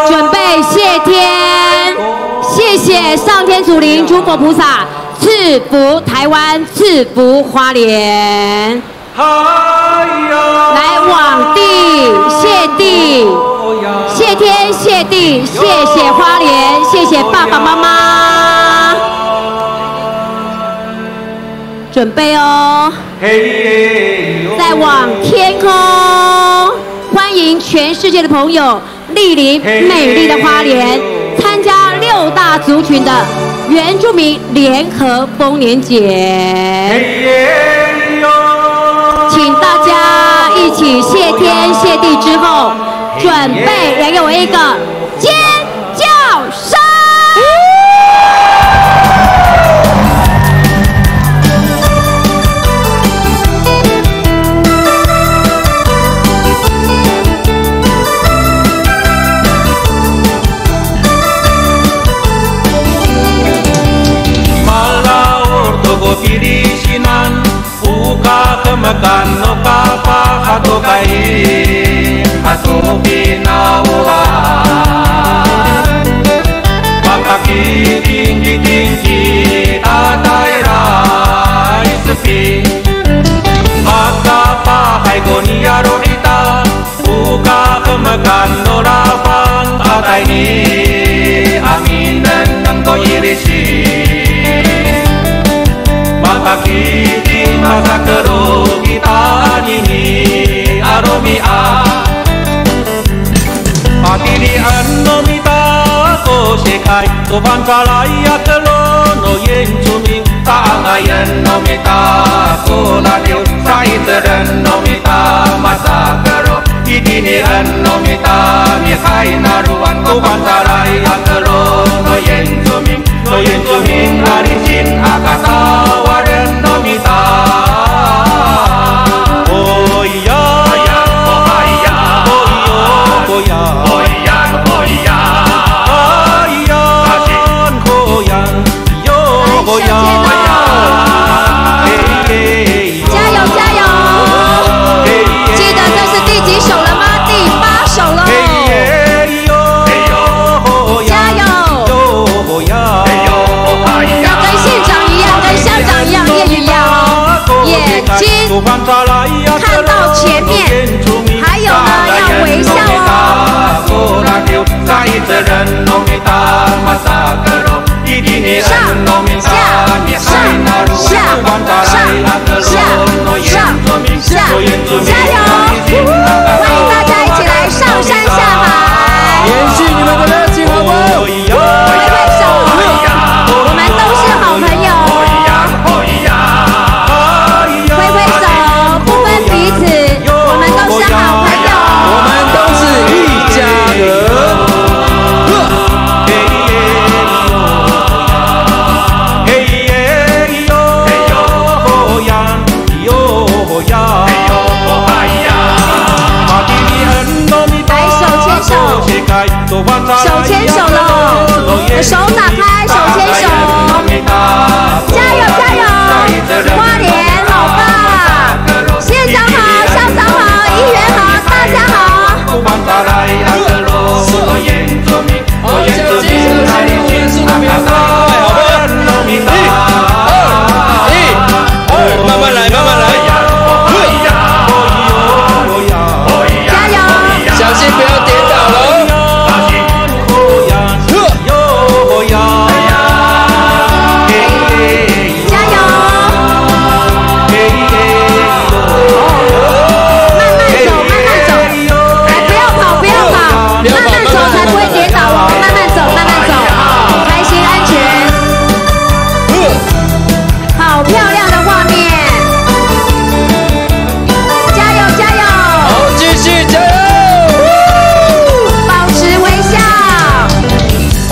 准备谢天，谢谢上天主灵诸佛菩萨赐福台湾，赐福花莲。来往地，谢地，谢天，谢地，谢谢花莲，谢谢爸爸妈妈。准备哦，再往天空，欢迎全世界的朋友莅临美丽的花莲，参加6大族群的原住民联合丰年节。请大家一起谢天谢地之后，准备来给我一个尖叫声！Makan no kapa hato kai hato pinawa Makaki tinggi tinggi tatai rai sepi Maka pahai goni arorita Buka kemakan no rapan tatai ni Amin dan ko irisi Makaki maka kero kita nini aromia Atili anomita ko sekai to bankalaya kelo no yen chuming taangayan nomita ko lalio saiteren nomita masa kero idini nomita mi kai naruan to bankalaya kelo no yen chuming arisin akatawaran nomita加油！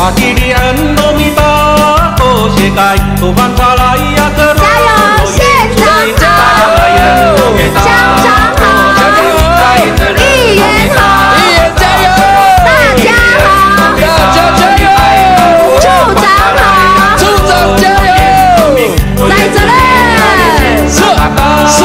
阿吉里安罗米达，哦世界，都放下来呀，可罗。加油，县长好！乡长好！议员好！议员加油！大家好！大家加油！处长好！处长加油！来责任！是是是。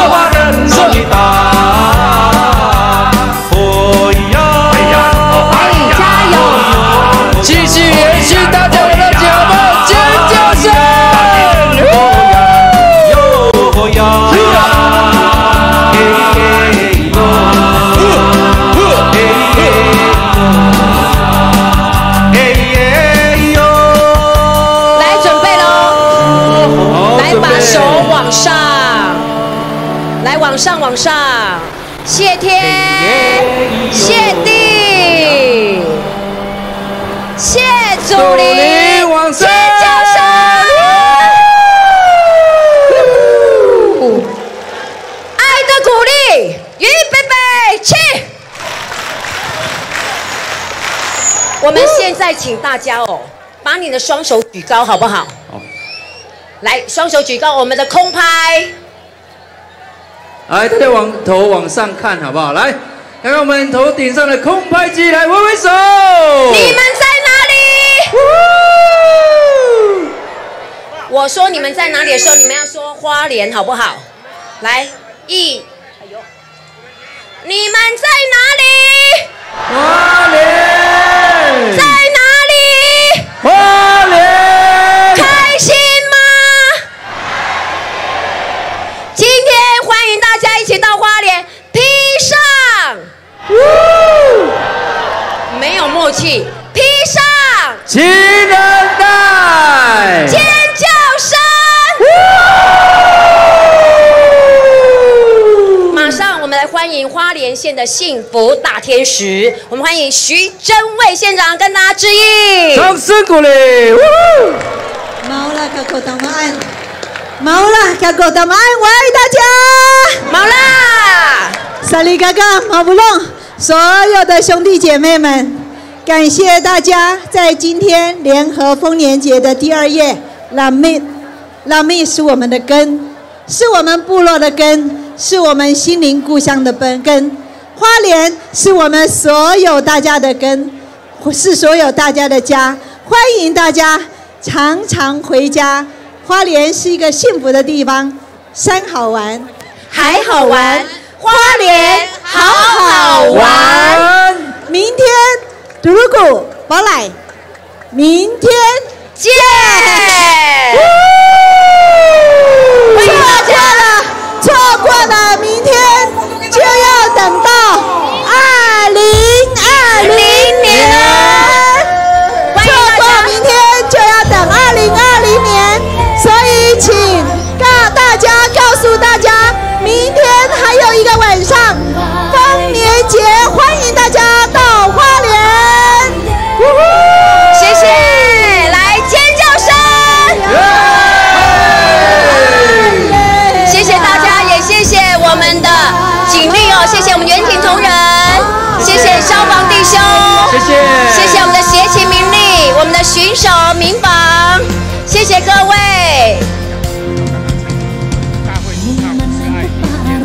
继续延续大家的热情，好不好？尖叫声！来，准备喽！来，把手往上，来，往上，往上。谢天，谢地。谢主灵，尖叫声！爱的鼓励，预备备，起！我们现在请大家哦，把你的双手举高，好不好？好。来，双手举高，我们的空拍。来，大家头往上看，好不好？来，看看我们头顶上的空拍机，来挥挥手。你们在哪里？我说你们在哪里的时候，你们要说花莲，好不好？来，你们在哪里？花莲。在哪里？花莲。开心吗？今天欢迎大家一起到花莲，披上。没有默契，披上。情人带，尖叫声！马上，我们来欢迎花莲县的幸福大天使，我们欢迎徐真卫县长跟大家致意，掌声鼓励。毛啦，卡口达马安，毛啦，卡口达马安，我爱大家。毛啦，萨利嘎嘎，毛不弄，所有的兄弟姐妹们。感谢大家在今天联合丰年节的第2夜，拉密是我们的根，是我们部落的根，是我们心灵故乡的根。花莲是我们所有大家的根，是所有大家的家。欢迎大家常常回家。花莲是一个幸福的地方，山好玩，海好玩，花莲好好玩。明天。杜鲁古宝来，明天见！错过了，错过了，明天就要等到2020年。错过明天就要等2020年，所以请大家告诉大家，明天还有一个晚上，丰年节，欢迎大家到花莲。谢谢，来尖叫声！谢谢大家，也谢谢我们的警力哦，谢谢我们远景同仁，谢谢消防弟兄，谢谢我们的协勤民力，我们的巡守民防，谢谢各位。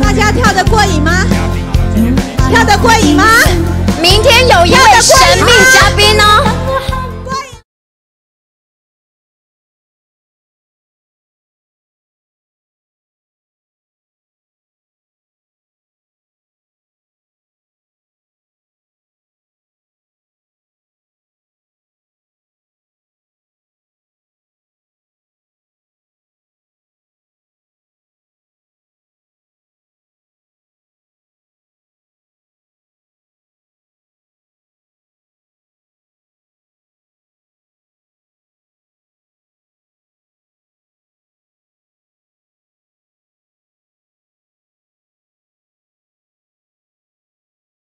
大家跳得过瘾吗？跳得过瘾吗？明天有一位神